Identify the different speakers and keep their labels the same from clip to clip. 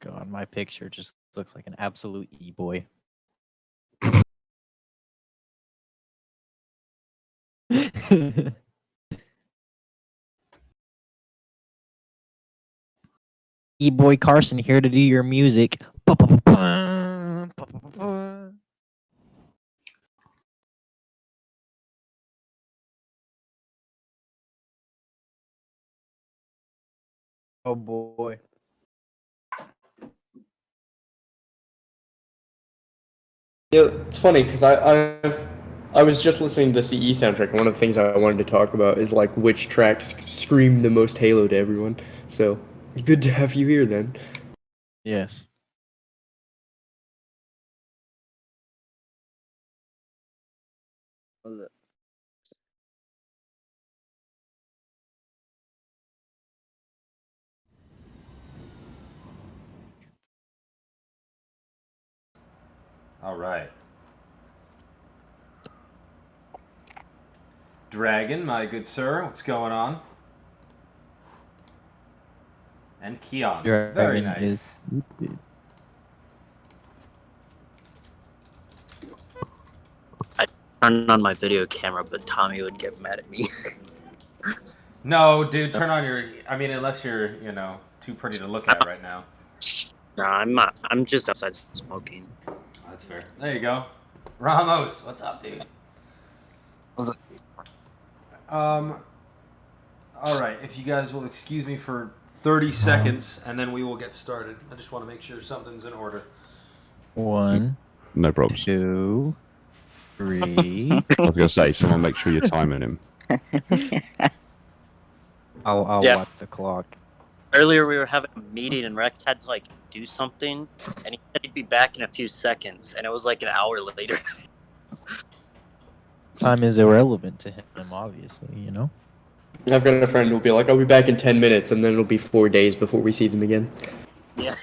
Speaker 1: God, my picture just looks like an absolute e-boy. E-boy Carson here to do your music. Oh boy.
Speaker 2: Yeah, it's funny because I was just listening to CE soundtrack. One of the things I wanted to talk about is like which tracks scream the most Halo to everyone. So good to have you here then.
Speaker 1: Yes.
Speaker 3: What was it?
Speaker 4: All right. Dragon, my good sir, what's going on? And Keon, very nice.
Speaker 3: I turned on my video camera, but Tommy would get mad at me.
Speaker 4: No, dude, turn on your. I mean, unless you're, too pretty to look at right now.
Speaker 3: No, I'm not. I'm just outside smoking.
Speaker 4: That's fair. There you go. Ramos, what's up, dude?
Speaker 3: What's up?
Speaker 4: All right, if you guys will excuse me for 30 seconds, and then we will get started. I just want to make sure something's in order.
Speaker 1: 1,
Speaker 5: No problems.
Speaker 1: 2, 3.
Speaker 5: I was going to say, someone make sure you're timing him.
Speaker 1: I'll watch the clock.
Speaker 3: Earlier we were having a meeting and Rex had to do something, and he said he'd be back in a few seconds, and it was like an hour later.
Speaker 1: Time is irrelevant to him, obviously, you know?
Speaker 2: I've got a friend who'll be like, I'll be back in 10 minutes, and then it'll be 4 days before we see them again.
Speaker 3: Yeah.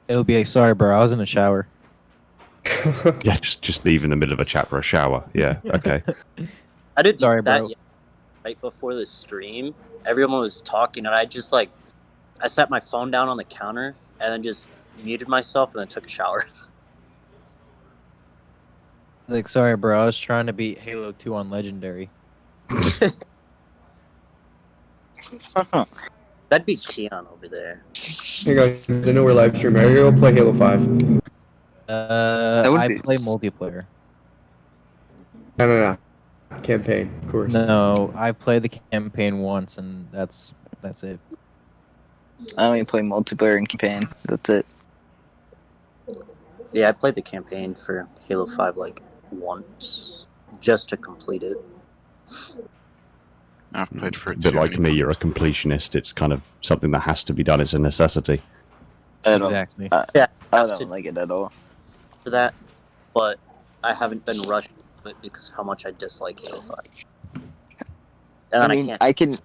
Speaker 1: It'll be like, sorry, bro, I was in the shower.
Speaker 5: Yeah, just leave in the middle of a chat for a shower. Yeah, okay.
Speaker 3: I did
Speaker 1: Sorry,
Speaker 3: that
Speaker 1: bro.
Speaker 3: right before the stream. Everyone was talking, and I just I set my phone down on the counter and then just muted myself and then took a shower.
Speaker 1: Like, sorry, bro, I was trying to beat Halo 2 on Legendary.
Speaker 3: That'd be Keon over there.
Speaker 2: Hey guys, I know we're live streaming. Are you gonna go play Halo 5?
Speaker 1: I play multiplayer.
Speaker 2: No. Campaign, of course.
Speaker 1: No, I played the campaign once, and that's it.
Speaker 6: I only play multiplayer and campaign. That's it.
Speaker 3: Yeah, I played the campaign for Halo 5 once, just to complete it.
Speaker 7: I've played for it
Speaker 5: But
Speaker 7: too.
Speaker 5: like me, you're a completionist. It's kind of something that has to be done. It's a necessity.
Speaker 1: Exactly.
Speaker 3: Yeah,
Speaker 6: I don't like it at all.
Speaker 3: For that, but I haven't been rushed to it because of how much I dislike Halo 5. And then I can't.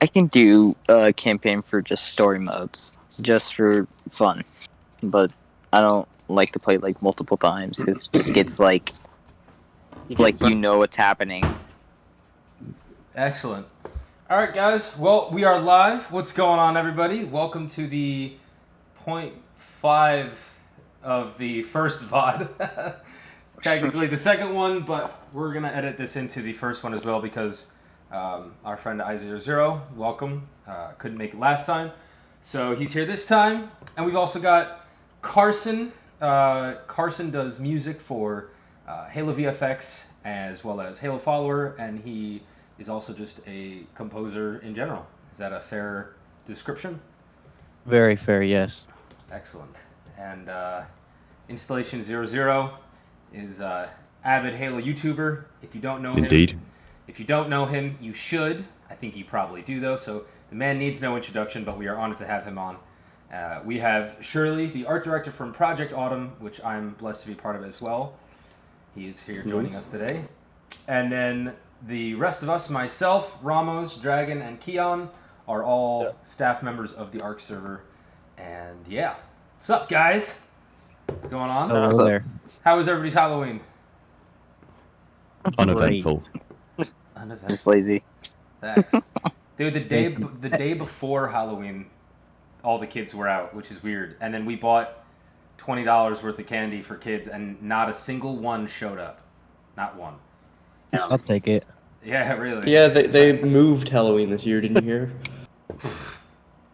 Speaker 6: I can do a campaign for just story modes, just for fun, but I don't like to play multiple times because it just gets you know what's happening.
Speaker 4: Excellent. All right, guys. Well, we are live. What's going on, everybody? Welcome to the 0.5 of the first VOD. Technically the second one, but we're going to edit this into the first one as well because our friend I00, welcome, couldn't make it last time. So he's here this time. And we've also got Carson. Carson does music for Halo VFX as well as Halo Follower, and he is also just a composer in general. Is that a fair description?
Speaker 1: Very fair, yes.
Speaker 4: Excellent. And Installation 00 is avid Halo YouTuber. If you don't know him, if you don't know him, you should. I think you probably do though. So the man needs no introduction, but we are honored to have him on. We have Shirley, the art director from Project Autumn, which I'm blessed to be part of as well. He is here joining us today. And then the rest of us, myself, Ramos, Dragon, and Keon, are all staff members of the ARC server. And yeah, what's up, guys? What's going on?
Speaker 1: Hello there.
Speaker 4: How was everybody's Halloween?
Speaker 5: Uneventful.
Speaker 6: Just lazy.
Speaker 4: Thanks. Dude, the day before Halloween, all the kids were out, which is weird. And then we bought $20 worth of candy for kids, and not a single one showed up. Not one.
Speaker 1: I'll take it.
Speaker 4: Yeah, really.
Speaker 2: Yeah, they moved Halloween this year, didn't you hear?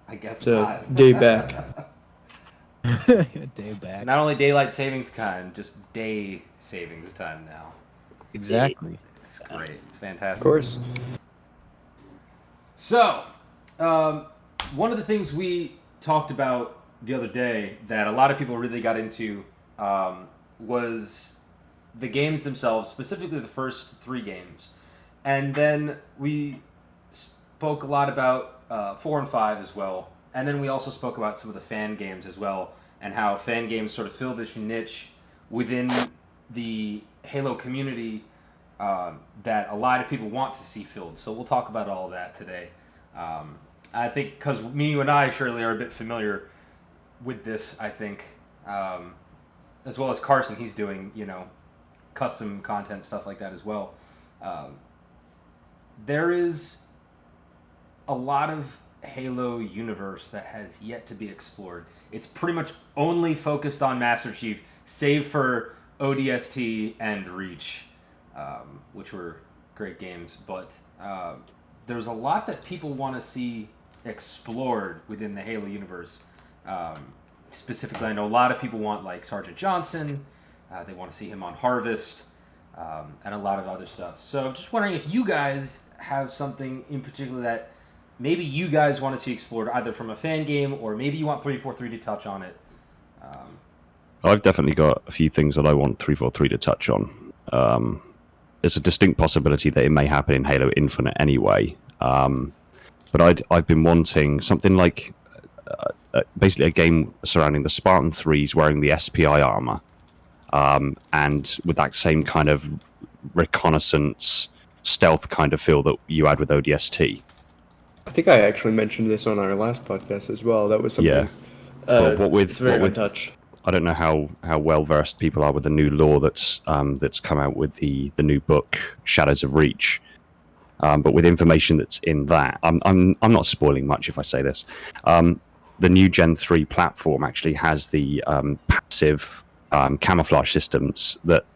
Speaker 4: I guess
Speaker 2: It's a
Speaker 4: not.
Speaker 2: day back.
Speaker 1: Day back.
Speaker 4: Not only daylight savings time, just day savings time now.
Speaker 1: Exactly.
Speaker 4: It's great. It's fantastic.
Speaker 2: Of course.
Speaker 4: So, one of the things we talked about the other day that a lot of people really got into was the games themselves, specifically the first 3 games. And then we spoke a lot about 4 and 5 as well. And then we also spoke about some of the fan games as well, and how fan games sort of fill this niche within the Halo community that a lot of people want to see filled. So we'll talk about all of that today. I think because you and I, Shirley, are a bit familiar with this, I think, as well as Carson. He's doing, custom content, stuff like that as well. There is a lot of Halo universe that has yet to be explored. It's pretty much only focused on Master Chief, save for ODST and Reach, which were great games. But there's a lot that people want to see explored within the Halo universe. Specifically, I know a lot of people want like Sergeant Johnson. They want to see him on Harvest, and a lot of other stuff. So I'm just wondering if you guys have something in particular that maybe you guys want to see explored, either from a fan game or maybe you want 343 to touch on it.
Speaker 5: I've definitely got a few things that I want 343 to touch on. There's a distinct possibility that it may happen in Halo Infinite anyway. But I've been wanting something like basically a game surrounding the Spartan 3s wearing the SPI armor, and with that same kind of reconnaissance stealth kind of feel that you had with ODST.
Speaker 2: I think I actually mentioned this on our last podcast as well. That was something.
Speaker 5: Yeah. But
Speaker 2: it's very untouched.
Speaker 5: I don't know how well versed people are with the new lore that's come out with the new book Shadows of Reach. But with information that's in that, I'm not spoiling much if I say this. The new Gen 3 platform actually has the passive camouflage systems that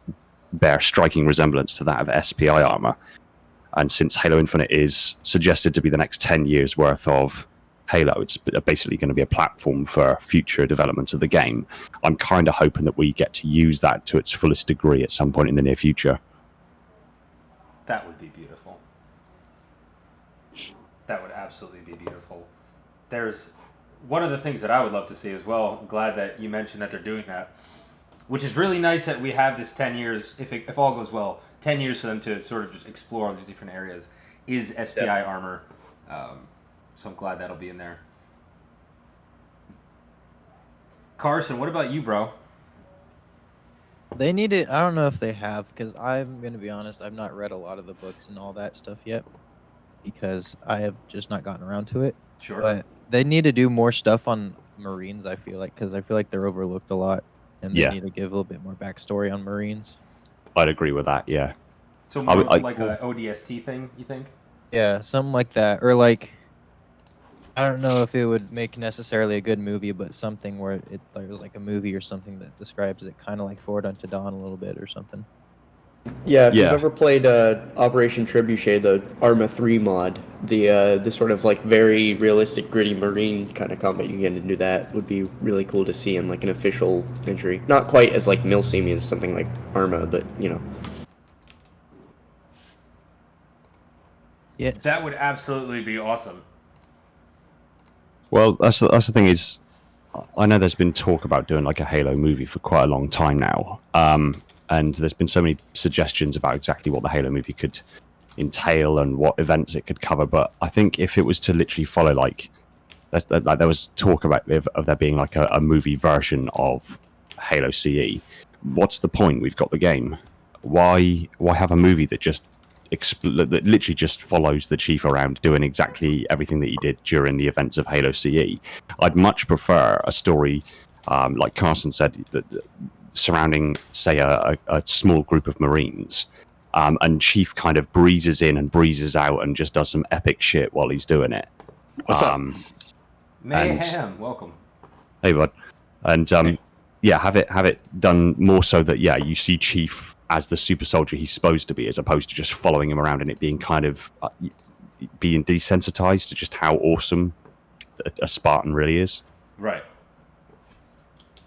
Speaker 5: bear striking resemblance to that of SPI armor. And since Halo Infinite is suggested to be the next 10 years worth of Halo, it's basically going to be a platform for future developments of the game. I'm kind of hoping that we get to use that to its fullest degree at some point in the near future.
Speaker 4: That would be beautiful. That would absolutely be beautiful. There's one of the things that I would love to see as well. I'm glad that you mentioned that they're doing that, which is really nice that we have this 10 years, if all goes well, 10 years for them to sort of just explore all these different areas, is SPI armor. So I'm glad that'll be in there. Carson, what about you, bro?
Speaker 1: They need it. I don't know if they have, because I'm going to be honest, I've not read a lot of the books and all that stuff yet, because I have just not gotten around to it.
Speaker 4: Sure.
Speaker 1: But they need to do more stuff on Marines, I feel like, because I feel like they're overlooked a lot, and they need to give a little bit more backstory on Marines.
Speaker 5: I'd agree with that, yeah.
Speaker 4: So more like a ODST thing, you think?
Speaker 1: Yeah, something like that. Or like, I don't know if it would make necessarily a good movie, but something where it was like a movie or something that describes it kind of like Forward Unto Dawn a little bit or something.
Speaker 2: Yeah, if you've ever played Operation Trebuchet, the Arma 3 mod, the sort of like very realistic, gritty Marine kind of combat you get into that would be really cool to see in like an official entry. Not quite as like milsimmy as something like Arma, but you know.
Speaker 1: Yes.
Speaker 4: That would absolutely be awesome.
Speaker 5: Well, that's the thing is, I know there's been talk about doing like a Halo movie for quite a long time now. And there's been so many suggestions about exactly what the Halo movie could entail and what events it could cover. But I think if it was to literally follow like there was talk about of there being like a movie version of Halo CE, what's the point? We've got the game. Why have a movie that just that literally just follows the Chief around doing exactly everything that he did during the events of Halo CE? I'd much prefer a story, like Carson said, that surrounding, say, a small group of Marines, and Chief kind of breezes in and breezes out and just does some epic shit while he's doing it.
Speaker 3: What's up?
Speaker 4: Mayhem, welcome.
Speaker 5: Hey, bud. And yeah, have it done more so that you see Chief as the super soldier he's supposed to be, as opposed to just following him around and it being kind of being desensitized to just how awesome a Spartan really is.
Speaker 4: Right.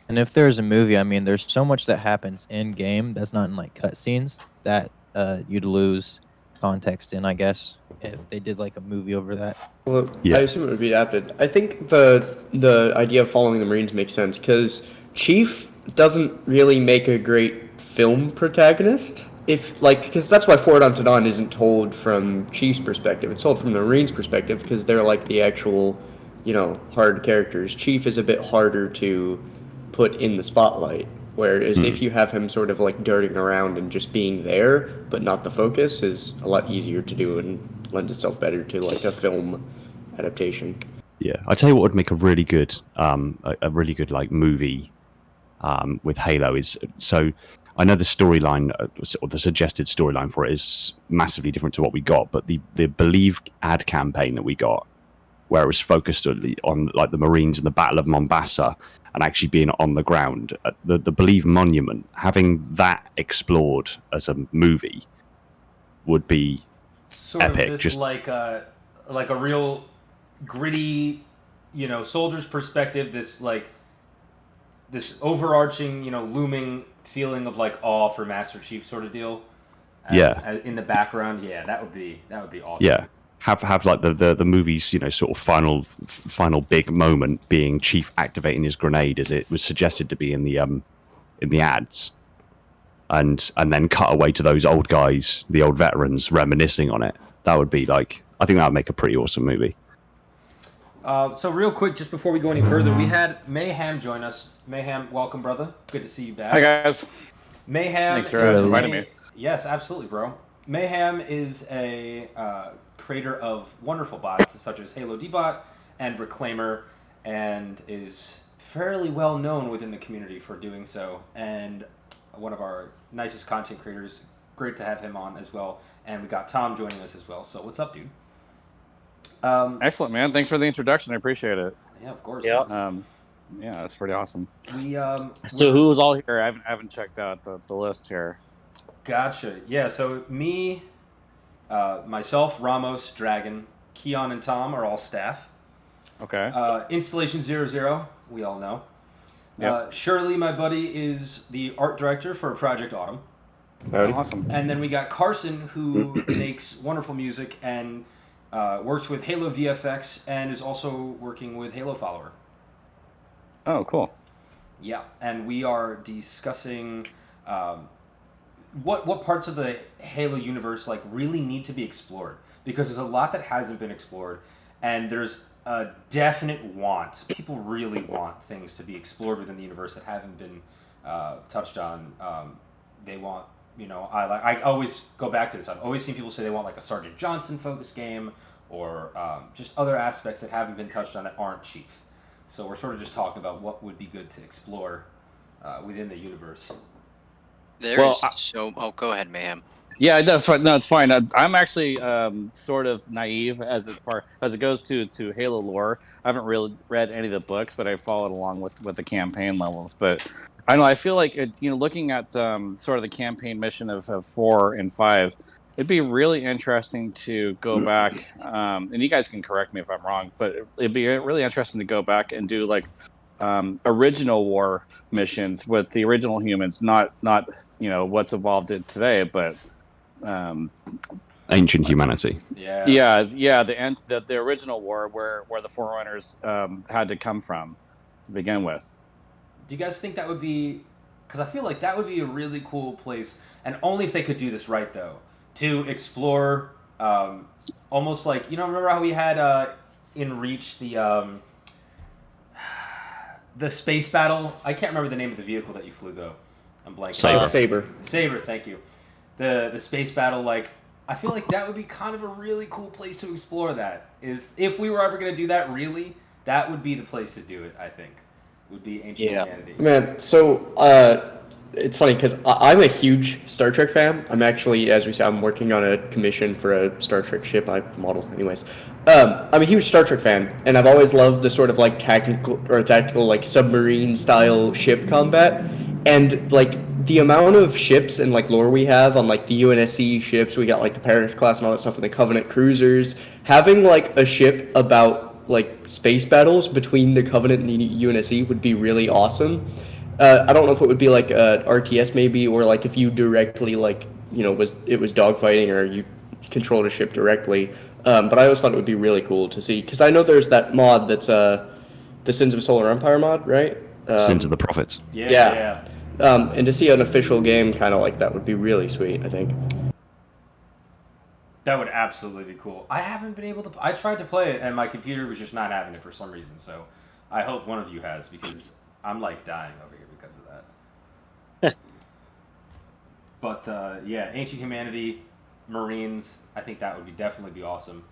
Speaker 1: And if there's a movie, I mean, there's so much that happens in game that's not in like cutscenes that you'd lose context in, I guess, if they did like a movie over that.
Speaker 2: Well,
Speaker 5: Yeah.
Speaker 2: I assume it would be adapted. I think the idea of following the Marines makes sense because Chief doesn't really make a great film protagonist. Because that's why Forward Unto Dawn isn't told from Chief's perspective. It's told from the Marines' perspective because they're like the actual, hard characters. Chief is a bit harder to put in the spotlight. Whereas if you have him sort of like darting around and just being there, but not the focus, is a lot easier to do and lends itself better to like a film adaptation.
Speaker 5: Yeah, I tell you what would make a really good like movie with Halo is, so I know the storyline or the suggested storyline for it is massively different to what we got, but the Believe ad campaign that we got, where it was focused on like the Marines and the Battle of Mombasa and actually being on the ground, the Believe Monument, having that explored as a movie would be
Speaker 4: Sort
Speaker 5: epic.
Speaker 4: of this
Speaker 5: Just
Speaker 4: like a real gritty, soldier's perspective. This overarching, looming feeling of like awe for Master Chief sort of deal. In the background, that would be awesome.
Speaker 5: Yeah, have like the movie's sort of final big moment being Chief activating his grenade, as it was suggested to be in the ads, and then cut away to those old guys, the old veterans, reminiscing on it. That would be like, I think that would make a pretty awesome movie.
Speaker 4: So real quick, just before we go any further, we had Mayhem join us. Mayhem, welcome, brother. Good to see you back.
Speaker 7: Hi, guys.
Speaker 4: Mayhem.
Speaker 7: Thanks for inviting me.
Speaker 4: Yes, absolutely, bro. Mayhem is a creator of wonderful bots such as Halo D-Bot and Reclaimer, and is fairly well known within the community for doing so, and one of our nicest content creators. Great to have him on as well. And we got Tom joining us as well. So what's up, dude?
Speaker 7: Excellent, man. Thanks for the introduction. I appreciate it.
Speaker 4: Yeah, of course.
Speaker 3: Yeah.
Speaker 7: Yeah, that's pretty awesome.
Speaker 3: So who was all here?
Speaker 7: I haven't checked out the list here.
Speaker 4: Gotcha. Yeah, so me, myself, Ramos, Dragon, Keon, and Tom are all staff.
Speaker 7: Okay.
Speaker 4: Installation 00, we all know.
Speaker 7: Yep.
Speaker 4: Shirley, my buddy, is the art director for Project Autumn.
Speaker 7: Awesome.
Speaker 4: And then we got Carson, who makes wonderful music and works with Halo VFX and is also working with Halo Follower.
Speaker 7: Oh, cool.
Speaker 4: Yeah, and we are discussing what parts of the Halo universe like really need to be explored, because there's a lot that hasn't been explored, and there's a definite want. People really want things to be explored within the universe that haven't been touched on. They want, I always go back to this. I've always seen people say they want like a Sergeant Johnson focused game, or just other aspects that haven't been touched on that aren't Chief. So we're sort of just talking about what would be good to explore within the universe.
Speaker 8: Oh, go ahead, Mayhem.
Speaker 7: Yeah, that's fine. No, it's fine. I'm actually sort of naive as it goes to Halo lore. I haven't really read any of the books, but I followed along with the campaign levels. But I know I feel like looking at sort of the campaign mission of 4 and 5, it'd be really interesting to go back. And you guys can correct me if I'm wrong, but it'd be really interesting to go back and do like original war missions with the original humans, not what's evolved it today, but
Speaker 5: Ancient humanity.
Speaker 4: Yeah.
Speaker 7: The original war where the Forerunners had to come from to begin with.
Speaker 4: Do you guys think that would be... Because I feel like that would be a really cool place, and only if they could do this right, though, to explore almost like... remember how we had in Reach the space battle? I can't remember the name of the vehicle that you flew, though. I'm blanking. Saber, thank you. The space battle, like... I feel like that would be kind of a really cool place to explore that. If we were ever going to do that, really, that would be the place to do it, I think. Would be Ancient Humanity.
Speaker 2: Man, so it's funny because I'm a huge Star Trek fan. I'm actually, as we said, I'm working on a commission for a Star Trek ship I model. Anyways, I'm a huge Star Trek fan, and I've always loved the sort of like tactical like submarine style ship combat, and like the amount of ships and like lore we have on like the UNSC ships. We got like the Paris class and all that stuff, and the Covenant cruisers. Having like a ship about like space battles between the Covenant and the UNSC would be really awesome. I don't know if it would be like a RTS maybe, or like if you directly like was dogfighting or you controlled a ship directly. But I always thought it would be really cool to see because I know there's that mod that's the Sins of Solar Empire mod, right?
Speaker 5: Sins of the Prophets.
Speaker 4: Yeah.
Speaker 2: And to see an official game kind of like that would be really sweet, I think.
Speaker 4: That would absolutely be cool. I haven't been able to. I tried to play it, and my computer was just not having it for some reason. So, I hope one of you has because I'm like dying over here because of that. But yeah, Ancient Humanity, Marines. I think that would definitely be awesome.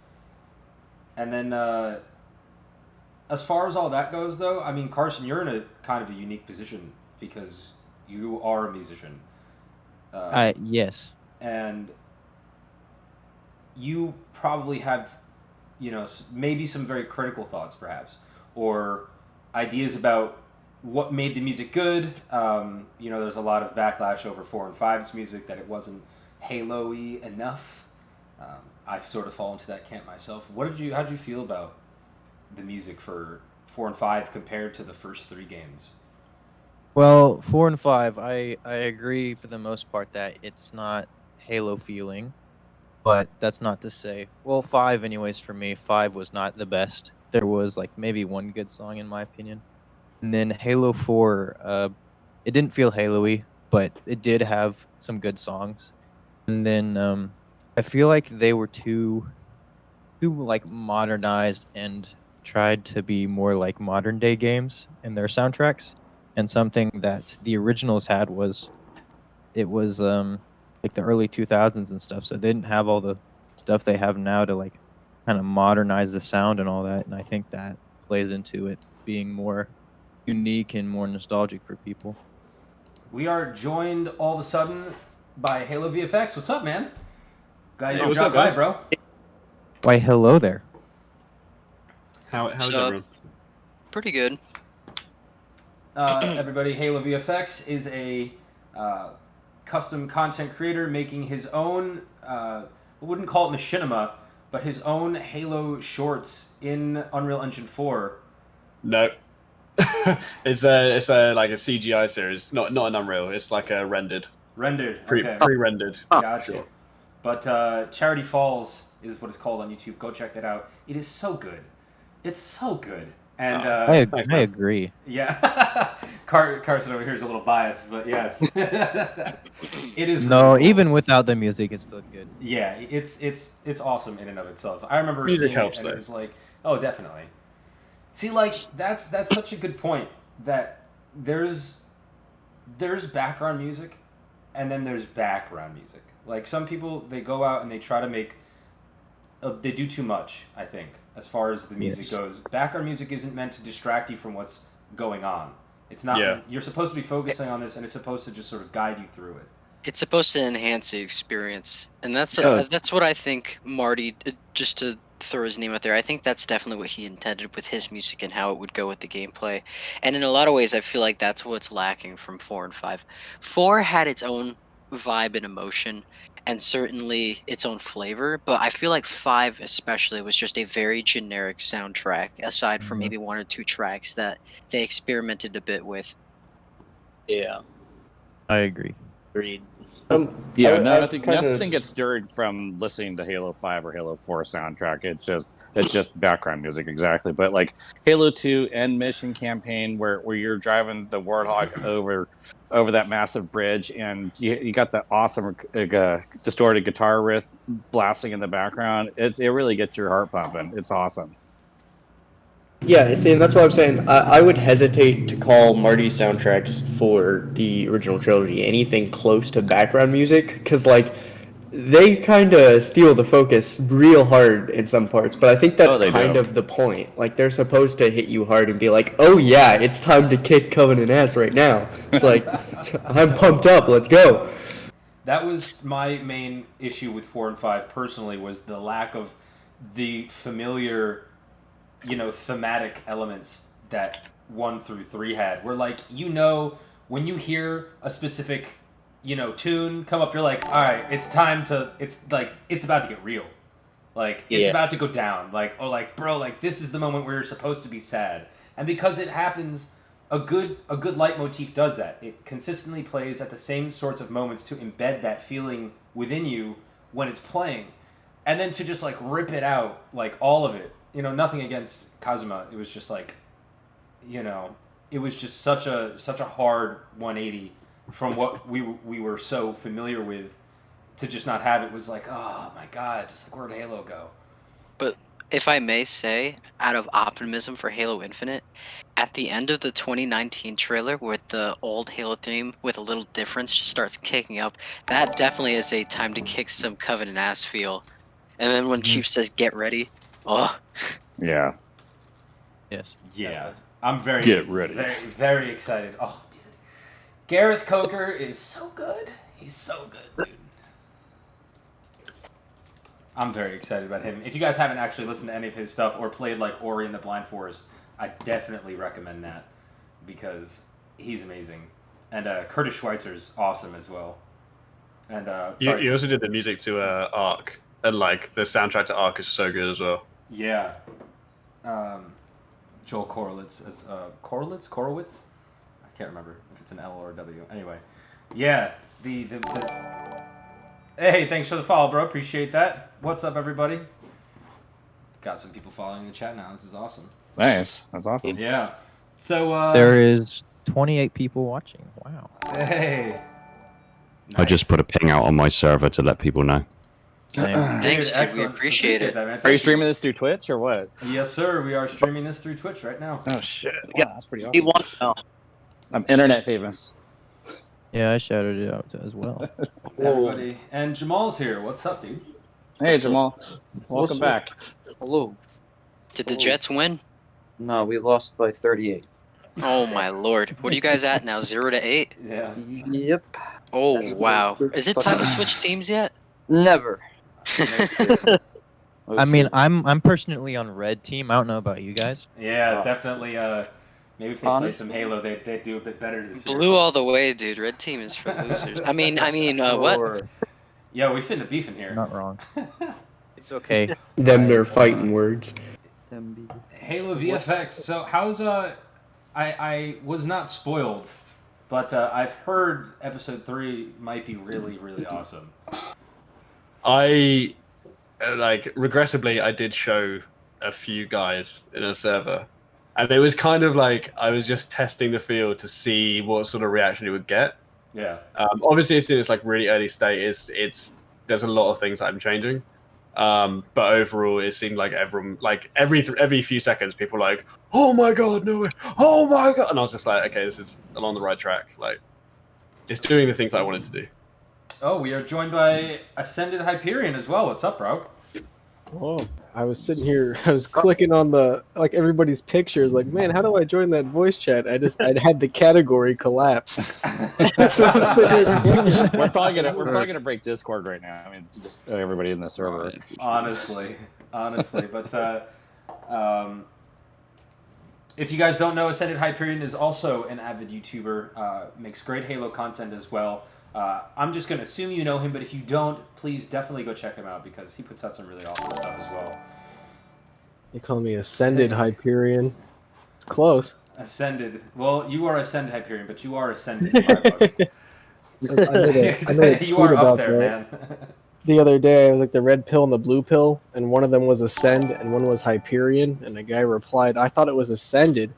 Speaker 4: And then, as far as all that goes, though, I mean, Carson, you're in a kind of a unique position because you are a musician.
Speaker 1: Yes.
Speaker 4: And you probably have, maybe some very critical thoughts, perhaps, or ideas about what made the music good. There's a lot of backlash over 4 and 5's music that it wasn't Halo-y enough. I've sort of fallen into that camp myself. How did you feel about the music for 4 and 5 compared to the first 3 games?
Speaker 1: Well, 4 and 5, I agree for the most part that it's not Halo feeling. But that's not to say. Well, 5 anyways for me. 5 was not the best. There was like maybe one good song in my opinion. And then Halo 4, it didn't feel Halo-y, but it did have some good songs. And then I feel like they were too like modernized and tried to be more like modern day games in their soundtracks. And something that the originals had was like the early 2000s and stuff, so they didn't have all the stuff they have now to like kind of modernize the sound and all that, and I think that plays into it being more unique and more nostalgic for people.
Speaker 4: We are joined all of a sudden by Halo VFX. What's up, man? Glad you
Speaker 8: what's
Speaker 4: dropped
Speaker 8: up,
Speaker 4: by,
Speaker 8: guys?
Speaker 4: bro.
Speaker 1: Why, hello there.
Speaker 8: How's
Speaker 9: So-
Speaker 8: everyone?
Speaker 9: Pretty good.
Speaker 4: Everybody, Halo VFX is a custom content creator making his own, I wouldn't call it machinima, but his own Halo shorts in Unreal Engine 4.
Speaker 8: No. It's a like a CGI series, not an Unreal. It's like a rendered,
Speaker 4: Rendered. Okay.
Speaker 8: pre-rendered.
Speaker 4: Gotcha.
Speaker 8: Sure.
Speaker 4: But Charity Falls is what it's called on YouTube. Go check that out. It is so good. It's so good. And
Speaker 1: I
Speaker 8: thanks,
Speaker 1: I
Speaker 8: man.
Speaker 1: agree.
Speaker 4: yeah, Carson over here is a little biased, but yes, it is.
Speaker 1: No,
Speaker 4: really cool.
Speaker 1: even without the music, it's still good.
Speaker 4: Yeah, it's awesome in and of itself. I remember
Speaker 8: Music
Speaker 4: seeing
Speaker 8: helps,
Speaker 4: it and
Speaker 8: though.
Speaker 4: it was like, oh, definitely. See, like that's such a good point that there's background music, and then there's background music. Like some people, they go out and they try to make, they do too much. I think as far as the music
Speaker 1: Yes.
Speaker 4: goes, background music isn't meant to distract you from what's going on. It's not.
Speaker 8: Yeah.
Speaker 4: You're supposed to be focusing on this, and it's supposed to just sort of guide you through it.
Speaker 9: It's supposed to enhance the experience, and that's
Speaker 1: Yeah.
Speaker 9: that's what I think Marty. Just to throw his name out there, I think that's definitely what he intended with his music and how it would go with the gameplay. And in a lot of ways, I feel like that's what's lacking from 4 and 5. 4 had its own vibe and emotion, and certainly its own flavor. But I feel like 5 especially was just a very generic soundtrack, aside from
Speaker 1: Mhm.
Speaker 9: maybe 1 or 2 tracks that they experimented a bit with.
Speaker 3: Yeah,
Speaker 1: I agree.
Speaker 3: agreed.
Speaker 7: Yeah,
Speaker 2: I
Speaker 7: nothing
Speaker 2: kinda-
Speaker 7: nothing gets stirred from listening to Halo 5 or Halo 4 soundtrack. It's just background music, exactly. But like Halo 2 end mission campaign where you're driving the Warthog over that massive bridge, and you got that awesome distorted guitar riff blasting in the background. It really gets your heart pumping. It's awesome.
Speaker 2: Yeah, see, and that's what I'm saying. I would hesitate to call Marty's soundtracks for the original trilogy anything close to background music, because like they kind of steal the focus real hard in some parts, but I think that's
Speaker 5: Oh, they
Speaker 2: kind
Speaker 5: do.
Speaker 2: of the point. Like, they're supposed to hit you hard and be like, oh yeah, it's time to kick Covenant ass right now. It's like, I'm pumped up, let's go.
Speaker 4: That was my main issue with 4 and 5 personally, was the lack of the familiar, thematic elements that 1 through 3 had. Where, like, when you hear a specific, tune come up, you're like, all right, it's about to get real. Like, it's
Speaker 3: Yeah.
Speaker 4: about to go down. Like, oh, like, bro, like, this is the moment where you're supposed to be sad. And because it happens, a good leitmotif does that. It consistently plays at the same sorts of moments to embed that feeling within you when it's playing. And then to just, like, rip it out, like, all of it. Nothing against Kazuma. It was just, like, it was just such a hard 180 from what we were so familiar with. To just not have it was like, oh my god, just like, where'd Halo go?
Speaker 9: But if I may say, out of optimism for Halo Infinite, at the end of the 2019 trailer with the old Halo theme with a little difference just starts kicking up, that definitely is a time to kick some Covenant ass feel. And then when Chief says get ready, oh,
Speaker 7: Yeah.
Speaker 1: Yes.
Speaker 4: Yeah, I'm very
Speaker 7: Get ready.
Speaker 4: very, very excited. Oh, dude, Gareth Coker is so good. He's so good, dude. I'm very excited about him. If you guys haven't actually listened to any of his stuff or played like Ori and the Blind Forest, I definitely recommend that because he's amazing. And Curtis Schweitzer's awesome as well. And
Speaker 8: You also did the music to Ark, and like the soundtrack to Ark is so good as well.
Speaker 4: yeah, Joel Korowitz. Korowitz? I can't remember if it's an L or a W. Anyway, yeah. The Hey, thanks for the follow, bro. Appreciate that. What's up, everybody? Got some people following the chat now. This is awesome.
Speaker 7: Nice. That's awesome.
Speaker 4: Yeah. So
Speaker 1: There is 28 people watching. Wow.
Speaker 4: Hey.
Speaker 5: I just put a ping out on my server to let people know.
Speaker 9: thanks, dude. We
Speaker 4: excellent.
Speaker 9: appreciate it.
Speaker 4: that, man.
Speaker 7: Are you streaming this through Twitch or what?
Speaker 4: Yes, sir. We are streaming this through Twitch right now.
Speaker 7: Oh shit!
Speaker 3: Yeah.
Speaker 7: Wow, that's pretty
Speaker 3: He
Speaker 7: awesome.
Speaker 3: wants to know.
Speaker 7: I'm internet famous.
Speaker 1: Yeah, I shouted it out as well.
Speaker 4: Everybody. And Jamal's here. What's up, dude?
Speaker 7: Hey Jamal, welcome back.
Speaker 10: Hello.
Speaker 9: Did the Jets win?
Speaker 10: No, we lost by 38.
Speaker 9: Oh my lord. What are you guys at now? 0 to 8?
Speaker 4: Yeah.
Speaker 10: Yep.
Speaker 9: Oh wow. Is it time to switch teams yet?
Speaker 10: Never.
Speaker 1: I mean, I'm personally on red team. I don't know about you guys.
Speaker 4: Yeah,
Speaker 10: Oh.
Speaker 4: definitely. Maybe if they played some Halo, they'd do a bit better this year.
Speaker 9: Blue all the way, dude. Red team is for losers. I mean, what?
Speaker 10: Or-
Speaker 4: Yeah, we finna beef in here.
Speaker 1: Not wrong. It's okay.
Speaker 2: Them their fighting words.
Speaker 4: Halo VFX. So how's I was not spoiled, but I've heard episode 3 might be really, really awesome.
Speaker 8: I regrettably I did show a few guys in a server, and it was kind of like I was just testing the field to see what sort of reaction it would get.
Speaker 4: Yeah.
Speaker 8: Obviously, it's in its like really early state. It's there's a lot of things that I'm changing, but overall, it seemed like everyone like every few seconds, people were like, "Oh my god, no way! Oh my god!" And I was just like, "Okay, this is along the right track. Like, it's doing the things I wanted to do."
Speaker 4: Oh, we are joined by Ascended Hyperion as well. What's up, bro?
Speaker 11: Oh, I was sitting here, I was clicking on everybody's pictures, like, man, how do I join that voice chat? I had the category collapsed.
Speaker 7: We're probably gonna break Discord right now. I mean, just everybody in the server.
Speaker 4: Honestly, but if you guys don't know, Ascended Hyperion is also an avid YouTuber. Makes great Halo content as well. I'm just gonna assume you know him, but if you don't, please definitely go check him out because he puts out some really awesome stuff as well.
Speaker 11: You call me Ascended Hyperion. It's close.
Speaker 4: Ascended. Well, you are Ascended Hyperion, but you are Ascended in my book.
Speaker 11: I made a
Speaker 4: You
Speaker 11: tweet
Speaker 4: are up
Speaker 11: about
Speaker 4: there,
Speaker 11: that.
Speaker 4: man.
Speaker 11: The other day, I was like the red pill and the blue pill, and one of them was Ascend and one was Hyperion, and a guy replied, I thought it was Ascended.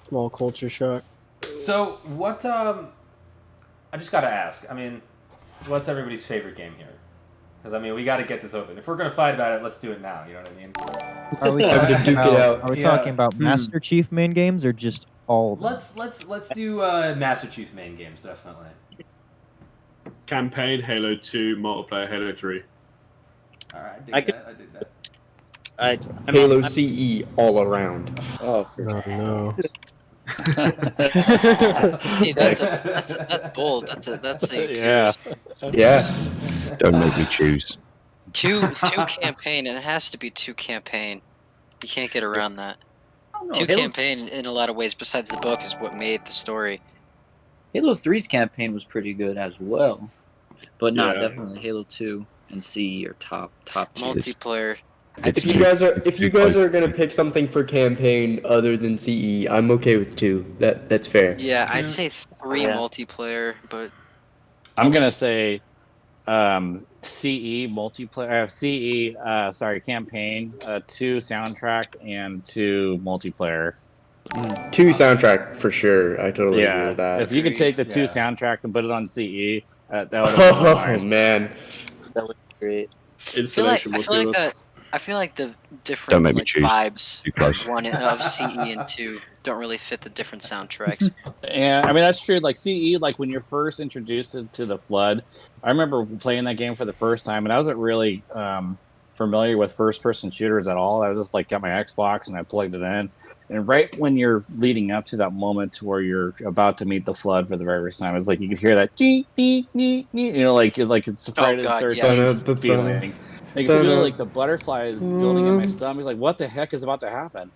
Speaker 11: Small culture shock.
Speaker 4: So, what, I just gotta ask, I mean, what's everybody's favorite game here? Because, I mean, we gotta get this open. If we're gonna fight about it, let's do it now, you know what I mean?
Speaker 1: Are we
Speaker 2: Time to
Speaker 1: talking
Speaker 2: duke it
Speaker 1: about,
Speaker 2: out.
Speaker 1: are we
Speaker 4: Yeah.
Speaker 1: talking about Master Chief main games or just All of them.
Speaker 4: Let's do Master Chief main games definitely.
Speaker 8: Campaign, Halo 2, multiplayer, Halo 3.
Speaker 4: All right,
Speaker 3: I could-
Speaker 4: I dig that.
Speaker 2: Halo CE all around.
Speaker 10: Oh, for
Speaker 11: Oh no.
Speaker 9: See, that's bold. That's a
Speaker 7: Yeah.
Speaker 2: Yeah.
Speaker 5: Don't make me choose.
Speaker 9: two campaign, and it has to be two campaign. You can't get around that.
Speaker 10: no,
Speaker 9: Two
Speaker 10: Halo's,
Speaker 9: campaign in a lot of ways. Besides the book, is what made the story.
Speaker 10: Halo 3's campaign was pretty good as well, but
Speaker 8: Yeah.
Speaker 10: definitely Halo 2 and CE are top tier.
Speaker 9: Multiplayer.
Speaker 5: It's
Speaker 2: If you guys are gonna pick something for campaign other than CE, I'm okay with 2. That's fair.
Speaker 9: Yeah, I'd
Speaker 4: Two.
Speaker 9: say 3
Speaker 3: Yeah.
Speaker 9: multiplayer, but
Speaker 7: I'm gonna say CE multiplayer, sorry, campaign, 2 soundtrack, and 2 multiplayer.
Speaker 2: 2 soundtrack for sure. I totally agree
Speaker 7: Yeah,
Speaker 2: with that.
Speaker 7: if you could take the 2
Speaker 4: Yeah.
Speaker 7: soundtrack and put it on CE, that would have been
Speaker 2: Oh
Speaker 7: nice.
Speaker 2: man.
Speaker 9: that would be great.
Speaker 8: Installation
Speaker 9: I feel like
Speaker 8: modules.
Speaker 9: that. I feel like the
Speaker 5: Don't
Speaker 9: different
Speaker 5: make me
Speaker 9: like
Speaker 5: choose.
Speaker 9: vibes
Speaker 5: Too close.
Speaker 9: of CE and 2 don't really fit the different soundtracks.
Speaker 7: Yeah, I mean that's true. Like CE, like when you're first introduced to the Flood, I remember playing that game for the first time, and I wasn't really familiar with first-person shooters at all. I was just like got my Xbox and I plugged it in, and right when you're leading up to that moment to where you're about to meet the Flood for the very first time, it's like you could hear that like it's the Friday
Speaker 9: God,
Speaker 7: the
Speaker 9: yes.
Speaker 7: 13th feeling. I can feel like the butterflies building in my stomach. Like, what the heck is about to happen?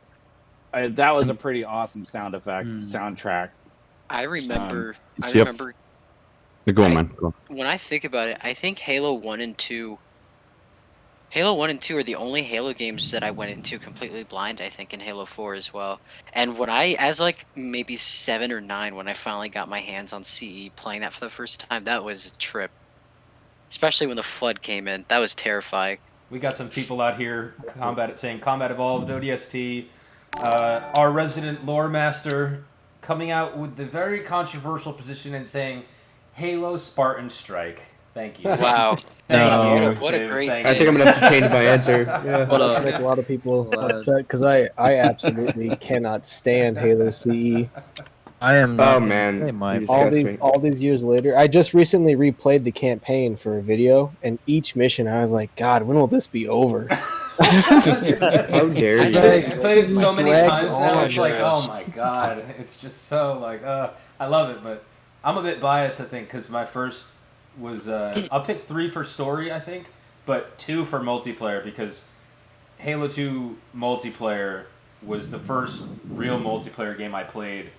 Speaker 7: That was a pretty awesome sound effect soundtrack.
Speaker 9: I remember. I
Speaker 5: Yep.
Speaker 9: remember
Speaker 5: Go on, man. Go on.
Speaker 9: when I think about it. I think Halo 1 and 2. Halo 1 and 2 are the only Halo games that I went into completely blind, I think, in Halo 4 as well. And when as like maybe 7 or 9, when I finally got my hands on CE playing that for the first time, that was a trip. Especially when the Flood came in. That was terrifying.
Speaker 4: We got some people out here saying Combat Evolved, ODST. Our resident lore master coming out with the very controversial position and saying Halo Spartan Strike. Thank you.
Speaker 9: Wow.
Speaker 4: Thank you.
Speaker 9: What a great
Speaker 2: I think I'm gonna have to change my answer. Yeah.
Speaker 11: But I think a lot of people upset because I absolutely cannot stand Halo CE.
Speaker 1: I am not.
Speaker 2: Oh
Speaker 1: gonna
Speaker 2: man.
Speaker 1: say my
Speaker 2: You
Speaker 11: All
Speaker 2: disgust
Speaker 11: these
Speaker 2: me.
Speaker 11: all these years later, I just recently replayed the campaign for a video, and each mission I was like, God, when will this be over?
Speaker 2: How dare
Speaker 4: I
Speaker 2: you?
Speaker 4: played it so many
Speaker 11: Dragged
Speaker 4: times now.
Speaker 11: on,
Speaker 4: It's like,
Speaker 10: man.
Speaker 4: oh my god, it's just so like, I love it, but I'm a bit biased, I think, because my first was I'll pick 3 for story, I think, but 2 for multiplayer because Halo 2 multiplayer was the first real multiplayer game I played,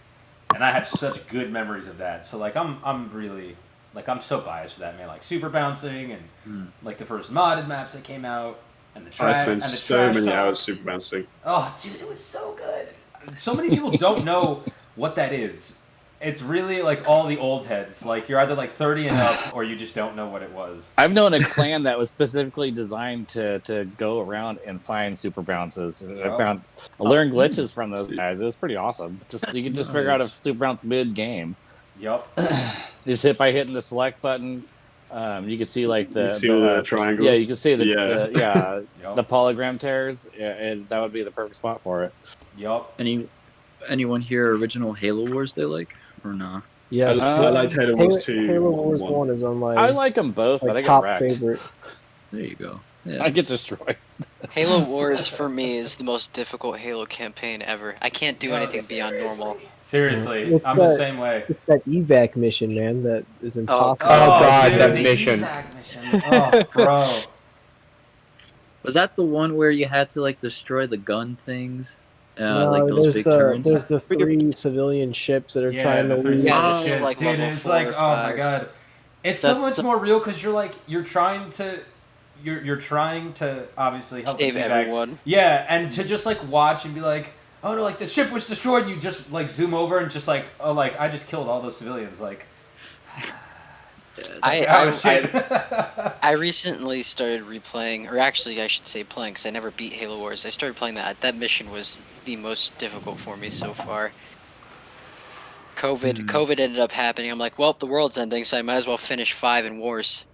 Speaker 4: and I have such good memories of that. So like, I'm really like I'm so biased for that, man. Like super bouncing and like the first modded maps that came out. And the
Speaker 8: I
Speaker 4: trash,
Speaker 8: spent
Speaker 4: and the
Speaker 8: so
Speaker 4: trash
Speaker 8: many
Speaker 4: talk.
Speaker 8: hours super bouncing.
Speaker 4: Oh, dude, it was so good. So many people don't know what that is. It's really like all the old heads. Like you're either like 30 and up, or you just don't know what it was.
Speaker 7: I've known a clan that was specifically designed to go around and find super bounces. I learned glitches from those guys. It was pretty awesome. You can just figure out a super bounce mid game.
Speaker 4: Yup.
Speaker 7: Just hit by hitting the select button. You can see like
Speaker 8: You see all the triangles.
Speaker 7: Yeah, you can see the
Speaker 8: Yeah.
Speaker 4: Yup.
Speaker 7: the polygram tears. Yeah, and that would be the perfect spot for it.
Speaker 4: Yup.
Speaker 10: Anyone here original Halo Wars they like or nah?
Speaker 11: Yeah,
Speaker 8: I liked Halo Wars 2.
Speaker 11: Halo Wars
Speaker 8: 1.
Speaker 11: 1 is on my
Speaker 7: I like them both, but I
Speaker 11: like,
Speaker 7: get
Speaker 11: top
Speaker 7: wrecked.
Speaker 11: favorite.
Speaker 10: There you go. Yeah.
Speaker 7: I get destroyed.
Speaker 9: Halo Wars for me is the most difficult Halo campaign ever. I can't do anything beyond normal.
Speaker 4: Seriously,
Speaker 11: It's
Speaker 4: I'm the
Speaker 11: that-
Speaker 4: same way.
Speaker 11: It's that evac mission, man, that is impossible.
Speaker 2: Oh, God,
Speaker 4: dude,
Speaker 2: that
Speaker 4: the
Speaker 2: mission.
Speaker 4: evac mission. Oh, bro.
Speaker 10: Was that the one where you had to like destroy the gun things?
Speaker 11: No,
Speaker 10: Like those big turns?
Speaker 11: there's the 3 civilian ships that are
Speaker 4: Yeah,
Speaker 11: trying to
Speaker 4: the
Speaker 11: leave.
Speaker 9: Yeah, this is
Speaker 4: shit,
Speaker 9: like
Speaker 4: dude,
Speaker 9: level
Speaker 4: it's
Speaker 9: 4
Speaker 4: like,
Speaker 9: or
Speaker 4: oh my
Speaker 9: 5.
Speaker 4: god, it's so
Speaker 9: That's
Speaker 4: much more real because you're trying to obviously help
Speaker 9: Save
Speaker 4: the evac.
Speaker 9: everyone.
Speaker 4: Yeah, and to just like watch and be like, oh no, like the ship was destroyed. And you just like zoom over and just like, oh, like I just killed all those civilians. Like, oh shit.
Speaker 9: I recently started replaying, or actually I should say playing, because I never beat Halo Wars. I started playing that. That mission was the most difficult for me so far. COVID ended up happening. I'm like, well, the world's ending, so I might as well finish 5 in Wars.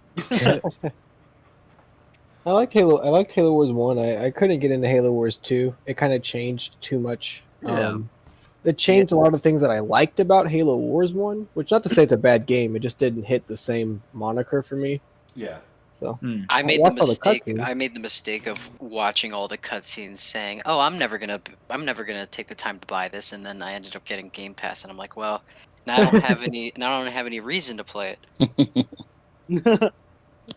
Speaker 11: I liked Halo Wars 1. I couldn't get into Halo Wars 2. It kind of changed too much.
Speaker 10: Yeah.
Speaker 11: it changed a lot of things that I liked about Halo Wars 1, which not to say it's a bad game, it just didn't hit the same moniker for me.
Speaker 4: Yeah.
Speaker 11: So
Speaker 9: I made the
Speaker 11: watched all the
Speaker 9: mistake.
Speaker 11: cutscenes.
Speaker 9: I made the mistake of watching all the cutscenes, saying, "Oh, I'm never gonna take the time to buy this," and then I ended up getting Game Pass, and I'm like, "Well, now I don't have any. Now I don't have any reason to play it."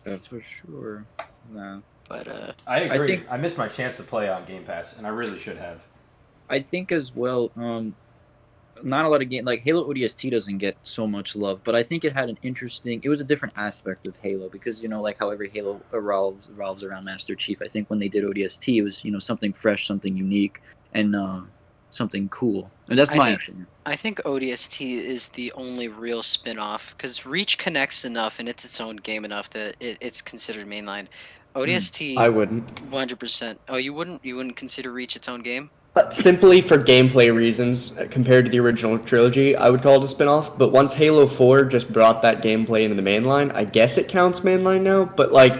Speaker 10: That's for sure. No.
Speaker 9: But
Speaker 4: I agree.
Speaker 10: think-
Speaker 4: I missed my chance to play on Game Pass, and I really should have.
Speaker 10: I think as well, not a lot of game like Halo ODST doesn't get so much love, but I think it had it was a different aspect of Halo because like how every Halo revolves around Master Chief. I think when they did ODST, it was something fresh, something unique, and something cool. And that's my opinion.
Speaker 9: I think ODST is the only real spin-off because Reach connects enough and it's its own game enough that it's considered mainline. ODST,
Speaker 2: I wouldn't.
Speaker 9: 100%. Oh, you wouldn't? You wouldn't consider Reach its own game?
Speaker 2: Simply for gameplay reasons, compared to the original trilogy, I would call it a spin-off. But once Halo 4 just brought that gameplay into the mainline, I guess it counts mainline now. But like,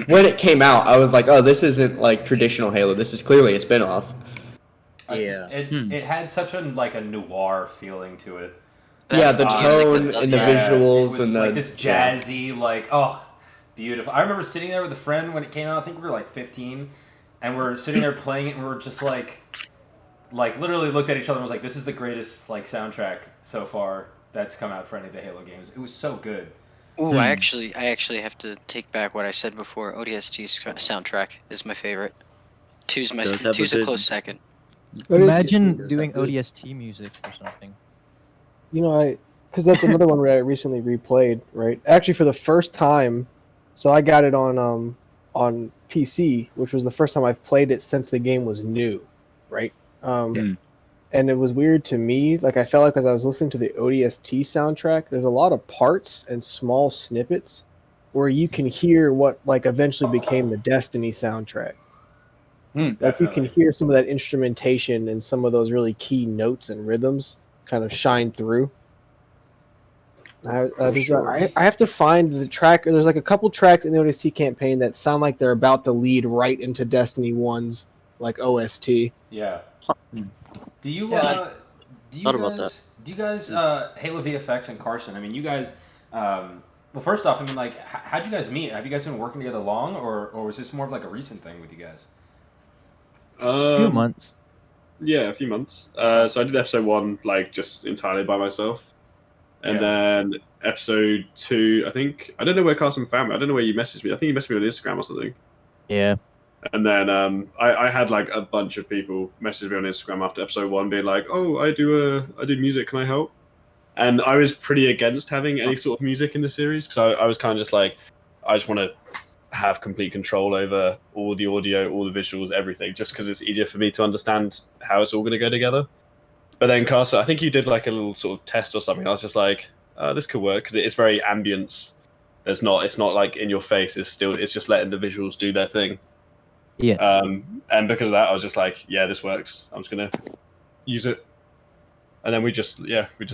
Speaker 2: when it came out, I was like, oh, this isn't like traditional Halo. This is clearly a spin-off.
Speaker 10: Yeah.
Speaker 4: It had such a noir feeling to it.
Speaker 2: Yeah, the tone and the visuals and
Speaker 4: like this jazzy, beautiful. I remember sitting there with a friend when it came out. I think we were like 15, and we're sitting there playing it, and we were just like literally looked at each other and was like, "This is the greatest soundtrack so far that's come out for any of the Halo games." It was so good.
Speaker 9: Ooh, I actually have to take back what I said before. ODST's soundtrack is my favorite. Two's a close second.
Speaker 1: Imagine doing ODST music or something.
Speaker 11: Because that's another one where I recently replayed, right? Actually, for the first time, so I got it on PC, which was the first time I've played it since the game was new, right? And it was weird to me. Like I felt like as I was listening to the ODST soundtrack, there's a lot of parts and small snippets where you can hear what eventually became the Destiny soundtrack. Like you can hear some of that instrumentation and some of those really key notes and rhythms kind of shine through. I have to find the track. There's a couple tracks in the ODST campaign that sound like they're about to lead right into Destiny 1's OST.
Speaker 4: Yeah. Do you
Speaker 9: Thought about that.
Speaker 4: Do you guys Halo VFX and Carson? I mean, you guys. Well, first off, I mean, how'd you guys meet? Have you guys been working together long, or was this more of a recent thing with you guys?
Speaker 1: A few months.
Speaker 8: Yeah, a few months. So I did episode 1 just entirely by myself, and then episode 2. I don't know where Carson found me. I don't know where you messaged me. I think you messaged me on Instagram or something.
Speaker 1: Yeah.
Speaker 8: And then I had a bunch of people message me on Instagram after episode 1, being like, "Oh, I do music. Can I help?" And I was pretty against having any sort of music in the series because I was kind of just I just want to have complete control over all the audio, all the visuals, everything, just because it's easier for me to understand how it's all going to go together. But then Carson, I think you did a little sort of test or something. I was just like, this could work because it's very ambience. It's not in your face. It's just letting the visuals do their thing.
Speaker 1: Yes.
Speaker 8: And because of that, I was just like, yeah, this works. I'm just gonna use it. And then we just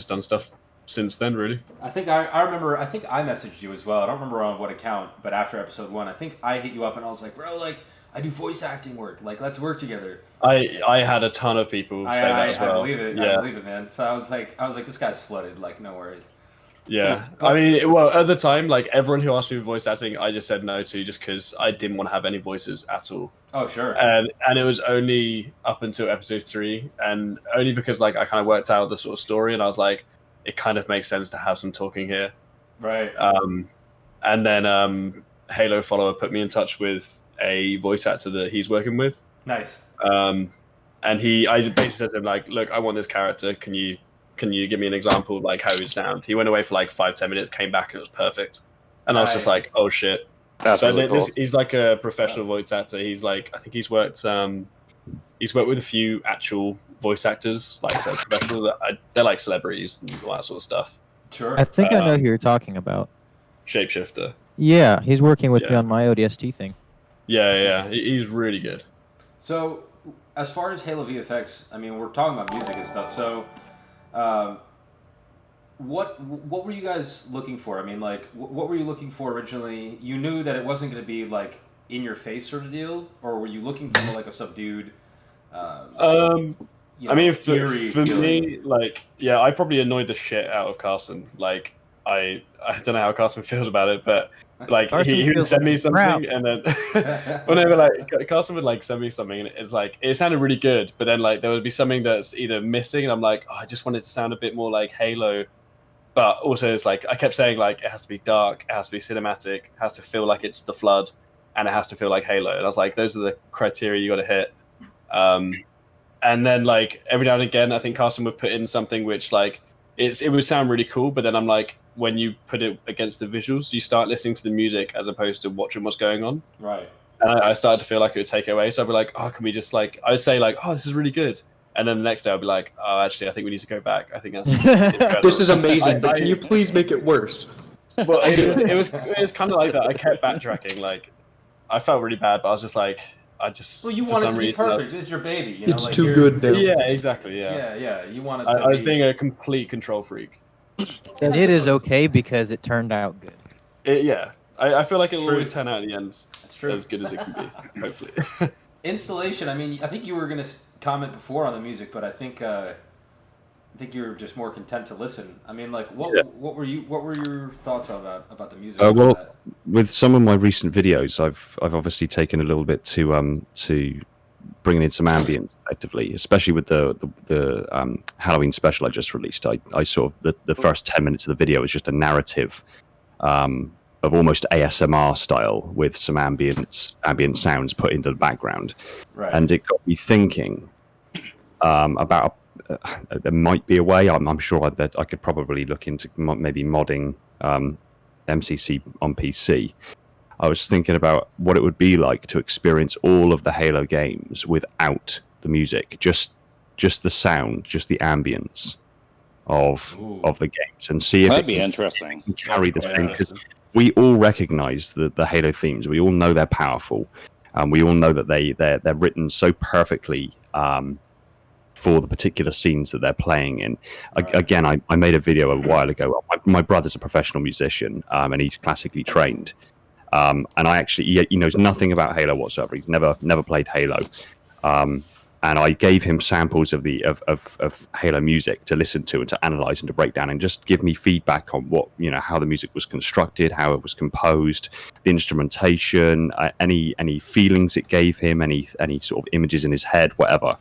Speaker 8: done stuff since then, really.
Speaker 4: I think I remember. I think I messaged you as well. I don't remember on what account, but after episode 1, I think I hit you up and I was like, "Bro, I do voice acting work. Let's work together."
Speaker 8: I had a ton of people say that as well.
Speaker 4: I believe it.
Speaker 8: Yeah.
Speaker 4: I believe it, man. So I was like, this guy's flooded. No worries.
Speaker 8: Yeah. I mean, well, at the time, everyone who asked me for voice acting, I just said no to just because I didn't want to have any voices at all.
Speaker 4: Oh, sure.
Speaker 8: And it was only up until episode 3, and only because I kind of worked out the sort of story, and I was like, it kind of makes sense to have some talking here.
Speaker 4: Right.
Speaker 8: And then Halo follower put me in touch with a voice actor that he's working with.
Speaker 4: Nice.
Speaker 8: And I basically said to him look, I want this character. Can you give me an example of how it would sound? He went away for 5-10 minutes, came back, and it was perfect. And I was just like, oh shit.
Speaker 7: That's really cool.
Speaker 8: He's a professional voice actor. He's I think he's worked with a few actual voice actors, they're professional. They're celebrities and all that sort of stuff.
Speaker 4: Sure.
Speaker 1: I think I know who you're talking about.
Speaker 8: Shapeshifter.
Speaker 1: Yeah, he's working with me on my ODST thing.
Speaker 8: Yeah. He's really good.
Speaker 4: So, as far as Halo VFX, I mean, we're talking about music and stuff. So, what were you guys looking for? I mean, what were you looking for originally? You knew that it wasn't going to be in your face sort of deal, or were you looking for a subdued? you know,
Speaker 8: I mean,
Speaker 4: eerie
Speaker 8: for
Speaker 4: feeling.
Speaker 8: me, like, yeah, I probably annoyed the shit out of Carson. Like, I don't know how Carson feels about it, but like
Speaker 1: Carson
Speaker 8: he would
Speaker 1: feels
Speaker 8: send
Speaker 1: like
Speaker 8: me
Speaker 1: a
Speaker 8: something,
Speaker 1: crap.
Speaker 8: and then whenever like Carson would like send me something, and it's like it sounded really good, but then like there would be something that's either missing, and I'm like, oh, I just want it to sound a bit more like Halo, but also it's like I kept saying like it has to be dark, it has to be cinematic, it has to feel like it's the Flood, and it has to feel like Halo, and I was like, those are the criteria you got to hit. And then like every now and again, I think Carson would put in something which like it would sound really cool, but then I'm like, when you put it against the visuals, you start listening to the music as opposed to watching what's going on.
Speaker 4: Right.
Speaker 8: And I started to feel like it would take away. So I'd be like, oh, can we just like I'd say like, oh, this is really good. And then the next day I'd be like, oh, actually, I think we need to go back. I think that's incredible.
Speaker 2: This is amazing, but can you please make it worse?
Speaker 8: Well, it was kind of like that. I kept backtracking. Like I felt really bad, but I was just like,
Speaker 4: Well, you
Speaker 8: for
Speaker 4: want it
Speaker 8: some
Speaker 4: to be
Speaker 8: reason,
Speaker 4: perfect. It's your baby. You know,
Speaker 2: It's
Speaker 4: like
Speaker 2: too
Speaker 4: you're-
Speaker 2: good now.
Speaker 8: Yeah, exactly. Yeah.
Speaker 4: Yeah. You want it to
Speaker 8: I was
Speaker 4: be.
Speaker 8: being a complete control freak.
Speaker 1: And it is okay because it turned out good.
Speaker 8: I feel like it will
Speaker 4: True.
Speaker 8: always turn out in the end
Speaker 4: That's true.
Speaker 8: as good as it can be, hopefully.
Speaker 4: Installation. I mean, I think you were gonna comment before on the music, but I think you were just more content to listen. I mean, like, what were your thoughts on that about the music?
Speaker 5: Well, with some of my recent videos, I've obviously taken a little bit to bringing in some ambience, effectively, especially with the Halloween special I just released. I sort of the first 10 minutes of the video is just a narrative of almost ASMR style with some ambient sounds put into the background,
Speaker 4: right.
Speaker 5: And it got me thinking about. There might be a way. I'm sure that I could probably look into maybe modding MCC on PC. I was thinking about what it would be like to experience all of the Halo games without the music, just the sound, just the ambience of the games, and see if
Speaker 7: That'd
Speaker 5: it
Speaker 7: be
Speaker 5: can
Speaker 7: interesting.
Speaker 5: carry the same. Because we all recognize the Halo themes. We all know they're powerful, and we all know that they're written so perfectly for the particular scenes that they're playing in. Again, I made a video a while ago. My brother's a professional musician, and he's classically trained. And I actually, he knows nothing about Halo whatsoever. He's never played Halo. And I gave him samples of Halo music to listen to and to analyze and to break down and just give me feedback on what, how the music was constructed, how it was composed, the instrumentation, any feelings it gave him, any sort of images in his head, whatever.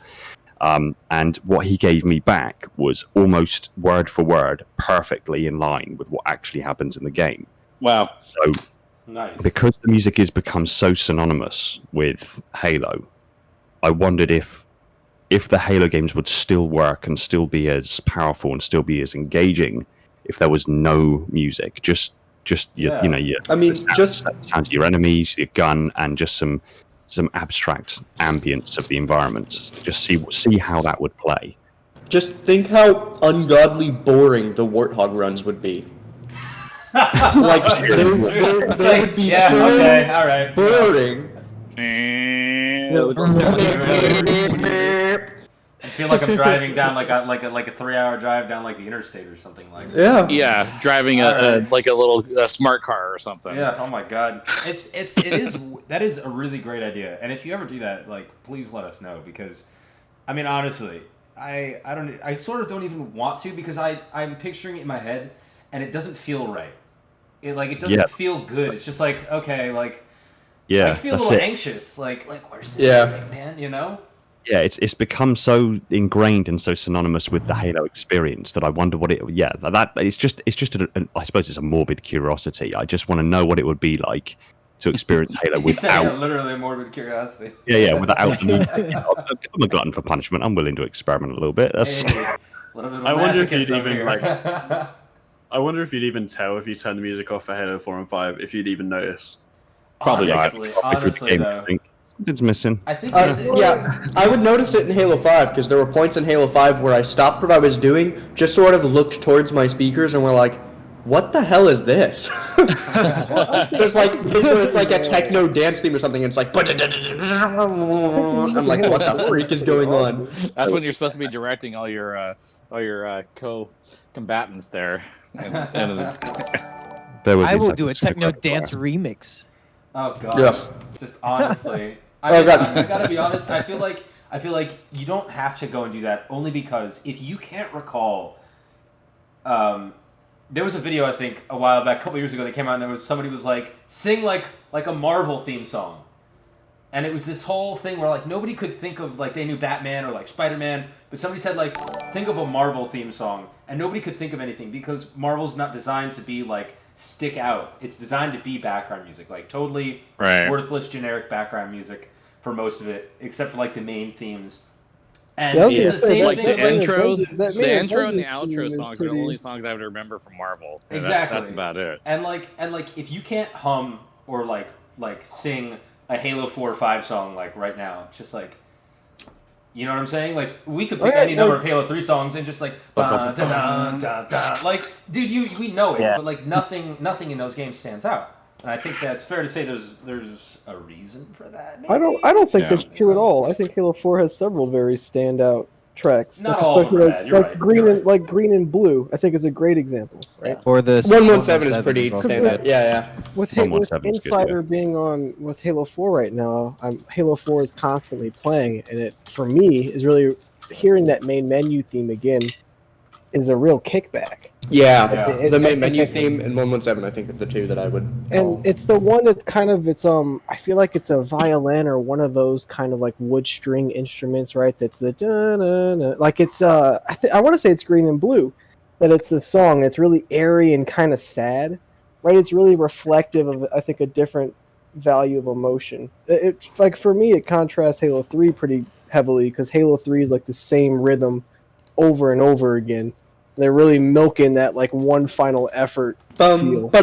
Speaker 5: And what he gave me back was almost word for word, perfectly in line with what actually happens in the game.
Speaker 7: Wow.
Speaker 5: So,
Speaker 4: nice.
Speaker 5: Because the music has become so synonymous with Halo, I wondered if the Halo games would still work and still be as powerful and still be as engaging if there was no music, just your sounds of your enemies, your gun, and just some abstract ambience of the environments. Just see how that would play.
Speaker 2: Just think how ungodly boring the Warthog runs would be. Like they would be so
Speaker 4: okay, all right.
Speaker 2: boring.
Speaker 4: I feel like I'm driving down like a 3-hour drive down like the interstate or something like that.
Speaker 7: Yeah, driving a little smart car or something.
Speaker 4: Yeah. Oh my god. That is a really great idea. And if you ever do that, like, please let us know, because, I mean, honestly, I sort of don't even want to, because I'm picturing it in my head and it doesn't feel right. It doesn't feel good. It's just like, okay, like, I feel a little anxious. Like where's the music, man?
Speaker 5: Yeah, it's become so ingrained and so synonymous with the Halo experience that I wonder what it. Yeah, that it's just I suppose it's a morbid curiosity. I just want to know what it would be like to experience Halo without.
Speaker 4: Literally a morbid curiosity.
Speaker 5: Yeah, without the need. I'm a glutton for punishment. I'm willing to experiment a little bit. That's.
Speaker 4: Hey, a little bit of
Speaker 8: I wonder if you'd
Speaker 4: masochist over
Speaker 8: even
Speaker 4: here.
Speaker 8: like. I wonder if you'd even tell if you turned the music off for Halo 4 and 5, if you'd even notice.
Speaker 5: Probably
Speaker 4: Honestly, though.
Speaker 5: Something's missing.
Speaker 4: I think
Speaker 2: I would notice it in Halo 5, because there were points in Halo 5 where I stopped what I was doing, just sort of looked towards my speakers and were like, what the hell is this? There's like this where it's like a techno dance theme or something, and it's like I'm like, what the freak is going on?
Speaker 7: That's when you're supposed to be directing all your co-combatants there.
Speaker 1: I will do a techno dance remix.
Speaker 4: Oh god.
Speaker 2: Yeah.
Speaker 4: Just honestly.
Speaker 2: God.
Speaker 4: I gotta be honest. I I feel like you don't have to go and do that only because if you can't recall, there was a video I think a while back, a couple years ago, that came out and there was somebody was like sing like a Marvel theme song. And it was this whole thing where like nobody could think of like they knew Batman or like Spider-Man, but somebody said like think of a Marvel theme song, and nobody could think of anything because Marvel's not designed to be like stick out. It's designed to be background music, like totally worthless generic background music for most of it, except for like the main themes. And it's the same
Speaker 7: like
Speaker 4: thing.
Speaker 7: the intros,
Speaker 11: that
Speaker 7: the intro and the
Speaker 11: Avengers
Speaker 7: outro
Speaker 11: theme
Speaker 7: songs
Speaker 11: is
Speaker 7: are the
Speaker 11: pretty-
Speaker 7: only songs I would remember from Marvel. Yeah,
Speaker 4: Exactly.
Speaker 7: That's about it.
Speaker 4: And like if you can't hum or like sing a Halo 4 or 5 song like right now, just like, you know what I'm saying? Like we could pick any number of Halo 3 songs and just like like dude, we know it, but like nothing in those games stands out. And I think that's fair to say there's a reason for that. Maybe?
Speaker 11: I don't think that's true at all. I think Halo 4 has several very standout tracks.
Speaker 4: Not all of them are bad. You're right.
Speaker 11: Like Green and Blue, I think is a great example, right?
Speaker 1: For this
Speaker 2: 117 is pretty standout. Yeah.
Speaker 11: With
Speaker 5: 117 is good,
Speaker 11: Insider being on with Halo 4 right now, Halo 4 is constantly playing, and it for me is really hearing that main menu theme again is a real kickback.
Speaker 2: Yeah. The main menu theme and 117, I think, are the two that I would call.
Speaker 11: And it's the one that's kind of I feel like it's a violin or one of those kind of like wood string instruments, right? That's the da-na-na. Like it's I want to say it's Green and Blue, that it's the song. It's really airy and kind of sad, right? It's really reflective of, I think, a different value of emotion. It's like for me, it contrasts Halo 3 pretty heavily because Halo 3 is like the same rhythm over and over again. They're really milking that like one final effort feel. Yeah,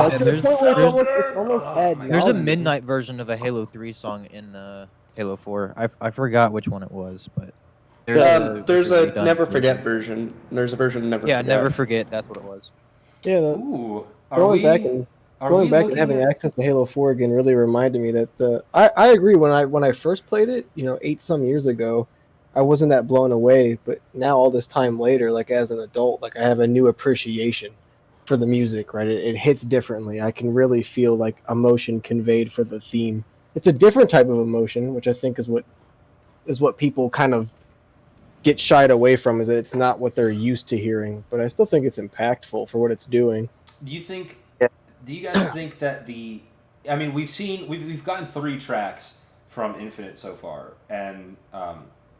Speaker 1: there's
Speaker 11: it's almost ad
Speaker 1: a
Speaker 11: nauseam.
Speaker 1: midnight version of a Halo 3 song in Halo 4. I forgot which one it was, but
Speaker 2: There's a
Speaker 1: redone
Speaker 2: Never Forget version. There's a version of Never Forget.
Speaker 1: Never Forget. That's what it was.
Speaker 11: Yeah,
Speaker 4: Ooh,
Speaker 11: going back and having access to Halo 4 again really reminded me that I agree when I first played it, 8 some years ago, I wasn't that blown away, but now all this time later, like as an adult, like I have a new appreciation for the music, right? It hits differently. I can really feel like emotion conveyed for the theme. It's a different type of emotion, which I think is what people kind of get shied away from, is that it's not what they're used to hearing, but I still think it's impactful for what it's doing.
Speaker 4: Do you guys think that we've gotten 3 tracks from Infinite so far, and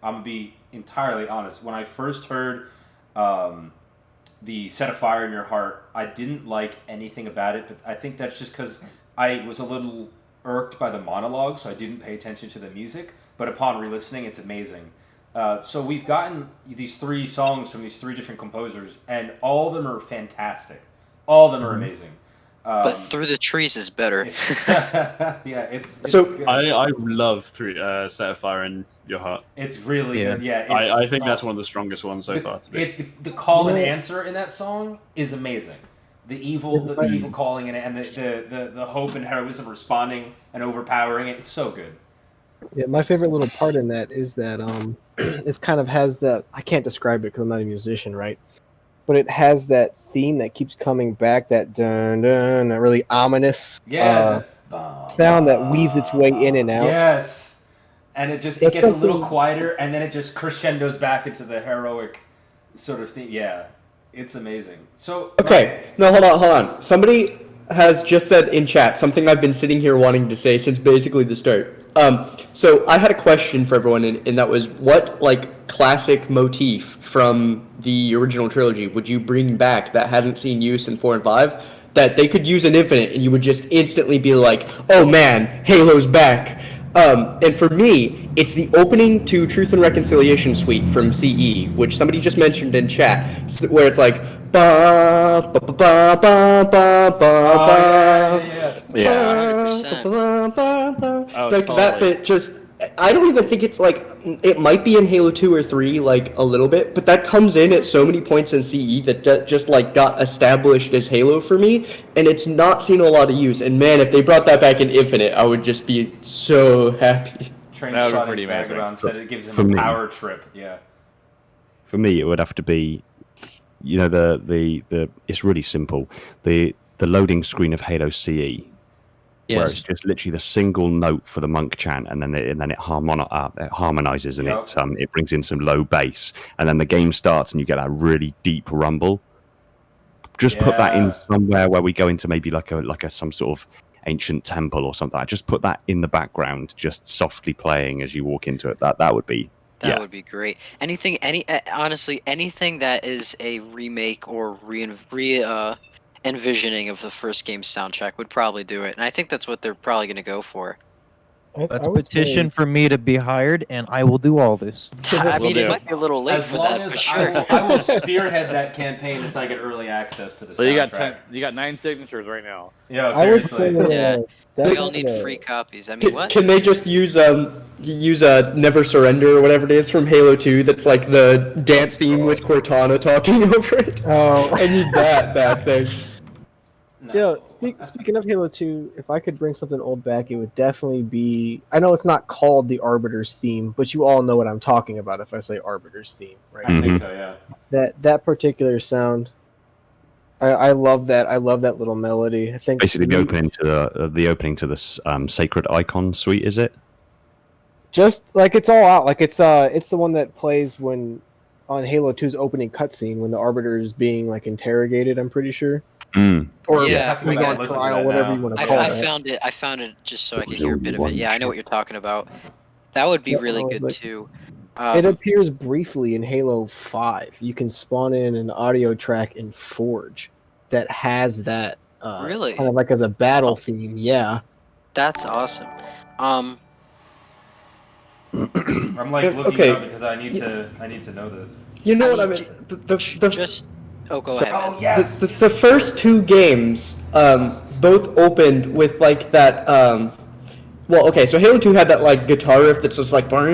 Speaker 4: I'm gonna be entirely honest. When I first heard the Set a Fire in Your Heart, I didn't like anything about it, but I think that's just because I was a little irked by the monologue, so I didn't pay attention to the music. But upon re-listening, it's amazing. So we've gotten these 3 songs from these 3 different composers, and all of them are fantastic. All of them are amazing.
Speaker 9: But Through the Trees is better.
Speaker 4: Yeah, it's
Speaker 2: So
Speaker 4: good.
Speaker 8: I love Set a Fire in Your Heart.
Speaker 4: It's really good. Yeah,
Speaker 8: I think that's one of the strongest ones so far to me.
Speaker 4: It's the call and answer in that song is amazing. The evil calling in it, and the hope and heroism responding and overpowering it. It's so good.
Speaker 11: Yeah, my favorite little part in that is that it kind of has that, I can't describe it because I'm not a musician, right? But it has that theme that keeps coming back, that dun dun, that really ominous sound that weaves its way in and out.
Speaker 4: Yes, and it gets a little quieter, and then it just crescendos back into the heroic sort of thing. Yeah, it's amazing. So
Speaker 2: okay, no, hold on. Somebody has just said in chat something I've been sitting here wanting to say since basically the start. So I had a question for everyone, and that was, what like classic motif from the original trilogy would you bring back that hasn't seen use in 4 and 5 that they could use in Infinite and you would just instantly be like, oh man, Halo's back? And for me, it's the opening to Truth and Reconciliation suite from CE, which somebody just mentioned in chat, where it's like ba ba ba ba ba ba ba.
Speaker 9: Yeah.
Speaker 2: Like that bit just, I don't even think it's like, it might be in Halo 2 or 3 like a little bit, but that comes in at so many points in CE that just like got established as Halo for me, and it's not seen a lot of use. And man, if they brought that back in Infinite, I would just be so happy.
Speaker 4: That would be pretty amazing. Said it gives him a power trip. Yeah.
Speaker 5: For me, it would have to be, the it's really simple. The loading screen of Halo CE, where it's
Speaker 1: Yes.
Speaker 5: just literally the single note for the monk chant, and then it harmonizes, and
Speaker 4: Yep.
Speaker 5: it brings in some low bass, and then the game starts, and you get that really deep rumble. Just put that in
Speaker 4: Yeah.
Speaker 5: somewhere where we go into maybe like a some sort of ancient temple or something. Just put that in the background, just softly playing as you walk into it. That would be
Speaker 9: That would be great. Honestly, anything that is a remake or envisioning of the first game's soundtrack would probably do it, and I think that's what they're probably going to go for.
Speaker 1: Let's
Speaker 11: I would
Speaker 1: petition
Speaker 11: say
Speaker 1: for me to be hired, and I will do all this.
Speaker 9: I
Speaker 7: Will
Speaker 9: mean, it
Speaker 7: do.
Speaker 9: might be a little late
Speaker 4: As
Speaker 9: for
Speaker 4: long
Speaker 9: that,
Speaker 4: as
Speaker 9: but sure.
Speaker 4: I will spearhead that campaign if I get early access to the
Speaker 7: So
Speaker 4: soundtrack.
Speaker 7: you got 9 signatures right now.
Speaker 4: Yeah,
Speaker 11: I would
Speaker 4: seriously.
Speaker 11: say
Speaker 9: Yeah.
Speaker 11: that's
Speaker 9: We all need
Speaker 11: gonna-
Speaker 9: free copies. I mean, what?
Speaker 2: Can they just use Never Surrender or whatever it is from Halo 2 that's like the dance theme with Cortana talking over it?
Speaker 11: Oh.
Speaker 2: I need that back, thanks.
Speaker 11: Yeah, speaking of Halo 2, if I could bring something old back, it would definitely be. I know it's not called the Arbiter's theme, but you all know what I'm talking about if I say Arbiter's theme, right?
Speaker 4: I think so, yeah.
Speaker 11: That particular sound, I love that. I love that little melody. I think
Speaker 5: basically the opening to the Sacred Icon suite. Is it?
Speaker 11: just like it's all out. Like it's the one that plays when on Halo 2's opening cutscene when the Arbiter is being like interrogated. I'm pretty sure. Or
Speaker 9: Yeah,
Speaker 4: have to go
Speaker 11: he's
Speaker 4: back
Speaker 11: on
Speaker 4: and listen to
Speaker 11: trial,
Speaker 4: that
Speaker 11: whatever
Speaker 4: now.
Speaker 11: you want to
Speaker 9: I,
Speaker 11: call
Speaker 9: I
Speaker 11: it.
Speaker 9: found it. I found it just so I could hear a bit of it. Yeah, I know what you're talking about. That would be
Speaker 11: Yeah,
Speaker 9: really
Speaker 11: no,
Speaker 9: good
Speaker 11: but-
Speaker 9: too.
Speaker 11: It appears briefly in Halo 5. You can spawn in an audio track in Forge that has that
Speaker 9: Really?
Speaker 11: kind of like as a battle theme. Yeah.
Speaker 9: That's awesome.
Speaker 4: I'm like looking
Speaker 2: Okay.
Speaker 4: it up because I need to know this.
Speaker 2: You know
Speaker 9: I
Speaker 2: what I
Speaker 9: mean,
Speaker 2: mean?
Speaker 9: Just oh, go
Speaker 2: So-
Speaker 9: ahead. Man.
Speaker 4: Oh yes.
Speaker 2: The first two games both opened with like that well, okay, so Halo 2 had that like guitar riff that's just like but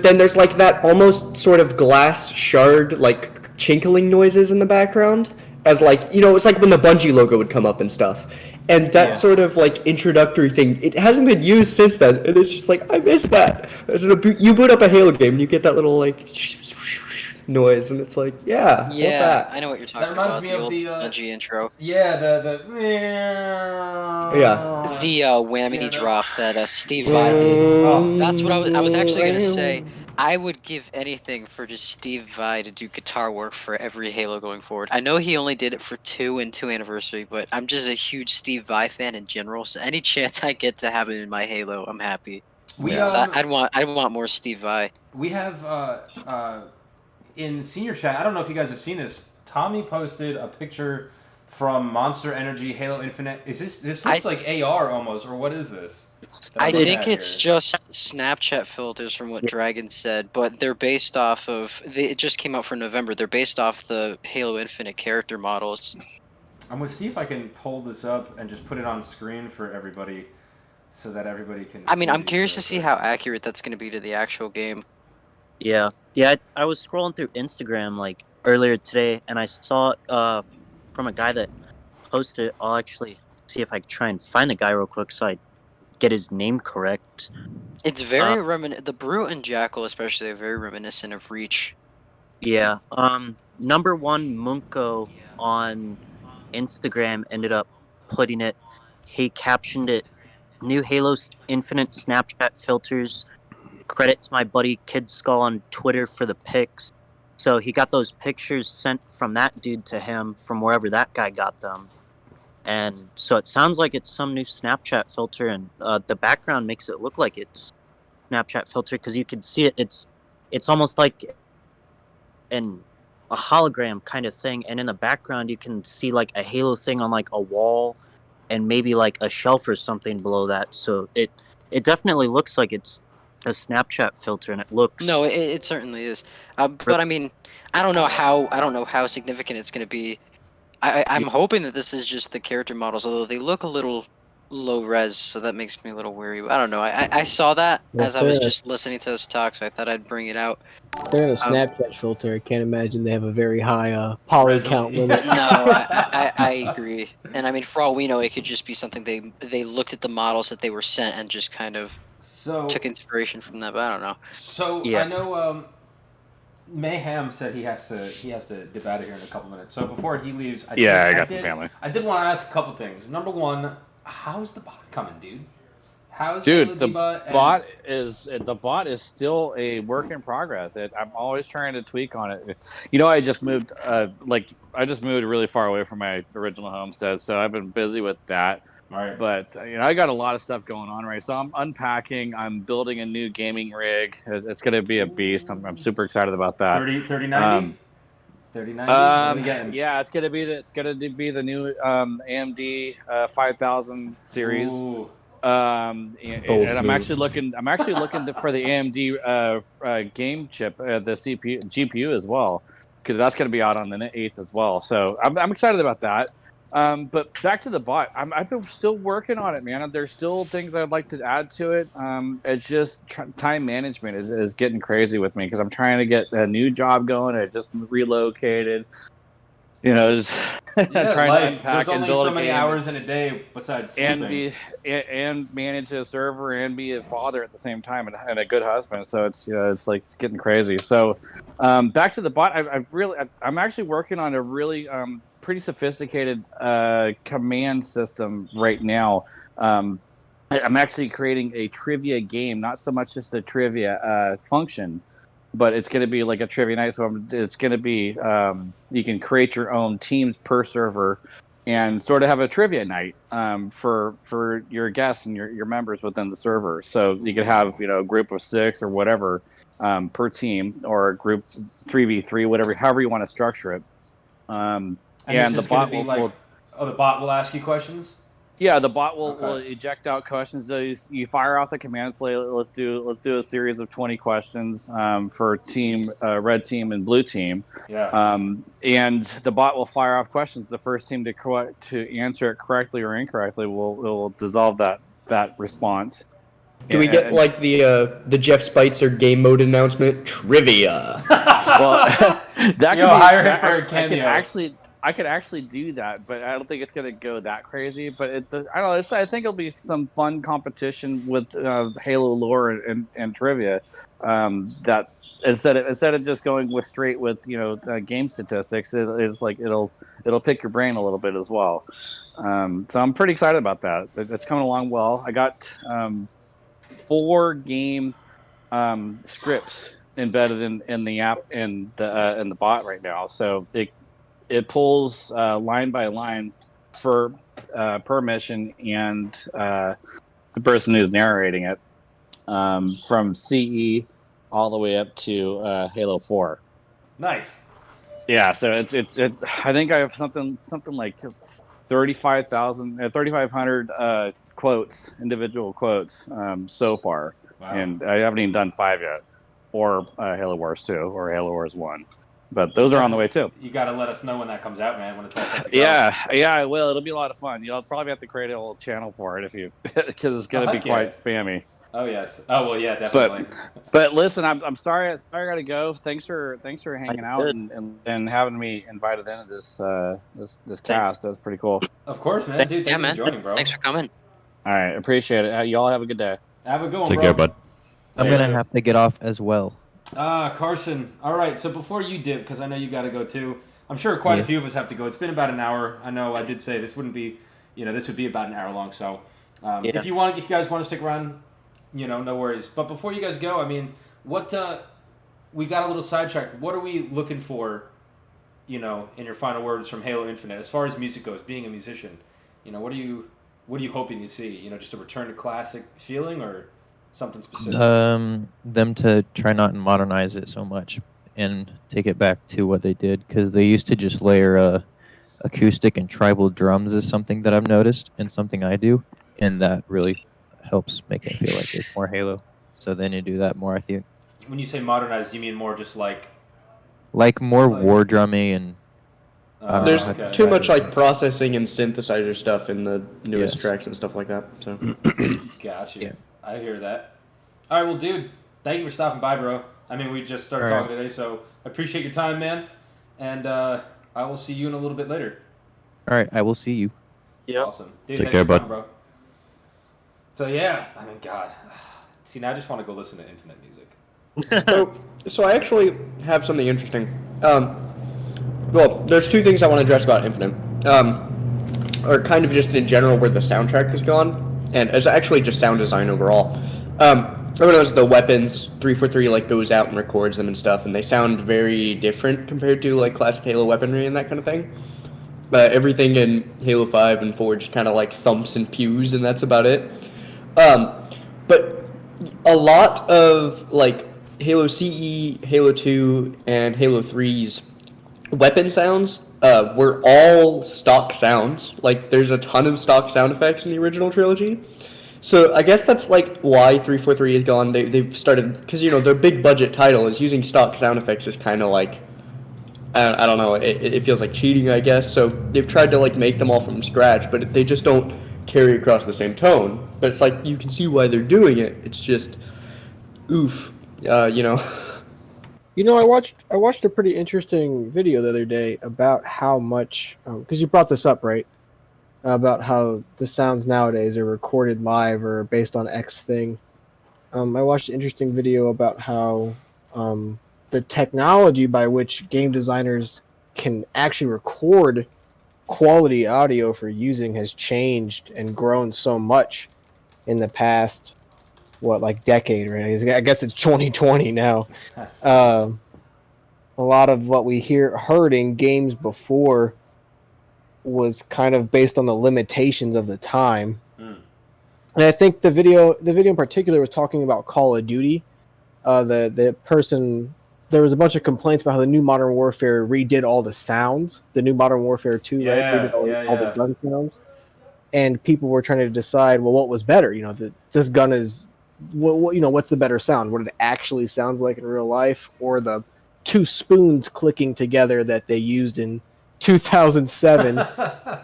Speaker 2: then there's like that almost sort of glass shard like chinkling noises in the background as like it's like when the Bungie logo would come up and stuff. And that
Speaker 4: Yeah.
Speaker 2: sort of like introductory thing, it hasn't been used since then, and it's just like I miss that. You boot up a Halo game and you get that little like noise, and it's like, yeah, want
Speaker 9: Yeah,
Speaker 2: that.
Speaker 9: I know what you're talking
Speaker 4: reminds
Speaker 9: about.
Speaker 4: me
Speaker 9: The
Speaker 4: of
Speaker 9: old
Speaker 4: the,
Speaker 9: Bungie intro.
Speaker 4: Yeah, the
Speaker 2: Yeah.
Speaker 9: The whammy drop that Steve Vai did.
Speaker 4: Oh.
Speaker 9: That's what I was actually gonna say. I would give anything for just Steve Vai to do guitar work for every Halo going forward. I know he only did it for 2 and 2 anniversary, but I'm just a huge Steve Vai fan in general. So any chance I get to have it in my Halo, I'm happy.
Speaker 4: We
Speaker 9: So I'd want more Steve Vai.
Speaker 4: we have in senior chat. I don't know if you guys have seen this. Tommy posted a picture from Monster Energy Halo Infinite. This looks like AR almost, or what is this? that
Speaker 9: I
Speaker 4: I'm looking
Speaker 9: think
Speaker 4: at
Speaker 9: it's
Speaker 4: here?
Speaker 9: just Snapchat filters from what Dragon said, but they're based off of. It just came out for November. They're based off the Halo Infinite character models.
Speaker 4: I'm gonna see if I can pull this up and just put it on screen for everybody, so that everybody can.
Speaker 9: I mean,
Speaker 4: see
Speaker 9: I'm
Speaker 4: these
Speaker 9: curious to
Speaker 4: real
Speaker 9: see
Speaker 4: quick.
Speaker 9: how accurate that's going to be to the actual game.
Speaker 3: Yeah. I was scrolling through Instagram like earlier today, and I saw from a guy that posted it. I'll actually see if I can try and find the guy real quick so I get his name correct.
Speaker 9: It's very the Brute and Jackal especially are very reminiscent of Reach.
Speaker 3: Yeah. Number one Munko on Instagram ended up putting it. He captioned it, "New Halo Infinite Snapchat filters. Credit to my buddy Kid Skull on Twitter for the pics." So he got those pictures sent from that dude to him from wherever that guy got them. And so it sounds like it's some new Snapchat filter, and the background makes it look like it's Snapchat filter because you can see it. It's almost like a hologram kind of thing, and in the background you can see like a Halo thing on like a wall, and maybe like a shelf or something below that. So it definitely looks like it's a Snapchat filter, and it looks
Speaker 9: No, it certainly is. But I mean, I don't know how significant it's going to be. I'm hoping that this is just the character models, although they look a little low res, so that makes me a little weary. I don't know. I saw that
Speaker 11: Yeah,
Speaker 9: as I was
Speaker 11: fair.
Speaker 9: just listening to us talk, so I thought I'd bring it out.
Speaker 11: They're in a Snapchat filter. I can't imagine they have a very high poly count limit.
Speaker 9: No, I agree. And I mean, for all we know, it could just be something they looked at the models that they were sent and just kind of
Speaker 4: So
Speaker 9: took inspiration from that. But I don't know.
Speaker 4: So
Speaker 3: Yeah.
Speaker 4: I know Mayhem said he has to dip out of here in a couple minutes. So before he leaves, I
Speaker 7: got some family.
Speaker 4: I did want to ask a couple things. Number one, how's the bot coming, dude? How's
Speaker 7: Dude, the
Speaker 4: Diva and-
Speaker 7: bot is still a work in progress. I'm always trying to tweak on it. You know, I just moved really far away from my original homestead, so I've been busy with that.
Speaker 4: All right.
Speaker 7: But you know, I got a lot of stuff going on, right? So I'm unpacking. I'm building a new gaming rig. It's going to be a beast. I'm super excited about that.
Speaker 4: 3090? 3090? What are we getting?
Speaker 7: Yeah, it's gonna be the new AMD 5000 series.
Speaker 4: Ooh.
Speaker 7: And I'm actually looking for the AMD game chip, the CPU GPU as well, because that's going to be out on the 8th as well. So I'm excited about that. But back to the bot, I've been still working on it, man. There's still things I'd like to add to it. It's just time management is getting crazy with me because I'm trying to get a new job going. I just relocated. You know, trying to unpack
Speaker 4: There's
Speaker 7: and
Speaker 4: only
Speaker 7: build
Speaker 4: so
Speaker 7: a
Speaker 4: many
Speaker 7: game
Speaker 4: hours in a day besides sleeping.
Speaker 7: and manage a server and be a father at the same time and a good husband. So it's it's getting crazy. So back to the bot. I'm actually working on a really pretty sophisticated command system right now. I'm actually creating a trivia game, not so much just a trivia function, but it's going to be like a trivia night. So it's going to be you can create your own teams per server and sort of have a trivia night for your guests and your members within the server. So you could have a group of 6 or whatever per team, or a group 3v3, whatever, however you want to structure it. And the bot
Speaker 4: the bot will ask you questions.
Speaker 7: Yeah, the bot will eject out questions. So you fire off the command. Let's do a series of 20 questions for team red team and blue team.
Speaker 4: Yeah.
Speaker 7: And the bot will fire off questions. The first team to answer it correctly or incorrectly will dissolve that response.
Speaker 2: Do we get like the Jeff Spitzer game mode announcement trivia?
Speaker 7: Well, that could
Speaker 4: hire him for a cameo.
Speaker 7: I could actually do that, but I don't think it's going to go that crazy. But I don't know. I think it'll be some fun competition with Halo lore and trivia. That instead of just going straight with game statistics, it's like it'll pick your brain a little bit as well. So I'm pretty excited about that. It's coming along well. I got 4 game scripts embedded in the app in the bot right now. So it pulls line by line for per mission and the person who's narrating it from CE all the way up to Halo 4.
Speaker 4: Nice.
Speaker 7: Yeah, so it's I think I have something like 3,500 quotes, individual quotes so far.
Speaker 4: Wow.
Speaker 7: And I haven't even done 5 yet, or Halo Wars 2 or Halo Wars 1. But those are on the way too.
Speaker 4: You got to let us know when that comes out, man. When it's all set to go.
Speaker 7: Yeah, I will. It'll be a lot of fun. You'll probably have to create a whole channel for it because it's going to be quite spammy.
Speaker 4: Oh yes. Oh well, yeah, definitely.
Speaker 7: But listen, I'm sorry. I got to go. Thanks for hanging out and having me invited into this cast. That's pretty cool.
Speaker 4: Of course, man. Dude, thanks for joining, bro.
Speaker 9: Thanks for coming.
Speaker 7: All right, appreciate it. Y'all have a good day.
Speaker 4: Have a good one,
Speaker 5: Take
Speaker 4: bro.
Speaker 5: care, bud.
Speaker 1: I'm gonna have to get off as well.
Speaker 4: Carson. All right. So before you dip, because I know you got to go too. I'm sure quite a few of us have to go. It's been about an hour. I know I did say this wouldn't be, this would be about an hour long. So if you guys want to stick around, no worries. But before you guys go, I mean, what we got a little sidetracked. What are we looking for, in your final words from Halo Infinite as far as music goes? Being a musician, what are you hoping to see? Just a return to classic feeling or something specific?
Speaker 1: Them to try not and modernize it so much and take it back to what they did, because they used to just layer acoustic and tribal drums is something that I've noticed and something I do, and that really helps make it feel like it's more Halo. So then you do that more, I think.
Speaker 4: When you say modernize, you mean more just like
Speaker 1: more war drummy and
Speaker 2: there's too much like processing and synthesizer stuff in the newest tracks and stuff like that. So
Speaker 4: Gotcha.
Speaker 1: Yeah.
Speaker 4: I hear that. All right, well, dude, thank you for stopping by, bro. I mean, we just started talking today, so I appreciate your time, man. And I will see you in a little bit later.
Speaker 1: All right, I will see you.
Speaker 9: Yeah.
Speaker 4: Awesome. Dude,
Speaker 5: Take
Speaker 4: thanks
Speaker 5: care,
Speaker 4: for
Speaker 5: bud.
Speaker 4: coming, bro. So, yeah, I mean, God. See, now I just want to go listen to Infinite music.
Speaker 2: So I actually have something interesting. Well, there's two things I want to address about Infinite. Or kind of just in general where the soundtrack has gone, and it's actually just sound design overall. Everyone knows the weapons 343 like goes out and records them and stuff, and they sound very different compared to like classic Halo weaponry and that kind of thing. Everything in Halo 5 and 4 just kind of like thumps and pews, and that's about it. But a lot of like Halo CE, Halo 2, and Halo 3's weapon sounds were all stock sounds. Like, there's a ton of stock sound effects in the original trilogy. So I guess that's like why 343 is gone. They've started, because their big budget title is using stock sound effects is kind of like, I don't know, it feels like cheating, I guess. So they've tried to like make them all from scratch, but they just don't carry across the same tone. But it's like you can see why they're doing it. It's just oof,
Speaker 11: I watched a pretty interesting video the other day about how much because you brought this up, right? About how the sounds nowadays are recorded live or based on X thing. I watched an interesting video about how the technology by which game designers can actually record quality audio for using has changed and grown so much in the past like decade, right? I guess it's 2020 now. A lot of what we heard in games before was kind of based on the limitations of the time. And I think the video in particular was talking about Call of Duty. The person, there was a bunch of complaints about how the new Modern Warfare redid all the sounds. The new Modern Warfare 2, right? Redid all the gun sounds. And people were trying to decide, well, what was better? This gun is, what's the better sound? What it actually sounds like in real life, or the two spoons clicking together that they used in 2007? And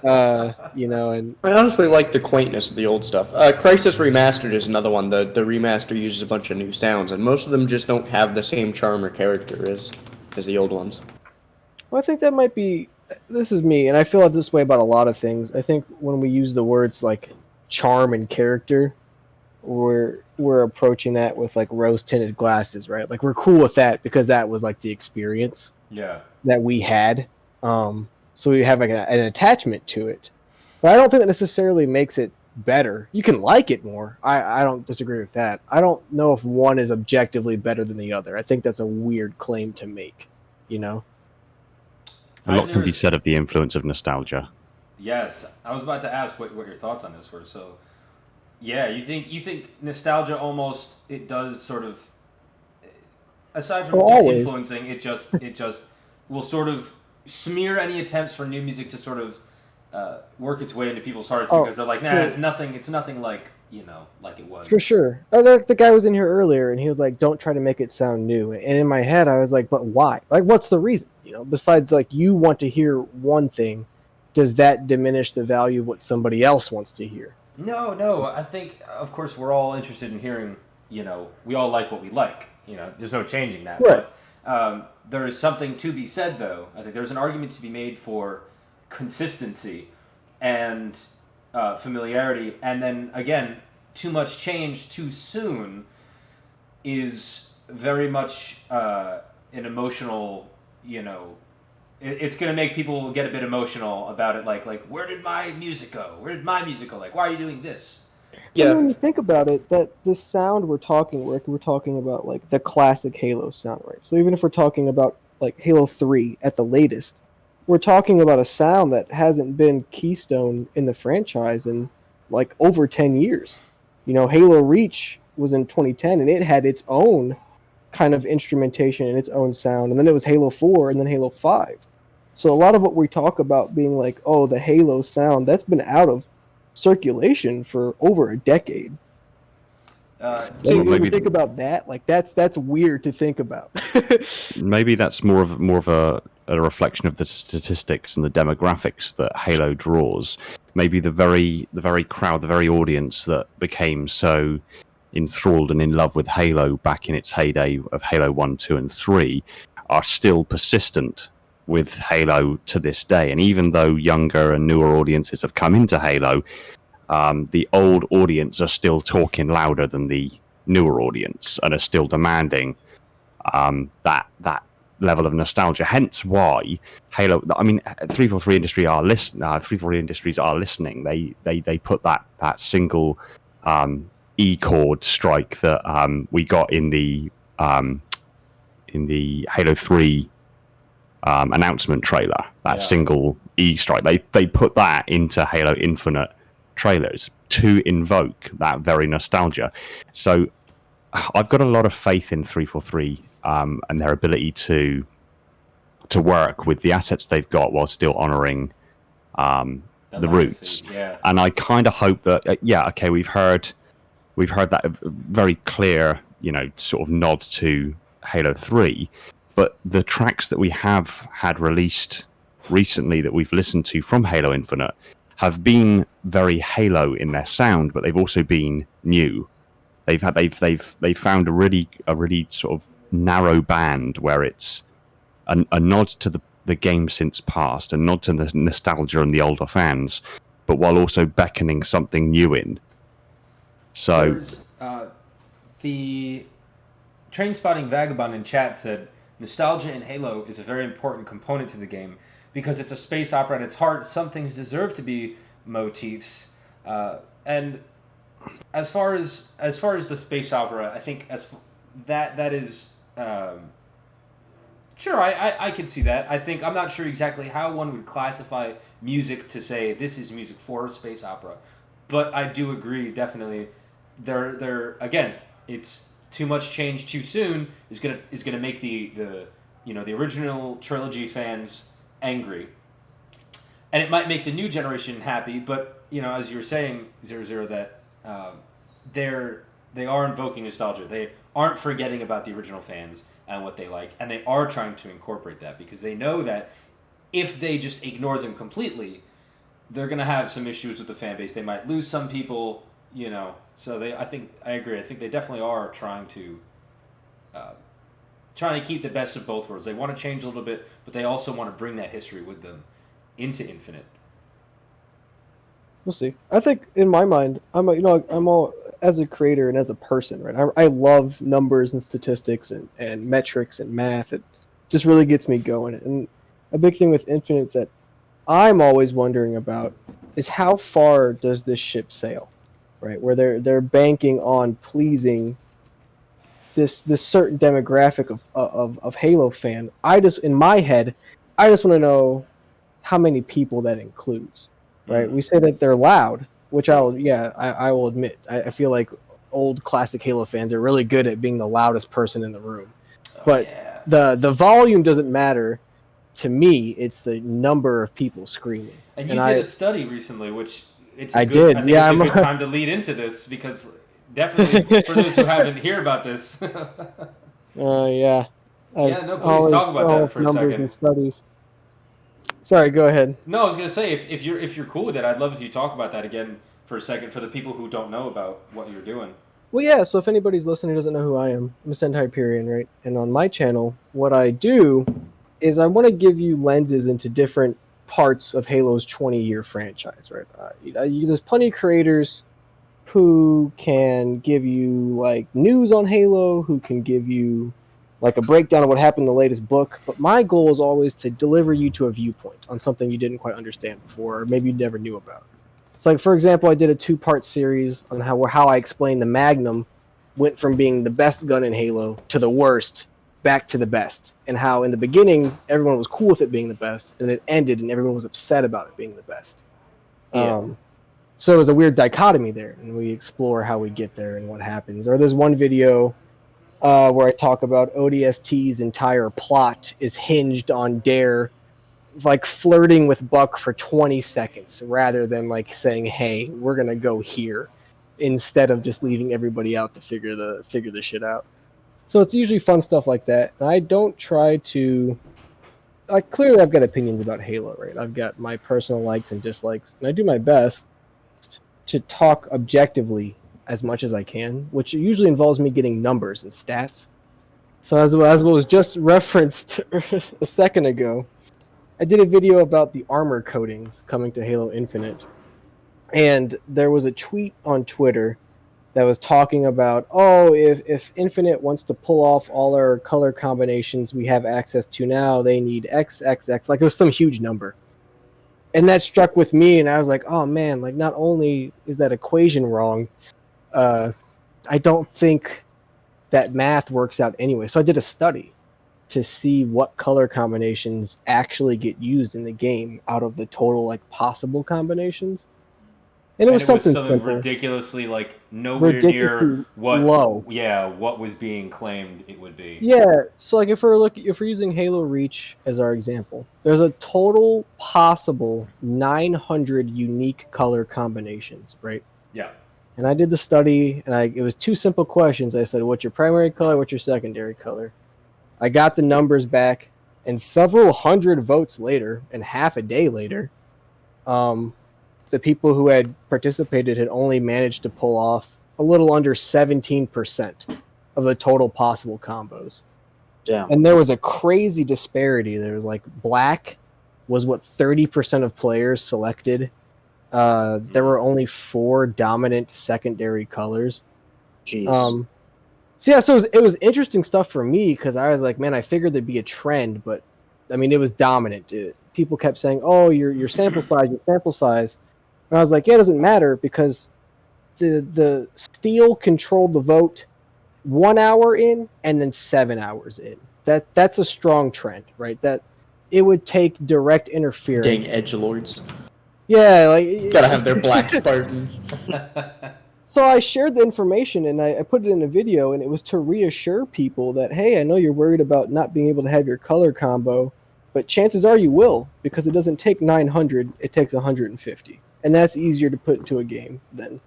Speaker 2: I honestly like the quaintness of the old stuff. Crisis Remastered is another one. The remaster uses a bunch of new sounds, and most of them just don't have the same charm or character as the old ones.
Speaker 11: Well, I think that might be. This is me, and I feel this way about a lot of things. I think when we use the words like charm and character, we're approaching that with like rose tinted glasses, right? Like, we're cool with that because that was like the experience that we had. So we have like an attachment to it, but I don't think that necessarily makes it better. You can like it more. I don't disagree with that. I don't know if one is objectively better than the other. I think that's a weird claim to make.
Speaker 5: A lot can be said of the influence of nostalgia.
Speaker 4: Yes, I was about to ask what your thoughts on this were. So, yeah, you think nostalgia almost it does sort of, aside from influencing, it just will sort of smear any attempts for new music to sort of work its way into people's hearts because they're like, nah, it's nothing like like it was.
Speaker 11: For sure. The guy was in here earlier, and he was like, "Don't try to make it sound new." And in my head, I was like, "But why? Like, what's the reason? Besides, like, you want to hear one thing, does that diminish the value of what somebody else wants to hear?"
Speaker 4: No. I think, of course, we're all interested in hearing. We all like what we like. There's no changing that.
Speaker 11: Right.
Speaker 4: But there is something to be said, though. I think there's an argument to be made for consistency and familiarity, and then again, too much change too soon is very much an emotional. It's going to make people get a bit emotional about it. Like, where did my music go? Like, why are you doing this?
Speaker 11: Yeah. When you think about it, that the sound we're talking about like the classic Halo sound, right? So even if we're talking about like Halo 3 at the latest, we're talking about a sound that hasn't been keystone in the franchise in like over 10 years. Halo Reach was in 2010, and it had its own kind of instrumentation and its own sound. And then it was Halo 4 and then Halo 5. So a lot of what we talk about being like, oh, the Halo sound, that's been out of circulation for over a decade. So when you think about that, like that's weird to think about.
Speaker 5: Maybe that's more of a reflection of the statistics and the demographics that Halo draws. Maybe the very crowd, the very audience that became so enthralled and in love with Halo back in its heyday of Halo 1, 2, and 3 are still persistent with Halo to this day. And even though younger and newer audiences have come into Halo, the old audience are still talking louder than the newer audience and are still demanding that level of nostalgia. Hence why Halo. I mean, 343 Industries are listening. They put that single E chord strike that we got in the Halo 3 announcement trailer. That single E strike. They put that into Halo Infinite trailers to invoke that very nostalgia. So I've got a lot of faith in 343 and their ability to work with the assets they've got while still honoring the roots.
Speaker 4: Yeah.
Speaker 5: And I kind of hope that okay, we've heard that very clear, sort of nod to Halo 3, but the tracks that we have had released recently that we've listened to from Halo Infinite have been very Halo in their sound, but they've also been new. They've found a really sort of narrow band where it's a nod to the game since past, a nod to the nostalgia and the older fans, but while also beckoning something new in. So
Speaker 4: the Train Spotting Vagabond in chat said, nostalgia in Halo is a very important component to the game because it's a space opera at its heart. Some things deserve to be motifs, and as far as the space opera, I think that is sure. I can see that. I think I'm not sure exactly how one would classify music to say this is music for space opera, but I do agree definitely. They're again, it's too much change too soon is gonna make the the original trilogy fans angry, and it might make the new generation happy. But as you were saying, 00, that they are invoking nostalgia. They aren't forgetting about the original fans and what they like, and they are trying to incorporate that because they know that if they just ignore them completely, they're gonna have some issues with the fan base. They might lose some people, So I agree. I think they definitely are trying to keep the best of both worlds. They want to change a little bit, but they also want to bring that history with them into Infinite.
Speaker 11: We'll see. I think in my mind, I'm all as a creator and as a person, right? I love numbers and statistics and metrics and math. It just really gets me going. And a big thing with Infinite that I'm always wondering about is how far does this ship sail, right? Where they're banking on pleasing this certain demographic of Halo fan. In my head, I just want to know how many people that includes. Right, we say that they're loud, which I will admit. I feel like old classic Halo fans are really good at being the loudest person in the room, but the volume doesn't matter to me. It's the number of people screaming.
Speaker 4: And you did a study recently, which
Speaker 11: I did.
Speaker 4: I think it's a good time to lead into this because definitely for those who haven't heard about this.
Speaker 11: Yeah.
Speaker 4: Please talk about that for a
Speaker 11: numbers
Speaker 4: second.
Speaker 11: and studies. Sorry, go ahead.
Speaker 4: No, I was gonna say if you're cool with it, I'd love if you talk about that again for a second for the people who don't know about what you're doing.
Speaker 11: Well, yeah. So if anybody's listening who doesn't know who I am, I'm Ascend Hyperion, right? And on my channel, what I do is I want to give you lenses into different parts of Halo's 20-year franchise, right? There's plenty of creators who can give you like news on Halo, who can give you like a breakdown of what happened in the latest book. But my goal is always to deliver you to a viewpoint on something you didn't quite understand before, or maybe you never knew about. So, like for example, I did a 2-part series on how I explained the Magnum went from being the best gun in Halo to the worst, back to the best, and how in the beginning everyone was cool with it being the best, and it ended and everyone was upset about it being the best. So it was a weird dichotomy there, and we explore how we get there and what happens. Or there's one video where I talk about ODST's entire plot is hinged on Dare like flirting with Buck for 20 seconds rather than like saying, hey, we're going to go here, instead of just leaving everybody out to figure the shit out. So it's usually fun stuff like that. And I don't try to... clearly I've got opinions about Halo, right? I've got my personal likes and dislikes, and I do my best to talk objectively as much as I can, which usually involves me getting numbers and stats. So as was just referenced a second ago, I did a video about the armor coatings coming to Halo Infinite, and there was a tweet on Twitter that was talking about, oh, if Infinite wants to pull off all our color combinations we have access to now, they need XXX. Like, it was some huge number. And that struck with me, and I was like, oh man, like, not only is that equation wrong, I don't think that math works out anyway. So I did a study to see what color combinations actually get used in the game out of the total like possible combinations. And it was something simple.
Speaker 4: ridiculously like nowhere near
Speaker 11: Ridiculously
Speaker 4: what
Speaker 11: low.
Speaker 4: what was being claimed it would be.
Speaker 11: Yeah, so like if we're using Halo Reach as our example, there's a total possible 900 unique color combinations, right?
Speaker 4: Yeah.
Speaker 11: And I did the study, and it was two simple questions. I said, what's your primary color? What's your secondary color? I got the numbers back, and several hundred votes later, and half a day later, the people who had participated had only managed to pull off a little under 17% of the total possible combos.
Speaker 6: Yeah.
Speaker 11: And there was a crazy disparity. There was like black was what 30% of players selected. There were only 4 dominant secondary colors.
Speaker 6: Jeez.
Speaker 11: So it was interesting stuff for me because I was like, man, I figured there'd be a trend, but I mean, it was dominant. People kept saying, oh, your sample size. And I was like, yeah, it doesn't matter because the Steel controlled the vote 1 hour in and then 7 hours in. That's a strong trend, right? That it would take direct interference.
Speaker 2: Dang edgelords.
Speaker 11: Yeah, like
Speaker 2: Gotta have their black Spartans.
Speaker 11: So I shared the information and I put it in a video, and it was to reassure people that, hey, I know you're worried about not being able to have your color combo, but chances are you will, because it doesn't take 900, it takes 150. And that's easier to put into a game than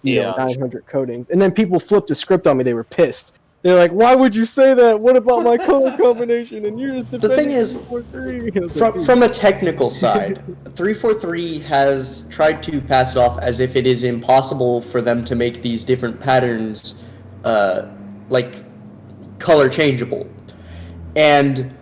Speaker 11: 900 codings. And then people flipped the script on me. They were pissed. They're like, why would you say that? What about my color combination? And you're just defending
Speaker 2: The thing is,
Speaker 11: 343.
Speaker 2: from a technical side, 343 has tried to pass it off as if it is impossible for them to make these different patterns like color changeable. And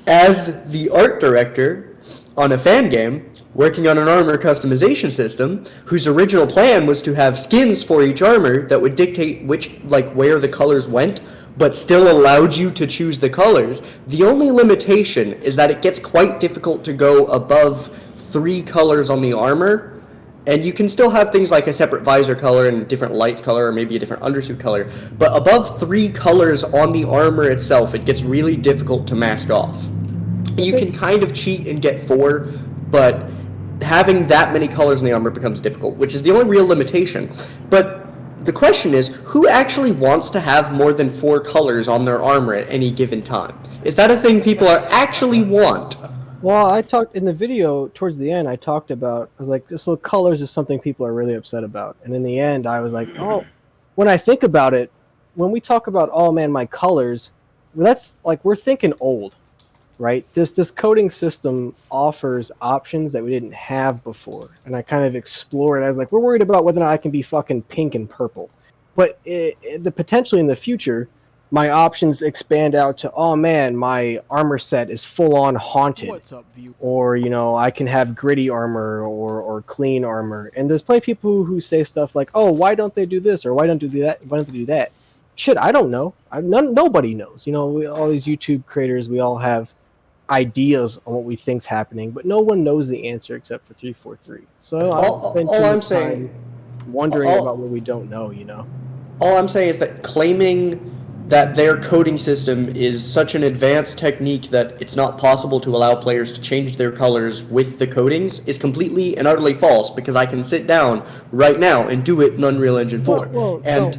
Speaker 2: as the art director on a fan game, working on an armor customization system, whose original plan was to have skins for each armor that would dictate where the colors went, but still allowed you to choose the colors. The only limitation is that it gets quite difficult to go above 3 colors on the armor, and you can still have things like a separate visor color and a different light color or maybe a different undersuit color, but above 3 colors on the armor itself, it gets really difficult to mask off. You can kind of cheat and get 4, but having that many colors in the armor becomes difficult, which is the only real limitation. But the question is, who actually wants to have more than 4 colors on their armor at any given time? Is that a thing people actually want?
Speaker 11: Well, I talked in the video towards the end. I was like, so colors is something people are really upset about. And in the end, I was like, oh, when I think about it, when we talk about, oh man, my colors, that's like, we're thinking old. Right, this coding system offers options that we didn't have before, and I kind of explored. I was like, we're worried about whether or not I can be fucking pink and purple, but the potentially in the future, my options expand out to, oh man, my armor set is full on haunted, or I can have gritty armor or clean armor. And there's plenty of people who say stuff like, oh, why don't they do this or why don't they do that? Why don't they do that? Shit, I don't know. Nobody knows. All these YouTube creators, we all have ideas on what we think's happening, but no one knows the answer except for 343. So
Speaker 2: all I'm saying,
Speaker 11: wondering about what we don't know.
Speaker 2: All I'm saying is that claiming that their coding system is such an advanced technique that it's not possible to allow players to change their colors with the codings is completely and utterly false, because I can sit down right now and do it in Unreal Engine 4.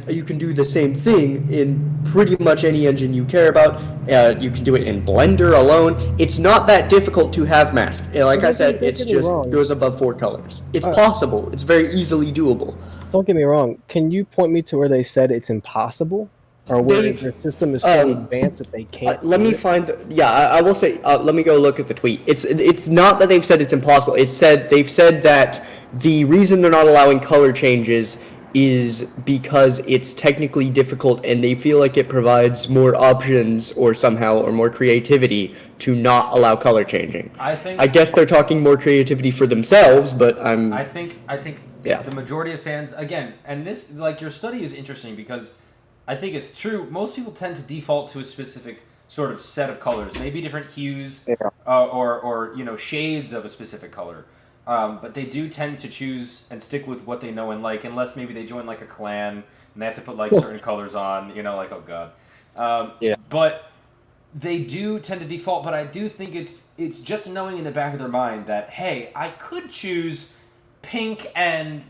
Speaker 2: You can do the same thing in pretty much any engine you care about. You can do it in Blender alone. It's not that difficult to have mask. Like I said, it's just goes above 4 colors. It's possible. It's very easily doable.
Speaker 11: Don't get me wrong. Can you point me to where they said it's impossible? Or where their system is so advanced that they can't.
Speaker 2: Let me find. Yeah, I will say. Let me go look at the tweet. It's not that they've said it's impossible. They've said that the reason they're not allowing color changes is because it's technically difficult, and they feel like it provides more options or more creativity to not allow color changing. I guess they're talking more creativity for themselves, but
Speaker 4: I think
Speaker 2: Yeah.
Speaker 4: The majority of fans, again, and this, like, your study is interesting because I think it's true. Most people tend to default to a specific sort of set of colors, maybe different hues, or shades of a specific color. But they do tend to choose and stick with what they know and like, unless maybe they join like a clan and they have to put like certain colors on. Like, oh god. But they do tend to default. But I do think it's just knowing in the back of their mind that, hey, I could choose pink and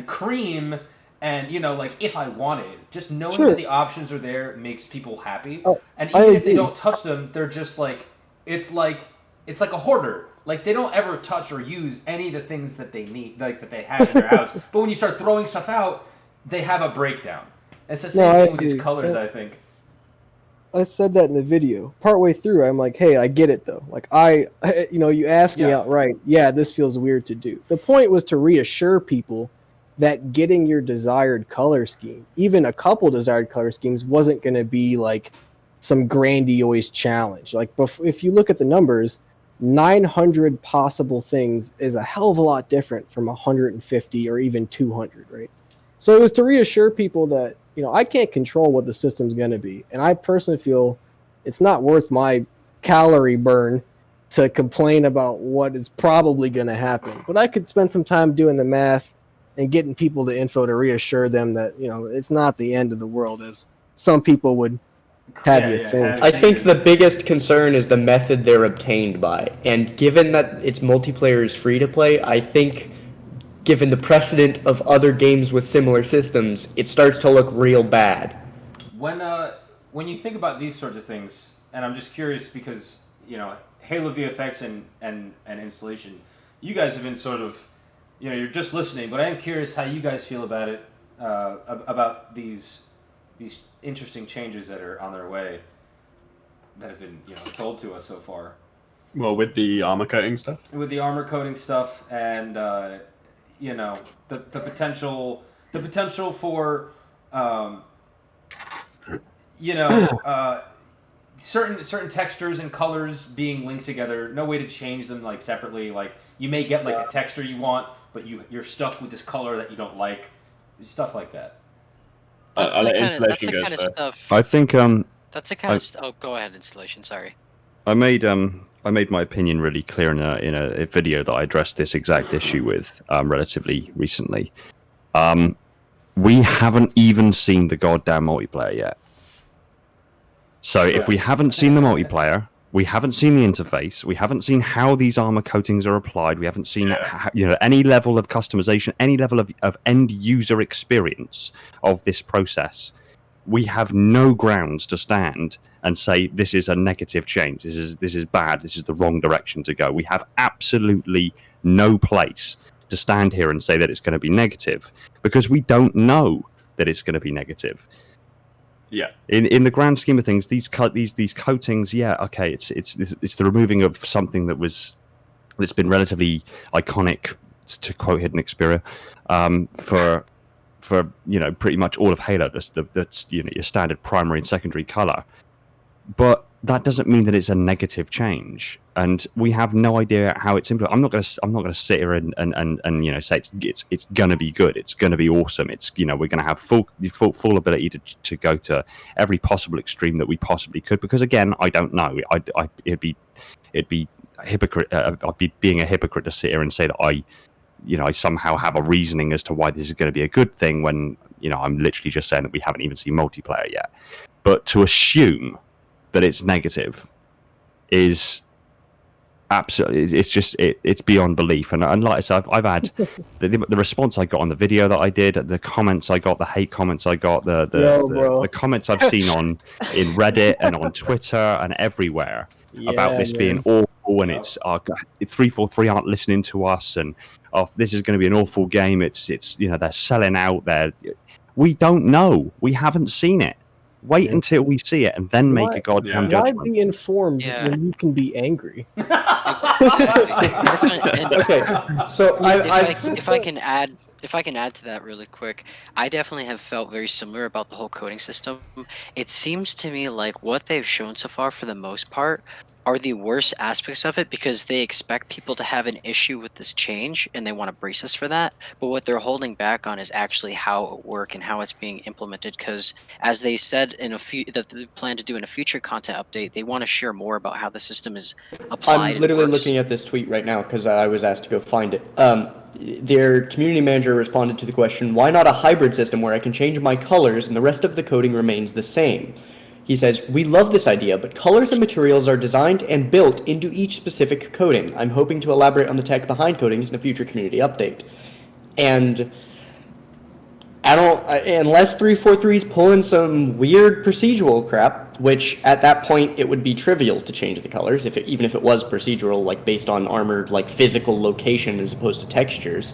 Speaker 4: cream. And like if I wanted, just knowing that the options are there makes people happy.
Speaker 11: Oh,
Speaker 4: And
Speaker 11: I
Speaker 4: even if they
Speaker 11: agree.
Speaker 4: don't touch them, they're just like it's like a hoarder. Like they don't ever touch or use any of the things that they need, like that they have in their house. But when you start throwing stuff out, they have a breakdown. It's the same
Speaker 11: No, I
Speaker 4: thing with these
Speaker 11: agree.
Speaker 4: colors, I think.
Speaker 11: I said that in the video. Partway through, I'm like, hey, I get it though. Like you asked me
Speaker 4: Yeah.
Speaker 11: outright, yeah, this feels weird to do. The point was to reassure people that getting your desired color scheme, even a couple desired color schemes, wasn't going to be like some grandiose challenge. Like if you look at the numbers, 900 possible things is a hell of a lot different from 150 or even 200, right? So it was to reassure people that I can't control what the system's going to be, and I personally feel it's not worth my calorie burn to complain about what is probably going to happen. But I could spend some time doing the math and getting people the info to reassure them that it's not the end of the world as some people would have you think.
Speaker 2: I think the biggest concern is the method they're obtained by. And given that its multiplayer is free to play, I think given the precedent of other games with similar systems, it starts to look real bad.
Speaker 4: When you think about these sorts of things, and I'm just curious because Halo VFX and installation, you guys have been sort of you're just listening, but I am curious how you guys feel about it, about these interesting changes that are on their way that have been told to us so far.
Speaker 8: Well, with the armor coating stuff.
Speaker 4: With the armor coating stuff and the potential for certain textures and colors being linked together, no way to change them like separately. Like you may get like a texture you want, but you're stuck with this color that you don't like, stuff like that.
Speaker 9: That's the kind of stuff.
Speaker 5: I think
Speaker 9: That's the kind of stuff. Oh, go ahead, installation. Sorry.
Speaker 5: I made my opinion really clear in a video that I addressed this exact issue with relatively recently. We haven't even seen the goddamn multiplayer yet. So if we haven't seen the multiplayer, we haven't seen the interface, we haven't seen how these armor coatings are applied, we haven't seen any level of customization, any level of end user experience of this process. We have no grounds to stand and say this is a negative change. This is bad. This is the wrong direction to go. We have absolutely no place to stand here and say that it's going to be negative because we don't know that it's going to be negative.
Speaker 8: Yeah.
Speaker 5: In the grand scheme of things, these coatings, okay, it's the removing of something that's been relatively iconic, to quote Hidden Xperia, for pretty much all of Halo. That's your standard primary and secondary color, but that doesn't mean that it's a negative change, and we have no idea how it's implemented. I'm not going to sit here and say it's going to be good. It's going to be awesome. It's we're going to have full ability to go to every possible extreme that we possibly could. Because again, I don't know. It'd be hypocrite. I'd be being a hypocrite to sit here and say that I somehow have a reasoning as to why this is going to be a good thing when I'm literally just saying that we haven't even seen multiplayer yet. But to assume that it's negative is absolutely, it's beyond belief. And like I said, I've had the response I got on the video that I did, the comments I got, the hate comments I got, the comments I've seen in Reddit and on Twitter and everywhere about this being awful, and it's 343 aren't listening to us, and this is going to be an awful game. It's they're selling out. We don't know. We haven't seen it. Wait until we see it and then make a goddamn judgment.
Speaker 11: Why be informed when you can be angry?
Speaker 9: Okay,
Speaker 2: so
Speaker 9: if I can add to that really quick, I definitely have felt very similar about the whole coding system. It seems to me like what they've shown so far, for the most part, are the worst aspects of it because they expect people to have an issue with this change and they want to brace us for that. But what they're holding back on is actually how it works and how it's being implemented. Because as they said in a few that they plan to do in a future content update, they want to share more about how the system is applied.
Speaker 2: I'm
Speaker 9: and
Speaker 2: literally
Speaker 9: works.
Speaker 2: looking at this tweet right now because I was asked to go find it. Their community manager responded to the question, why not a hybrid system where I can change my colors and the rest of the coding remains the same? He says, we love this idea, but colors and materials are designed and built into each specific coding. I'm hoping to elaborate on the tech behind codings in a future community update. And unless 343 is pulling some weird procedural crap, which at that point it would be trivial to change the colors, even if it was procedural, like based on armored, like physical location as opposed to textures.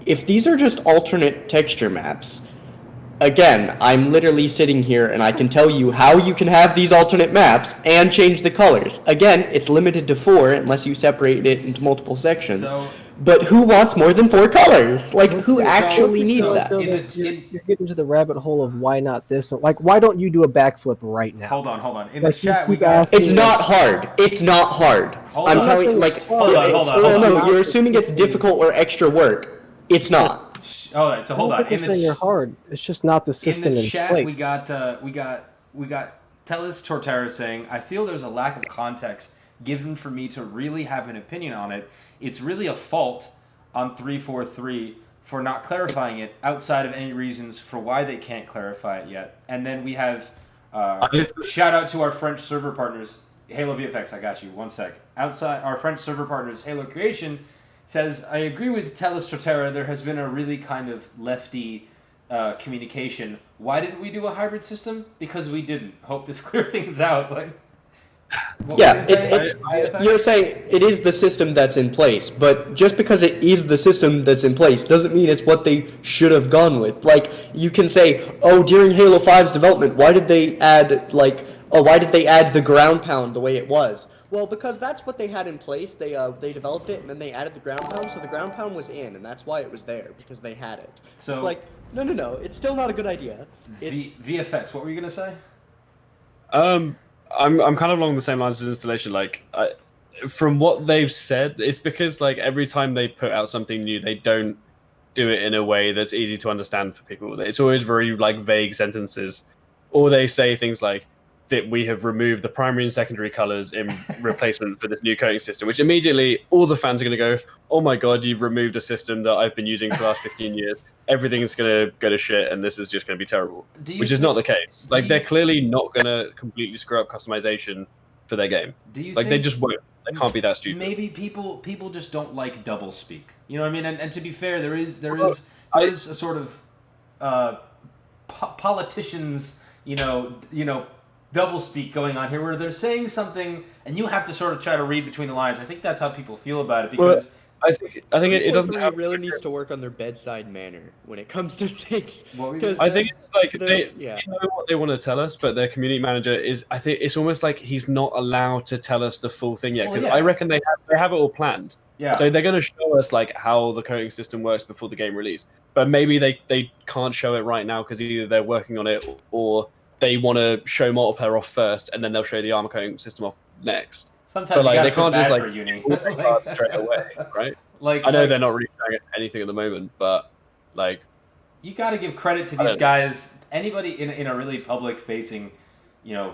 Speaker 2: If these are just alternate texture maps, again, I'm literally sitting here and I can tell you how you can have these alternate maps and change the colors. Again, it's limited to 4 unless you separate it into multiple sections. But who wants more than 4 colors? Like, who actually needs that?
Speaker 11: You're getting to the rabbit hole of why not this. Like, why don't you do a backflip right now?
Speaker 4: Hold on. In
Speaker 11: Like,
Speaker 4: the chat,
Speaker 11: you
Speaker 4: we got.
Speaker 2: It's not hard. It's not hard. I'm telling you, like,
Speaker 4: Hold on.
Speaker 2: No, you're assuming it's difficult or extra work. It's not.
Speaker 4: All right, so hold on.
Speaker 11: In the you're hard. It's just not the system
Speaker 4: in the chat,
Speaker 11: place.
Speaker 4: we got Telis Torterra saying, I feel there's a lack of context given for me to really have an opinion on it. It's really a fault on 343 for not clarifying it outside of any reasons for why they can't clarify it yet. And then we have shout out to our French server partners, Halo VFX, I got you, one sec. Outside our French server partners, Halo Creation, says, I agree with Telis Torterra, there has been a really kind of lefty communication. Why didn't we do a hybrid system? Because we didn't. Hope this clears things out. Like,
Speaker 2: yeah, you're saying it is the system that's in place, but just because it is the system that's in place doesn't mean it's what they should have gone with. Like, you can say, oh, during Halo 5's development, why did they add the ground pound the way it was? Well, because that's what they had in place. They developed it and then they added the ground pound, so the ground pound was in, and that's why it was there, because they had it. So it's like, no, it's still not a good idea. It's
Speaker 4: VFX, what were you gonna say?
Speaker 8: I'm kind of along the same lines as installation. Like, from what they've said, it's because like every time they put out something new, they don't do it in a way that's easy to understand for people. It's always very like vague sentences, or they say things like that we have removed the primary and secondary colors in replacement for this new coding system, which immediately all the fans are going to go, oh my god, you've removed a system that I've been using for the last 15 years. Everything's going to go to shit and this is just going to be terrible, which is not the case. Like, they're clearly not going to completely screw up customization for their game. Like, they just won't. They can't be that stupid.
Speaker 4: Maybe people just don't like double speak. You know what I mean? And to be fair, there is a sort of politicians, you know, double speak going on here where they're saying something and you have to sort of try to read between the lines. I think that's how people feel about it, because
Speaker 2: I think it doesn't have really needs to work on their bedside manner when it comes to things.
Speaker 8: Because I think it's like they know what they want to tell us, but their community manager is. I think it's almost like he's not allowed to tell us the full thing yet, because I reckon they have it all planned.
Speaker 4: Yeah.
Speaker 8: So they're going to show us like how the coding system works before the game release, but maybe they can't show it right now because either they're working on it or they want to show multiplayer off first, and then they'll show the armor coding system off next.
Speaker 4: Sometimes
Speaker 8: but like
Speaker 4: you
Speaker 8: they can't just like
Speaker 4: uni.
Speaker 8: straight away, right?
Speaker 4: Like,
Speaker 8: I know they're not really showing anything at the moment, but like
Speaker 4: you got to give credit to these guys. Anybody in a really public facing,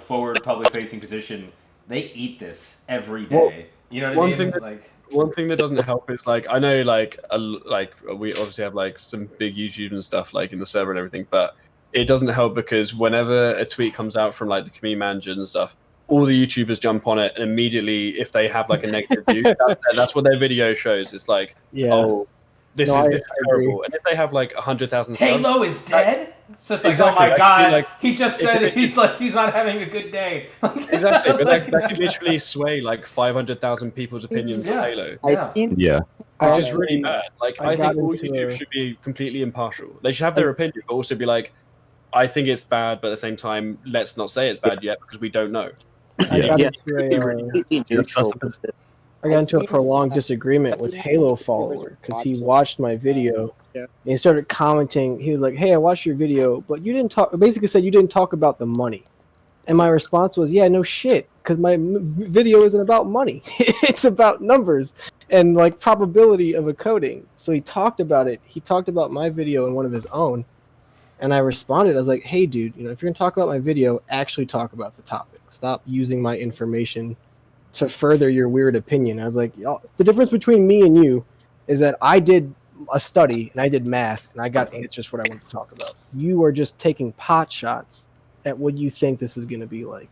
Speaker 4: forward public facing position, they eat this every day.
Speaker 8: Well,
Speaker 4: you know what I mean?
Speaker 8: One thing that doesn't help is like I know like we obviously have like some big YouTube and stuff like in the server and everything, but it doesn't help because whenever a tweet comes out from like the community manager and stuff, all the YouTubers jump on it, and immediately if they have like a negative view, that's what their video shows. It's like, oh, this is terrible. And if they have like 100,000 subs,
Speaker 4: Halo is dead. It's just like,
Speaker 8: exactly,
Speaker 4: oh my god,
Speaker 8: like,
Speaker 4: he just said it. He's not having a good day.
Speaker 8: Exactly, but that could literally sway like 500,000 people's opinions on Halo. Which is really bad. Like, I think all YouTube should be completely impartial. They should have their opinion, but also be like, I think it's bad, but at the same time, let's not say it's bad yet because we don't know.
Speaker 11: I got into a prolonged disagreement with Halo follower because he watched my video and he started commenting. He was like, "Hey, I watched your video, but you didn't talk." Basically, said you didn't talk about the money, and my response was, "Yeah, no shit. because my video isn't about money. It's about numbers and like probability of a coding. So he talked about it. He talked about my video in one of his own, and I responded. I was like, "Hey, dude, if you're gonna talk about my video, actually talk about the topic. Stop using my information to further your weird opinion." I was like, "Y'all, the difference between me and you is that I did a study and I did math and I got answers for what I wanted to talk about. You are just taking pot shots at what you think this is gonna be like,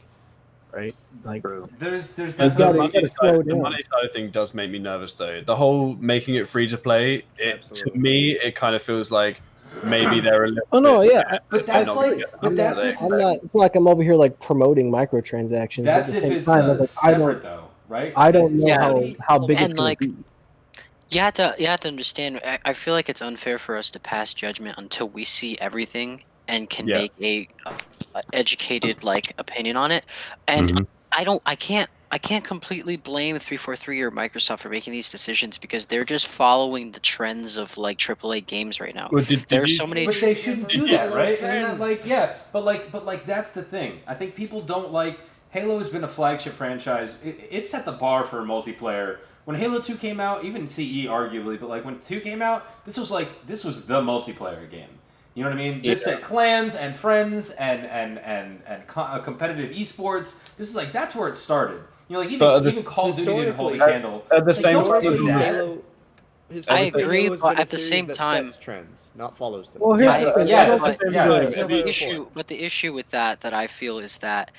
Speaker 11: right? Like,
Speaker 4: There's
Speaker 8: The
Speaker 4: definitely
Speaker 11: gotta slow
Speaker 8: the
Speaker 11: down.
Speaker 8: money side of thing does make me nervous, though. The whole making it free to play, to me, it kind of feels like maybe they're a little
Speaker 11: Oh no,
Speaker 8: bit
Speaker 11: yeah,
Speaker 8: scared
Speaker 4: But
Speaker 8: that they're
Speaker 4: that's
Speaker 8: not
Speaker 4: like-
Speaker 8: gonna get the
Speaker 4: but
Speaker 8: numbers
Speaker 4: that's
Speaker 8: that they
Speaker 4: if
Speaker 11: I'm
Speaker 8: expect.
Speaker 11: not. It's not like I'm over here like promoting microtransactions. But at
Speaker 4: that's
Speaker 11: the
Speaker 4: if
Speaker 11: same
Speaker 4: it's
Speaker 11: time, I was like, I
Speaker 4: separate
Speaker 11: don't,
Speaker 4: though, right?
Speaker 11: I don't know
Speaker 9: Yeah.
Speaker 11: how big it's
Speaker 9: And
Speaker 11: gonna
Speaker 9: like,
Speaker 11: be.
Speaker 9: you have to understand. I feel like it's unfair for us to pass judgment until we see everything and can
Speaker 8: Yeah.
Speaker 9: make a educated like opinion on it. And
Speaker 5: Mhm.
Speaker 9: I can't completely blame 343 or Microsoft for making these decisions because they're just following the trends of like AAA games right now.
Speaker 8: Well, did
Speaker 9: There are
Speaker 8: you?
Speaker 9: so many.
Speaker 4: But they shouldn't do
Speaker 8: you-
Speaker 4: that, right? Isn't that like, yeah, but like that's the thing. I think people don't like Halo's been a flagship franchise. It set the bar for multiplayer. When Halo 2 came out, even CE arguably, but like when 2 came out, this was the multiplayer game. You know what I mean? This said clans and friends and competitive esports. This is like that's where it started. Like even Call of Duty didn't hold a candle.
Speaker 8: At the same
Speaker 4: Like,
Speaker 8: time,
Speaker 4: don't do that.
Speaker 9: I agree, but at the same time,
Speaker 2: sets trends, not follows them.
Speaker 11: Well, here's
Speaker 4: Yeah,
Speaker 11: the thing.
Speaker 4: yeah,
Speaker 11: I don't
Speaker 4: but-
Speaker 11: think-
Speaker 4: yeah.
Speaker 9: the issue with that I feel is that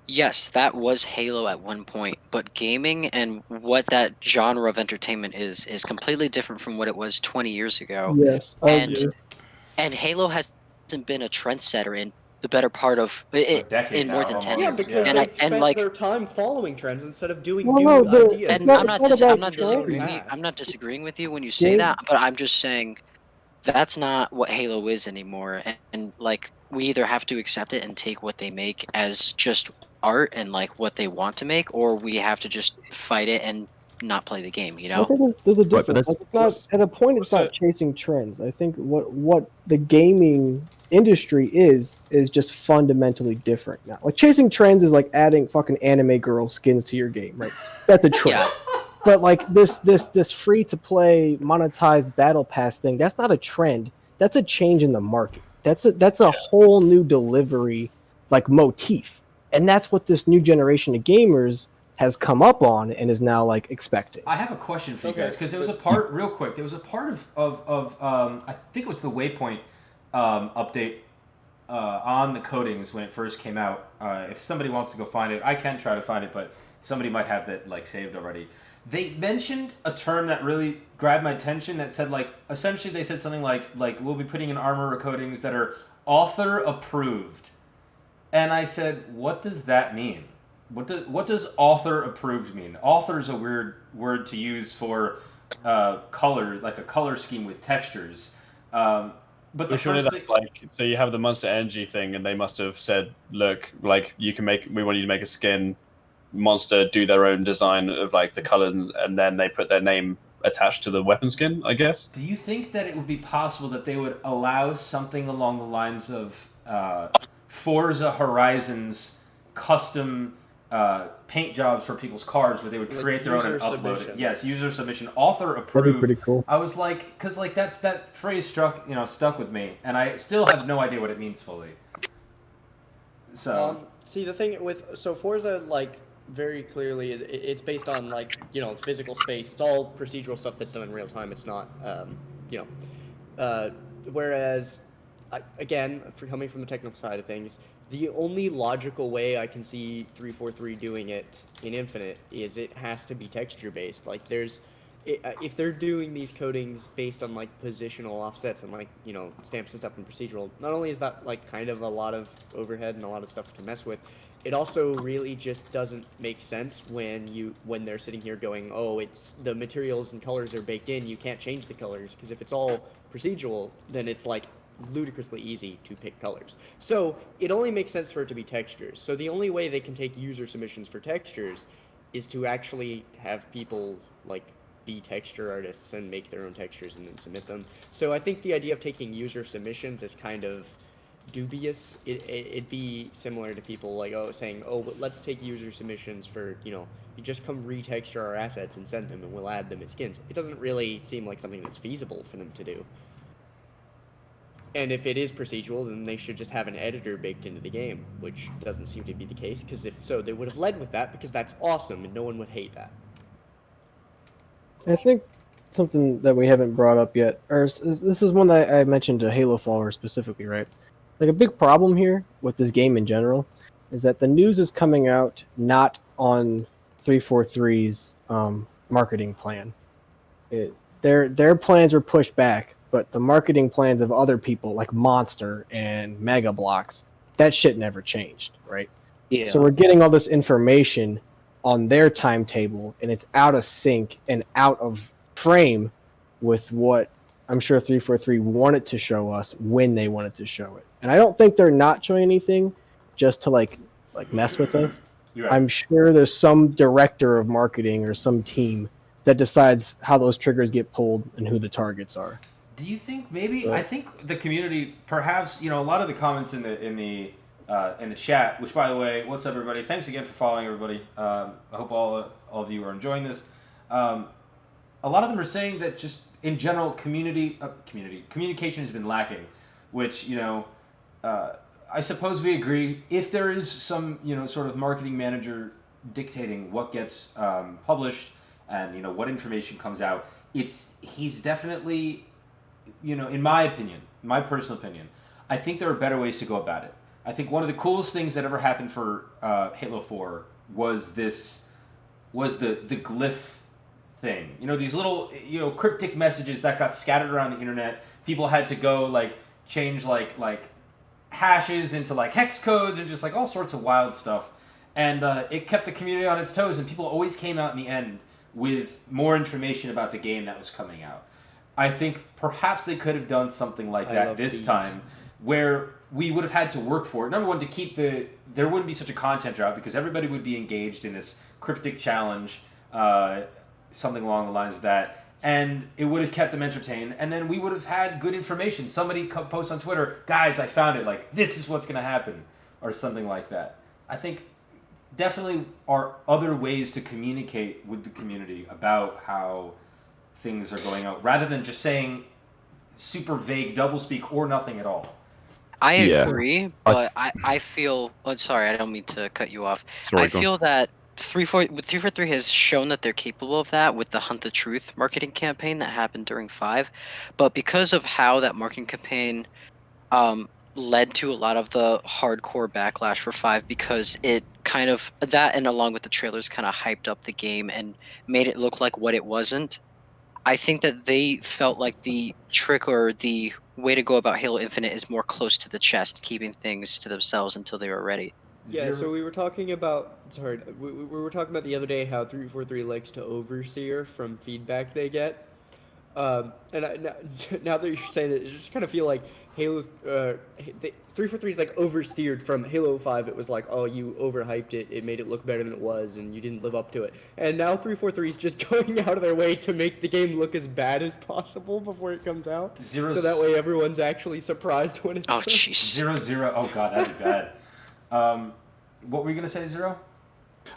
Speaker 9: yes, that was Halo at one point, but gaming and what that genre of entertainment is completely different from what it was 20 years ago.
Speaker 11: Yes, I
Speaker 9: And
Speaker 11: agree.
Speaker 9: and Halo hasn't been a trendsetter in the better part of
Speaker 4: A decade
Speaker 9: in more
Speaker 4: now,
Speaker 9: than 10
Speaker 4: almost.
Speaker 2: Yeah,
Speaker 9: years.
Speaker 2: because
Speaker 9: And
Speaker 2: they've spent
Speaker 9: like
Speaker 2: their time following trends instead of doing
Speaker 11: Well,
Speaker 2: new
Speaker 11: no,
Speaker 2: ideas.
Speaker 11: it's
Speaker 9: and
Speaker 11: not-
Speaker 9: I'm not
Speaker 11: it's not
Speaker 9: dis-
Speaker 11: about
Speaker 9: I'm not
Speaker 11: trends.
Speaker 9: disagreeing. I'm not disagreeing with you when you say
Speaker 11: Game-
Speaker 9: that, but I'm just saying that's not what Halo is anymore. And like we either have to accept it and take what they make as just art and like what they want to make, or we have to just fight it and not play the game. You
Speaker 11: I
Speaker 9: know?
Speaker 11: think there's a
Speaker 5: but
Speaker 11: difference.
Speaker 5: that's-
Speaker 11: Like, it's not at a point. It's not chasing trends. I think what the gaming industry is just fundamentally different now. Like chasing trends is like adding fucking anime girl skins to your game, right? That's a trend.
Speaker 9: Yeah.
Speaker 11: But like this free to play monetized battle pass thing, that's not a trend. That's a change in the market. That's a whole new delivery like motif. And that's what this new generation of gamers has come up on and is now like expecting.
Speaker 4: I have a question for you
Speaker 2: Okay,
Speaker 4: guys because there was a part real quick. There was a part of I think it was the Waypoint update on the codings when it first came out. If somebody wants to go find it, I can try to find it, but somebody might have that like saved already. They mentioned a term that really grabbed my attention. That said like essentially they said something like we'll be putting in armor codings that are author approved, and I said, what does that mean? What does author approved mean? Author is a weird word to use for color, like a color scheme with textures. But the
Speaker 8: surely
Speaker 4: first
Speaker 8: that's
Speaker 4: thing,
Speaker 8: like so you have the Monster Energy thing, and they must have said, "Look, like we want you to make a skin. Monster do their own design of like the color, and then they put their name attached to the weapon skin, I guess."
Speaker 4: do you think that it would be possible that they would allow something along the lines of Forza Horizon's custom paint jobs for people's cars, where they would
Speaker 2: Like
Speaker 4: create their own and
Speaker 2: user
Speaker 4: upload it?
Speaker 2: submissions.
Speaker 4: Yes, user submission, author
Speaker 11: That'd
Speaker 4: approved.
Speaker 11: be pretty cool.
Speaker 4: I was like, because like that phrase stuck with me, and I still have no idea what it means fully. So
Speaker 2: See, the thing with Forza, like very clearly, is it's based on like physical space. It's all procedural stuff that's done in real time. It's not whereas again, for coming from the technical side of things, the only logical way I can see 343 doing it in Infinite is it has to be texture based. Like if they're doing these codings based on like positional offsets and like stamps and stuff in procedural, not only is that like kind of a lot of overhead and a lot of stuff to mess with, it also really just doesn't make sense when they're sitting here going, oh, it's the materials and colors are baked in, you can't change the colors, because if it's all procedural, then it's like ludicrously easy to pick colors. So it only makes sense for it to be textures. So the only way they can take user submissions for textures is to actually have people like be texture artists and make their own textures and then submit them. So I think the idea of taking user submissions is kind of dubious, it'd be similar to people like saying, oh, but let's take user submissions for you just come retexture our assets and send them, and we'll add them as skins. It doesn't really seem like something that's feasible for them to do. And if it is procedural, then they should just have an editor baked into the game, which doesn't seem to be the case, because if so, they would have led with that, because that's awesome, and no one would hate that.
Speaker 11: I think something that we haven't brought up yet, or this is one that I mentioned to Halo Follower specifically, right? Like a big problem here with this game in general is that the news is coming out not on 343's marketing plan. Their plans were pushed back, but the marketing plans of other people like Monster and Mega Bloks, that shit never changed, right?
Speaker 3: Yeah.
Speaker 11: So we're getting all this information on their timetable, and it's out of sync and out of frame with what I'm sure 343 wanted to show us when they wanted to show it. And I don't think they're not showing anything just to like mess with us.
Speaker 4: Right.
Speaker 11: I'm sure there's some director of marketing or some team that decides how those triggers get pulled and who the targets are.
Speaker 4: Do you think maybe? I think the community, perhaps, a lot of the comments in the chat. Which, by the way, what's up, everybody? Thanks again for following, everybody. I hope all of you are enjoying this. A lot of them are saying that just in general, communication has been lacking, which I suppose we agree. If there is some sort of marketing manager dictating what gets published and what information comes out, he's definitely, in my opinion, my personal opinion, I think there are better ways to go about it. I think one of the coolest things that ever happened for Halo 4 was the glyph thing. These little cryptic messages that got scattered around the internet. People had to go change hashes into hex codes and just all sorts of wild stuff. And it kept the community on its toes, and people always came out in the end with more information about the game that was coming out. I think perhaps they could have done something like that this time, where we would have had to work for it. Number one, to keep there wouldn't be such a content drought because everybody would be engaged in this cryptic challenge, something along the lines of that, and it would have kept them entertained. And then we would have had good information. Somebody posts on Twitter, guys, I found it. This is what's going to happen, or something like that. I think definitely are other ways to communicate with the community about how things are going out, rather than just saying super vague doublespeak or nothing at all.
Speaker 9: I agree, but I feel... Oh, sorry, I don't mean to cut you off.
Speaker 5: Sorry,
Speaker 9: I feel that 343 has shown that they're capable of that with the Hunt the Truth marketing campaign that happened during 5. But because of how that marketing campaign led to a lot of the hardcore backlash for 5, because it kind of... That, and along with the trailers, kind of hyped up the game and made it look like what it wasn't. I think that they felt like the trick or the way to go about Halo Infinite is more close to the chest, keeping things to themselves until they were ready.
Speaker 2: Yeah, so we were talking about... Sorry, we were talking about the other day how 343 likes to overseer from feedback they get. And now that you're saying it, I just kind of feel like Halo... 343 is oversteered from Halo 5. It was oh, you overhyped it, it made it look better than it was, and you didn't live up to it. And now 343 is just going out of their way to make the game look as bad as possible before it comes out. So that way everyone's actually surprised when it's...
Speaker 9: Oh, jeez.
Speaker 4: 0-0. Oh, God, that'd be bad. What were you going to say, Zero?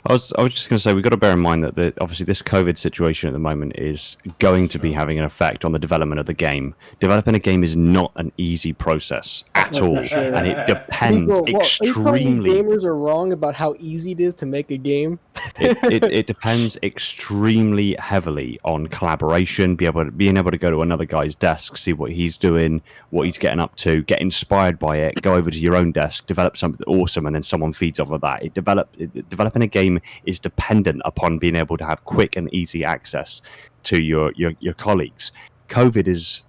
Speaker 5: I was just going to say, we've got to bear in mind that obviously this COVID situation at the moment is going to be having an effect on the development of the game. Developing a game is not an easy process at all, and it depends extremely...
Speaker 11: Gamers are wrong about how easy it is to make a game.
Speaker 5: It depends extremely heavily on collaboration, being able to go to another guy's desk, see what he's doing, what he's getting up to, get inspired by it, go over to your own desk, develop something awesome, and then someone feeds off of that. Developing a game is dependent upon being able to have quick and easy access to your colleagues. COVID is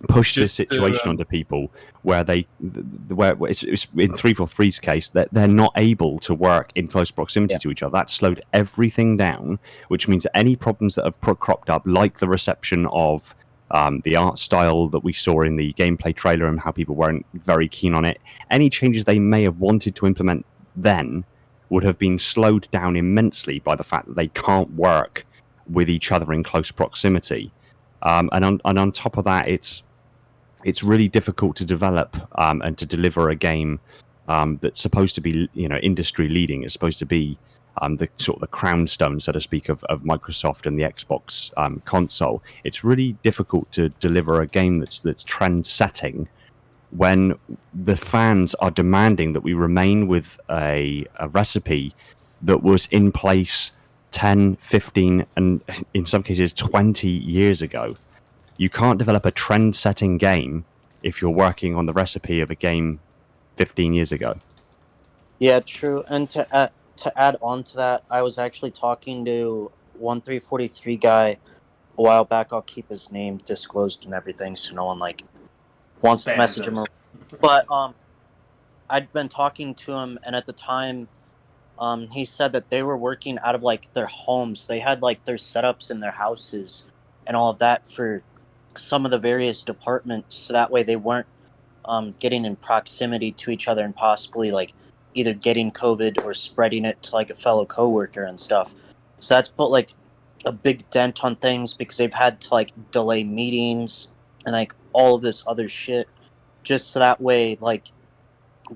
Speaker 5: pushed this situation onto people where it's in 343's case that they're not able to work in close proximity to each other. That slowed everything down, which means that any problems that have cropped up, like the reception of the art style that we saw in the gameplay trailer and how people weren't very keen on it, any changes they may have wanted to implement then would have been slowed down immensely by the fact that they can't work with each other in close proximity. And on top of that, it's it's really difficult to develop and to deliver a game that's supposed to be, industry leading. It's supposed to be the sort of the crown stone, so to speak, of Microsoft and the Xbox console. It's really difficult to deliver a game that's trend setting when the fans are demanding that we remain with a recipe that was in place 10, 15, and in some cases 20 years ago. You can't develop a trend setting game if you're working on the recipe of a game 15 years ago.
Speaker 3: Yeah, true. And to add on to that, I was actually talking to 1343 guy a while back. I'll keep his name disclosed and everything, so no one like wants to
Speaker 4: Spam
Speaker 3: message
Speaker 4: him.
Speaker 3: him. But I'd been talking to him, and at the time, he said that they were working out of like their homes. They had like their setups in their houses and all of that for some of the various departments, so that way they weren't getting in proximity to each other and possibly like either getting COVID or spreading it to like a fellow coworker and stuff. So that's put like a big dent on things because they've had to like delay meetings and like all of this other shit just so that way like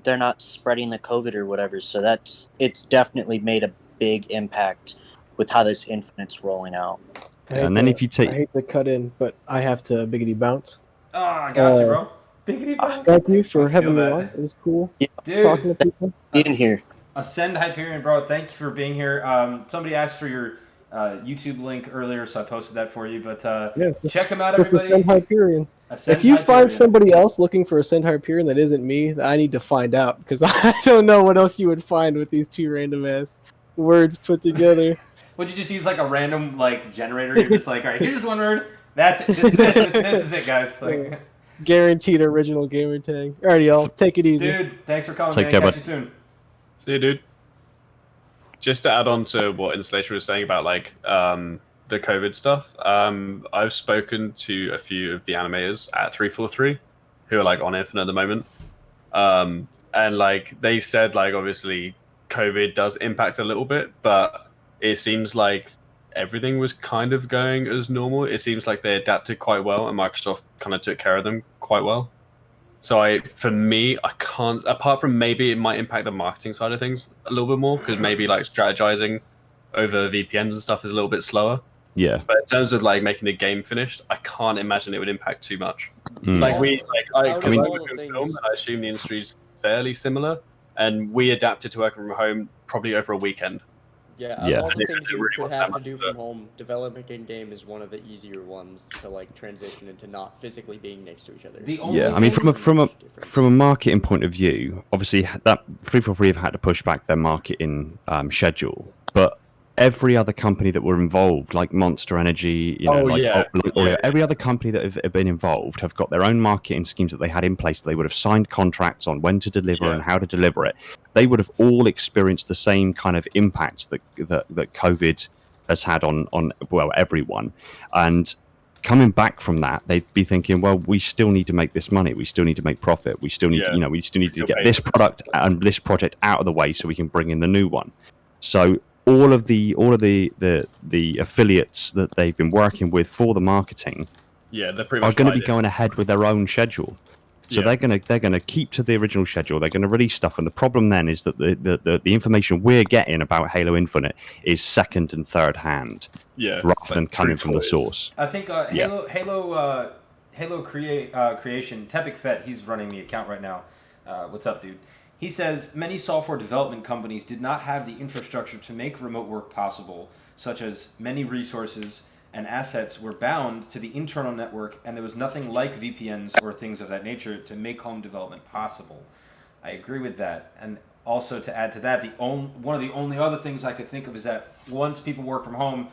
Speaker 3: they're not spreading the COVID or whatever. So it's definitely made a big impact with how this Infinite's rolling out.
Speaker 5: And then if you
Speaker 11: I
Speaker 5: take,
Speaker 11: hate to cut in, but I have to biggity bounce.
Speaker 4: Oh, I got you, bro. Biggity bounce.
Speaker 11: Thank you for
Speaker 4: Let's steal
Speaker 11: having me
Speaker 4: that.
Speaker 11: on. It was cool
Speaker 4: Dude,
Speaker 11: talking to people.
Speaker 3: In here.
Speaker 4: Ascend Hyperion, bro. Thank you for being here. Somebody asked for your YouTube link earlier, so I posted that for you. But check them out, everybody.
Speaker 11: Ascend Hyperion.
Speaker 4: Ascend
Speaker 11: If you
Speaker 4: Hyperion.
Speaker 11: find somebody else looking for Ascend Hyperion that isn't me, I need to find out because I don't know what else you would find with these two random ass words put together.
Speaker 4: Would you just use like a random like generator? You're just like, all right, here's one word. That's it. This is it. This is it, guys. Like,
Speaker 11: Guaranteed original gamer tag. Alrighty, y'all. Take it easy.
Speaker 4: dude, thanks for coming,
Speaker 5: Take
Speaker 4: man.
Speaker 5: care,
Speaker 4: Catch
Speaker 5: bud.
Speaker 4: you soon.
Speaker 8: See you, dude. Just to add on to what Installation was saying about like the COVID stuff, I've spoken to a few of the animators at 343 who are like on Infinite at the moment, and like they said, like obviously COVID does impact a little bit, but it seems like everything was kind of going as normal. It seems like they adapted quite well, and Microsoft kind of took care of them quite well. So for me, I can't. Apart from maybe it might impact the marketing side of things a little bit more because maybe like strategizing over VPNs and stuff is a little bit slower.
Speaker 5: Yeah.
Speaker 8: But in terms of like making the game finished, I can't imagine it would impact too much.
Speaker 5: Mm.
Speaker 8: Like I
Speaker 2: Out of
Speaker 8: mean,
Speaker 2: all
Speaker 8: we're
Speaker 2: the
Speaker 8: doing
Speaker 2: things-
Speaker 8: film, and I assume the industry's fairly similar, and we adapted to working from home probably over a weekend.
Speaker 2: Yeah, out
Speaker 5: Yeah.
Speaker 2: of all the
Speaker 8: It
Speaker 2: things you
Speaker 8: really
Speaker 2: could
Speaker 8: wasn't
Speaker 2: have
Speaker 8: that
Speaker 2: to do
Speaker 8: much,
Speaker 2: from
Speaker 8: but-
Speaker 2: home, developing a game is one of the easier ones to like transition into not physically being next to each other.
Speaker 4: The only
Speaker 5: Yeah, I mean,
Speaker 4: thing-
Speaker 5: from a marketing point of view, obviously that 343 have had to push back their marketing schedule, but every other company that were involved, like Monster Energy, every other company that have been involved have got their own marketing schemes that they had in place. They would have signed contracts on when to deliver and how to deliver it. They would have all experienced the same kind of impacts that COVID has had on everyone. And coming back from that, they'd be thinking, well, we still need to make this money. We still need to make profit. We still need to, we still need to get this product and this project out of the way so we can bring in the new one. So all of the affiliates that they've been working with for the marketing
Speaker 8: they're pretty
Speaker 5: are
Speaker 8: much
Speaker 5: going to be
Speaker 8: tied in.
Speaker 5: going ahead with their own schedule. So they're gonna keep to the original schedule. They're gonna release stuff, and the problem then is that the information we're getting about Halo Infinite is second and third hand, rather than coming from the source.
Speaker 4: I think Halo Creation, Tepic Fett, he's running the account right now. What's up, dude? He says many software development companies did not have the infrastructure to make remote work possible, such as many resources and assets were bound to the internal network, and there was nothing like VPNs or things of that nature to make home development possible. I agree with that. And also to add to that, one of the only other things I could think of is that once people work from home,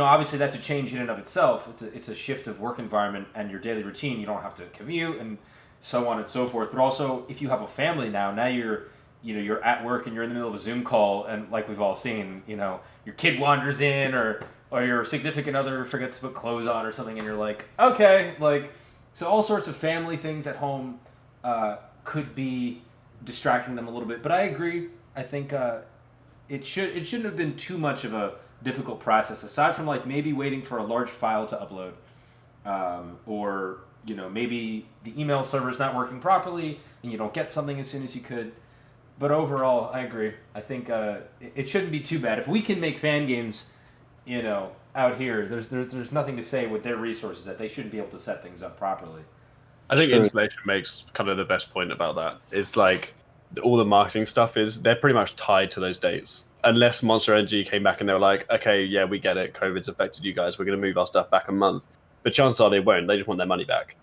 Speaker 4: obviously that's a change in and of itself. It's a shift of work environment and your daily routine. You don't have to commute and so on and so forth. But also, if you have a family now you're at work and you're in the middle of a Zoom call, and like we've all seen, your kid wanders in or your significant other forgets to put clothes on or something, and you're like, okay, so all sorts of family things at home could be distracting them a little bit. But I agree. I think it shouldn't have been too much of a difficult process, aside from maybe waiting for a large file to upload, or maybe the email server is not working properly and you don't get something as soon as you could. But overall, I agree. I think it shouldn't be too bad. If we can make fan games, out here, there's nothing to say with their resources that they shouldn't be able to set things up properly.
Speaker 8: I think installation makes kind of the best point about that. It's like all the marketing stuff they're pretty much tied to those dates. Unless Monster Energy came back and they were like, okay, yeah, we get it. COVID's affected you guys. We're going to move our stuff back a month. But chances are they won't. They just want their money back.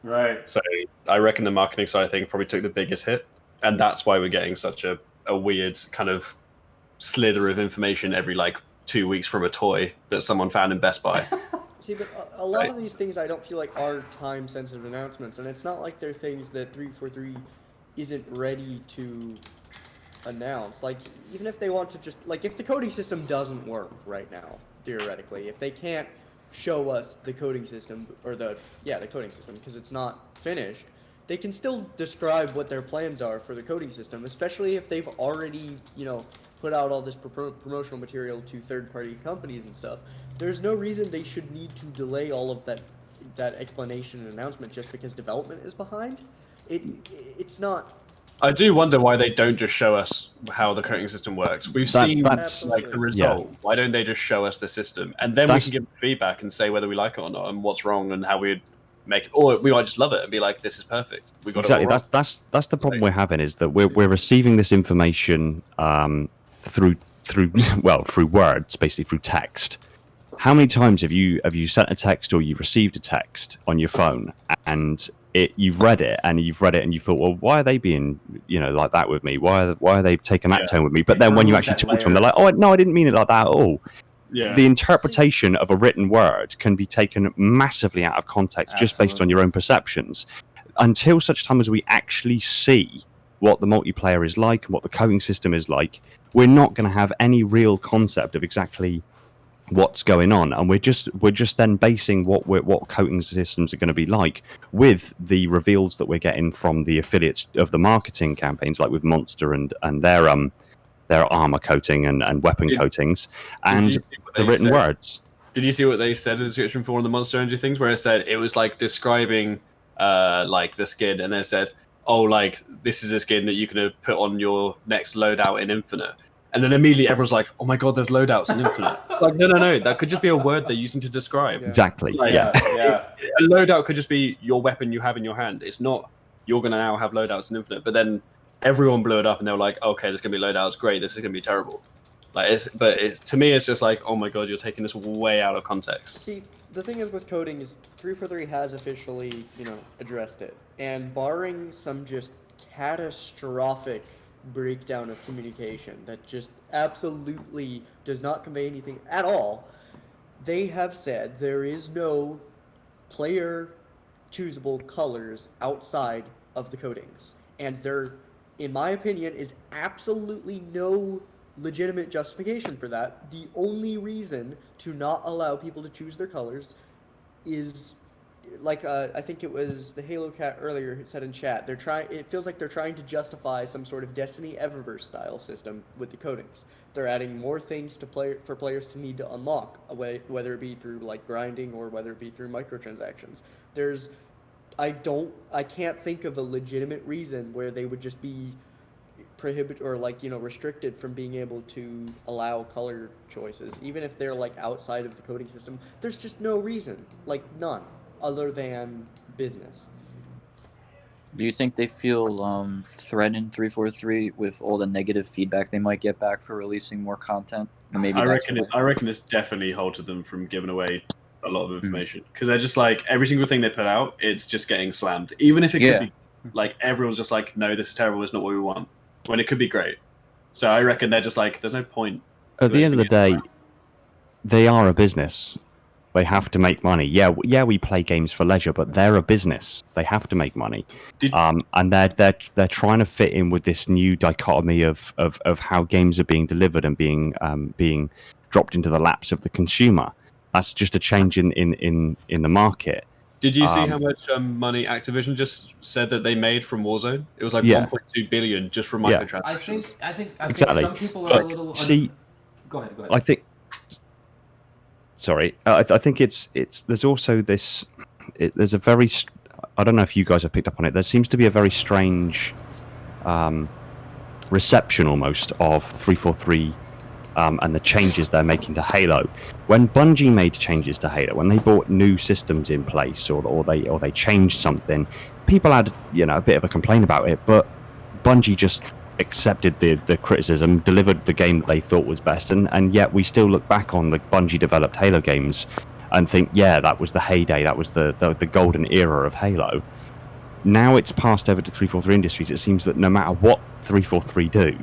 Speaker 4: Right.
Speaker 8: So I reckon the marketing side of things probably took the biggest hit. And that's why we're getting such a weird kind of slither of information every 2 weeks from a toy that someone found in Best Buy.
Speaker 2: See, but a lot of these things I don't feel like are time-sensitive announcements, and it's not like they're things that 343 isn't ready to announce. Like, even if they want to just, if the coding system doesn't work right now, theoretically, if they can't show us the coding system, or the coding system, because it's not finished, they can still describe what their plans are for the coding system, especially if they've already, put out all this promotional material to third-party companies and stuff. There's no reason they should need to delay all of that explanation and announcement just because development is behind. It's not.
Speaker 8: I do wonder why they don't just show us how the coding system works. We've seen the result. Yeah. Why don't they just show us the system, and then we can give feedback and say whether we like it or not, and what's wrong, and how we'd make it, or we might just love it and be like, "This is perfect." We got
Speaker 5: exactly.
Speaker 8: It all wrong.
Speaker 5: That's the problem we're having, is that we're receiving this information through words, basically through text. How many times have you sent a text or you received a text on your phone and you've read it and you thought, well, why are they being like that with me? Why are they taking that tone with me? But then when you actually talk to them, they're like, oh no, I didn't mean it like that at all. Yeah. The interpretation of a written word can be taken massively out of context just based on your own perceptions. Until such time as we actually see what the multiplayer is like and what the coding system is like, we're not going to have any real concept of exactly what's going on, and we're just then basing what coding systems are going to be like with the reveals that we're getting from the affiliates of the marketing campaigns, like with Monster and their armor coating and weapon coatings and the written words.
Speaker 8: Did you see what they said in the description for one of the Monster Energy things, where it said it was describing the skin, and they said, oh, this is a skin that you can put on your next loadout in Infinite. And then immediately everyone's like, oh my god, there's loadouts in Infinite. It's like, no, that could just be a word they're using to describe.
Speaker 5: Yeah. Exactly.
Speaker 8: A loadout could just be your weapon you have in your hand. It's not, you're going to now have loadouts in Infinite. But then everyone blew it up and they were like, okay, there's going to be loadouts, great, this is going to be terrible. To me, it's just like, oh my god, you're taking this way out of context.
Speaker 2: See, the thing is with coding is 343 has officially, addressed it. And barring some just catastrophic breakdown of communication that just absolutely does not convey anything at all, they have said there is no player choosable colors outside of the codings. And there, in my opinion, is absolutely no legitimate justification for that. The only reason to not allow people to choose their colors is, I think it was the Halo Cat earlier said in chat, it feels like they're trying to justify some sort of Destiny Eververse style system with the codings. They're adding more things for players to need to unlock, whether it be through grinding or whether it be through microtransactions. I can't think of a legitimate reason where they would just be prohibited or restricted from being able to allow color choices, even if they're outside of the coding system. There's just no reason, none, other than business.
Speaker 10: Do you think they feel threatened, 343, with all the negative feedback they might get back for releasing more content? And maybe
Speaker 8: I reckon it's definitely halted them from giving away a lot of information, because they're just every single thing they put out, it's just getting slammed, even if it could be everyone's just no, this is terrible, it's not what we want, when it could be great. So I reckon they're just there's no point.
Speaker 5: At the end of the day, they are a business. They have to make money. Yeah, we play games for leisure, but they're a business. They have to make money. And they're trying to fit in with this new dichotomy of how games are being delivered and being dropped into the laps of the consumer. That's just a change in the market.
Speaker 8: Did you see how much money Activision just said that they made from Warzone? It was 1.2 billion just from microtransactions.
Speaker 4: I think
Speaker 5: exactly.
Speaker 4: Some people are a little. Go ahead.
Speaker 5: I think. Sorry, I think it's. There's also this. There's a very I don't know if you guys have picked up on it. There seems to be a very strange reception almost of 343 and the changes they're making to Halo. When Bungie made changes to Halo, when they brought new systems in place, or they changed something, people had a bit of a complaint about it, but Bungie just accepted the criticism, delivered the game that they thought was best, and yet we still look back on the Bungie developed Halo games and think, yeah, that was the heyday, that was the golden era of Halo. Now it's passed over to 343 Industries. It seems that no matter what 343 do,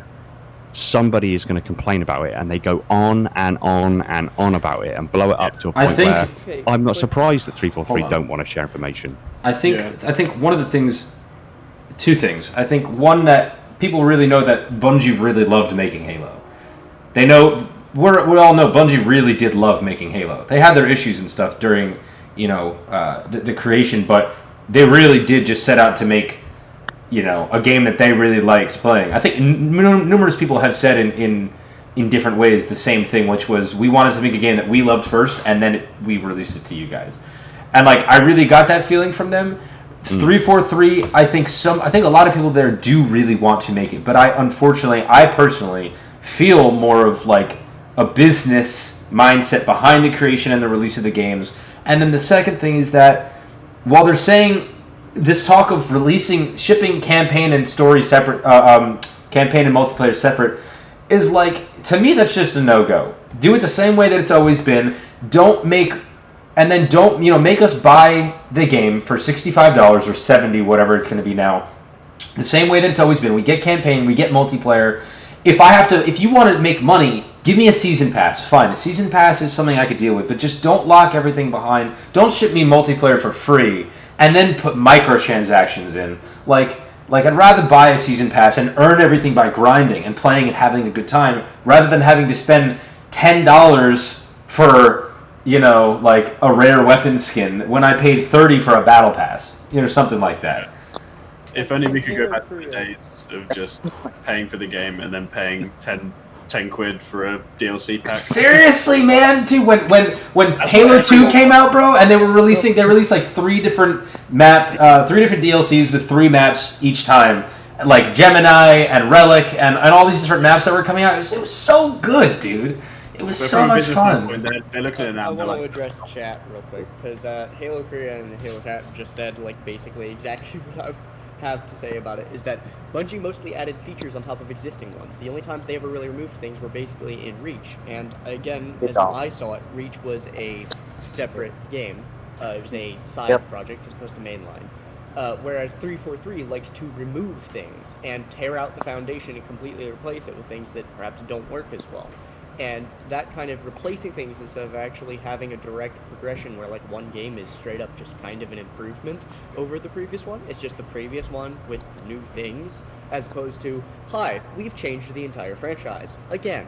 Speaker 5: somebody is going to complain about it, and they go on and on and on about it and blow it up to a point where I'm not surprised that 343 don't want to share information.
Speaker 4: I think one of the things, two things. I think one, that people really know that Bungie really loved making Halo. They know, we all know Bungie really did love making Halo. They had their issues and stuff during, the creation, but they really did just set out to make, a game that they really liked playing. I think numerous people have said in different ways the same thing, which was, we wanted to make a game that we loved first, and then we released it to you guys. And I really got that feeling from them. 343, I think a lot of people there do really want to make it, but I personally feel more of a business mindset behind the creation and the release of the games. And then the second thing is that while they're saying this talk of shipping campaign and story separate, campaign and multiplayer separate, is to me, that's just a no-go. Do it the same way that it's always been. Don't make us buy the game for $65 or $70, whatever it's going to be now. The same way that it's always been. We get campaign, we get multiplayer. If you want to make money, give me a season pass. Fine, a season pass is something I could deal with, but just don't lock everything behind. Don't ship me multiplayer for free and then put microtransactions in. I'd rather buy a season pass and earn everything by grinding and playing and having a good time, rather than having to spend $10 for a rare weapon skin when I paid $30 for a battle pass, something like that.
Speaker 8: If only we could go back to the days of just paying for the game and then paying 10 quid for a DLC pack.
Speaker 4: Seriously, man, dude, when Halo 2 came out, bro, and they released 3 different DLCs with 3 maps each time, Gemini and Relic and all these different maps that were coming out. It was so good, dude. It was so much fun.
Speaker 8: They're looking at it now.
Speaker 2: I want to address chat real quick, because Halo Korea and Halo Cat just said basically exactly what I have to say about it, is that Bungie mostly added features on top of existing ones. The only times they ever really removed things were basically in Reach, and again, as I saw it, Reach was a separate game. It was a side project as opposed to mainline. Whereas 343 likes to remove things and tear out the foundation and completely replace it with things that perhaps don't work as well. And that kind of replacing things instead of actually having a direct progression where one game is straight up just kind of an improvement over the previous one. It's just the previous one with new things, as opposed to, hi, we've changed the entire franchise again.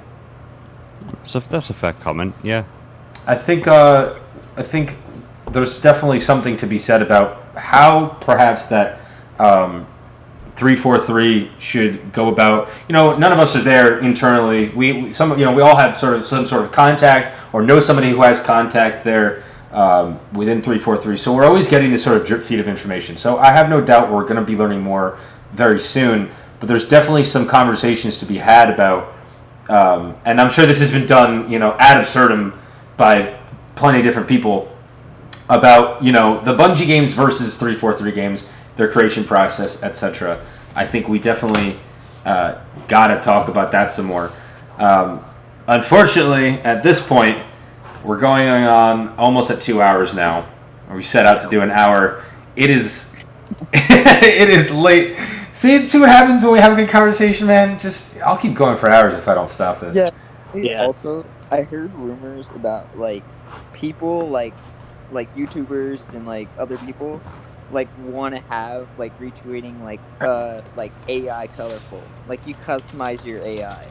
Speaker 5: So that's a fair comment, yeah.
Speaker 4: I think there's definitely something to be said about how perhaps that 343 should go about. None of us are there internally. We all have some sort of contact or know somebody who has contact there within 343. So we're always getting this sort of drip feed of information. So I have no doubt we're going to be learning more very soon. But there's definitely some conversations to be had about, and I'm sure this has been done, ad absurdum by plenty of different people, about the Bungie games versus 343 games, their creation process, etc. I think we definitely got to talk about that some more. Unfortunately, at this point, we're going on almost at 2 hours now. We set out to do an hour. It is it is late. See what happens when we have a good conversation, man. I'll keep going for hours if I don't stop this.
Speaker 6: Yeah. Also, I heard rumors about people YouTubers and other people want to have retweeting AI colorful, you customize your AI,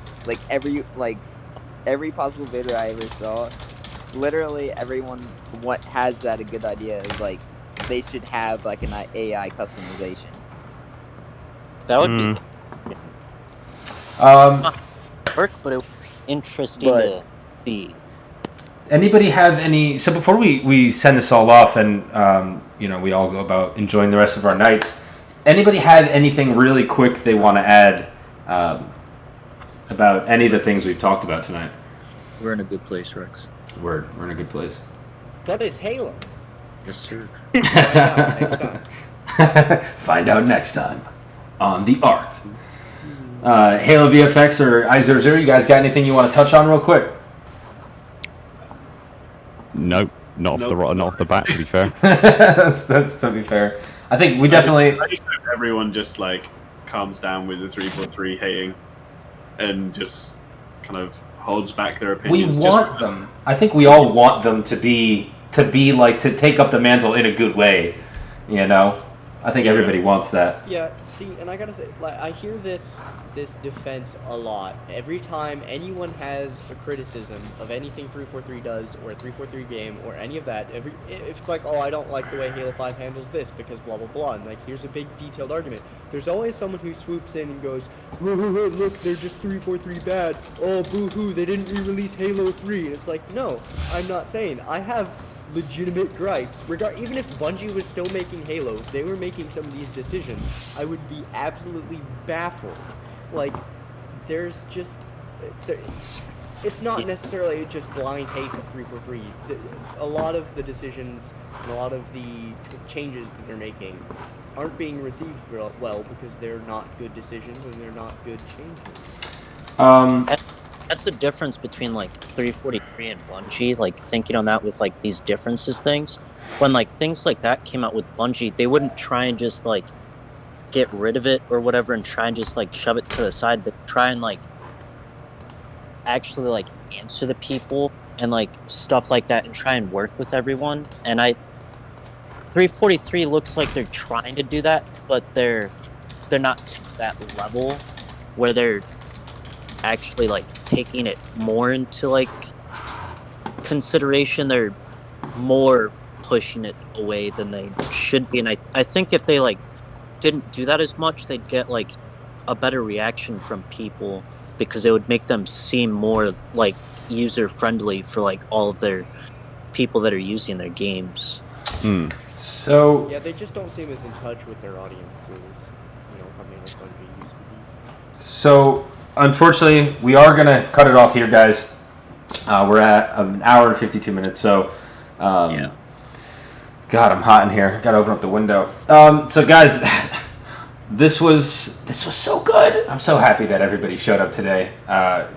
Speaker 6: every possible video I ever saw, literally everyone what has that a good idea is they should have an AI customization.
Speaker 3: That would be work, but it would be interesting to see.
Speaker 4: Anybody have any? So before we send this all off and we all go about enjoying the rest of our nights. Anybody had anything really quick they want to add about any of the things we've talked about tonight?
Speaker 10: We're in a good place, Rex.
Speaker 4: We're in a good place.
Speaker 12: What is Halo?
Speaker 10: Yes, sir.
Speaker 12: Find out next time.
Speaker 4: Find out next time on the Arc. Halo VFX or I00, you guys got anything you want to touch on real quick?
Speaker 5: Nope, not off the bat. To be fair,
Speaker 4: that's to be fair. I think we definitely.
Speaker 8: I just hope everyone just like calms down with the 343 hating, and just kind of holds back their opinions.
Speaker 4: We want them. I think we all want them to be like to take up the mantle in a good way. You know, I think everybody wants that.
Speaker 12: Yeah, see, and I gotta say, like, I hear this defense a lot. Every time anyone has a criticism of anything 343 does, or a 343 game, or any of that, if it's like, oh, I don't like the way Halo 5 handles this, because blah, blah, blah, and, like, here's a big detailed argument. There's always someone who swoops in and goes, look, they're just 343 bad. Oh, boo-hoo, they didn't re-release Halo 3. And it's like, no, I'm not saying. I have legitimate gripes. Even if Bungie was still making Halo, if they were making some of these decisions, I would be absolutely baffled. Like, there's just... It's not necessarily just blind hate of 343. A lot of the decisions and a lot of the changes that they're making aren't being received well because they're not good decisions and they're not good changes.
Speaker 3: That's the difference between like 343 and Bungie. Like thinking on that with like these differences things. When like things like that came out with Bungie, they wouldn't try and just like get rid of it or whatever and try and just like shove it to the side. They try and like actually like answer the people and like stuff like that and try and work with everyone. And 343 looks like they're trying to do that, but they're not to that level where they're actually like taking it more into like consideration. They're more pushing it away than they should be, and I think if they like didn't do that as much, they'd get like a better reaction from people because it would make them seem more like user friendly for like all of their people that are using their games.
Speaker 4: So
Speaker 12: yeah, they just don't seem as in touch with their audiences, something like Bungie used to be.
Speaker 4: So unfortunately, we are gonna cut it off here, guys. We're at an hour and 52 minutes, so
Speaker 3: Yeah.
Speaker 4: God, I'm hot in here. Gotta open up the window. So guys, this was so good. I'm so happy that everybody showed up today.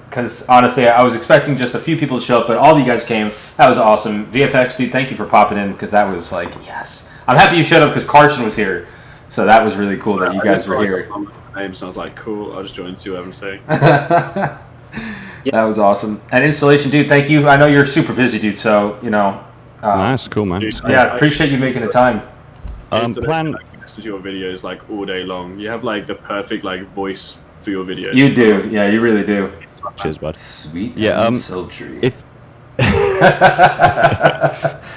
Speaker 4: Because honestly, I was expecting just a few people to show up, but all of you guys came. That was awesome. VFX, dude, thank you for popping in because that was like, yes. I'm happy you showed up because Carson was here. So that was really cool that you guys were here.
Speaker 8: Names, so I was like, cool, I'll just join and see what everyone's saying.
Speaker 4: That was awesome. And Installation, dude, thank you. I know you're super busy, dude, so,
Speaker 5: nice, cool, man.
Speaker 4: Yeah, appreciate you making the time.
Speaker 5: Plan.
Speaker 8: I listen to your videos like all day long. You have like the perfect like voice for your videos.
Speaker 4: You do, yeah, you really do.
Speaker 5: Cheers, bud.
Speaker 4: Sweet.
Speaker 5: Yeah,
Speaker 4: and sultry.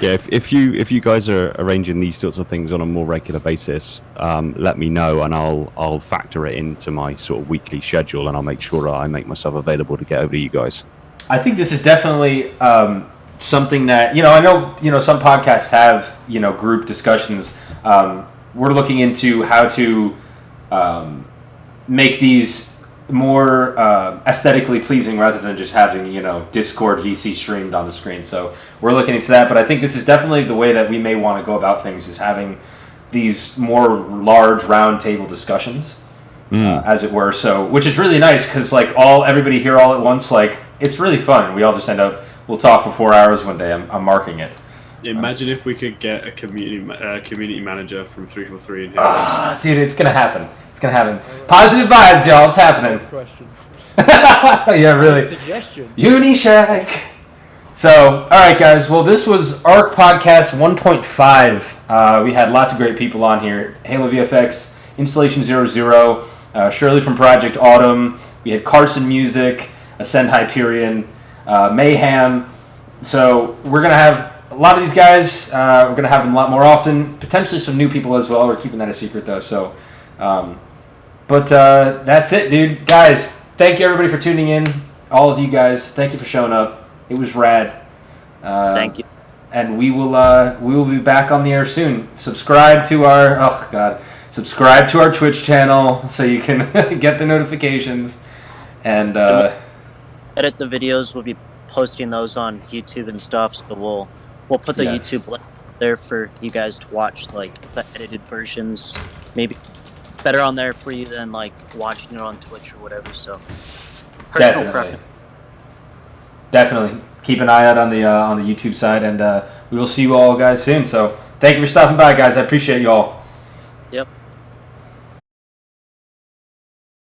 Speaker 5: If you guys are arranging these sorts of things on a more regular basis, let me know and I'll factor it into my sort of weekly schedule and I'll make sure I make myself available to get over to you guys.
Speaker 4: I think this is definitely something that I know some podcasts have group discussions. We're looking into how to make these more aesthetically pleasing rather than just having Discord VC streamed on the screen. So we're looking into that, but I think this is definitely the way that we may want to go about things, is having these more large round table discussions, as it were. So which is really nice because like everybody here all at once, like it's really fun. We all just we'll talk for 4 hours one day. I'm marking it.
Speaker 8: Imagine if we could get a community manager from 343 in here.
Speaker 4: Dude, it's gonna happen. Gonna happen. Positive vibes, y'all. It's happening.
Speaker 12: Questions.
Speaker 4: Yeah, really.
Speaker 12: Suggestions.
Speaker 4: Unishack. So, all right, guys. Well, this was ARC Podcast 1.5. We had lots of great people on here. Halo VFX, Installation 00, Shirley from Project Autumn. We had Carson Music, Ascend Hyperion, Mayhem. So we're gonna have a lot of these guys. We're gonna have them a lot more often. Potentially some new people as well. We're keeping that a secret though. So. But that's it, dude. Guys, thank you everybody for tuning in. All of you guys, thank you for showing up. It was rad.
Speaker 3: Thank you.
Speaker 4: And we will be back on the air soon. Subscribe to our Twitch channel so you can get the notifications. And
Speaker 3: edit the videos. We'll be posting those on YouTube and stuff. So we'll put the
Speaker 4: Yes.
Speaker 3: YouTube link there for you guys to watch, like the edited versions. Maybe better on there for you than like watching it on Twitch or whatever. So personal preference.
Speaker 4: Definitely keep an eye out on the YouTube side, and we will see you all guys soon. So thank you for stopping by, guys. I appreciate you all.
Speaker 3: Yep.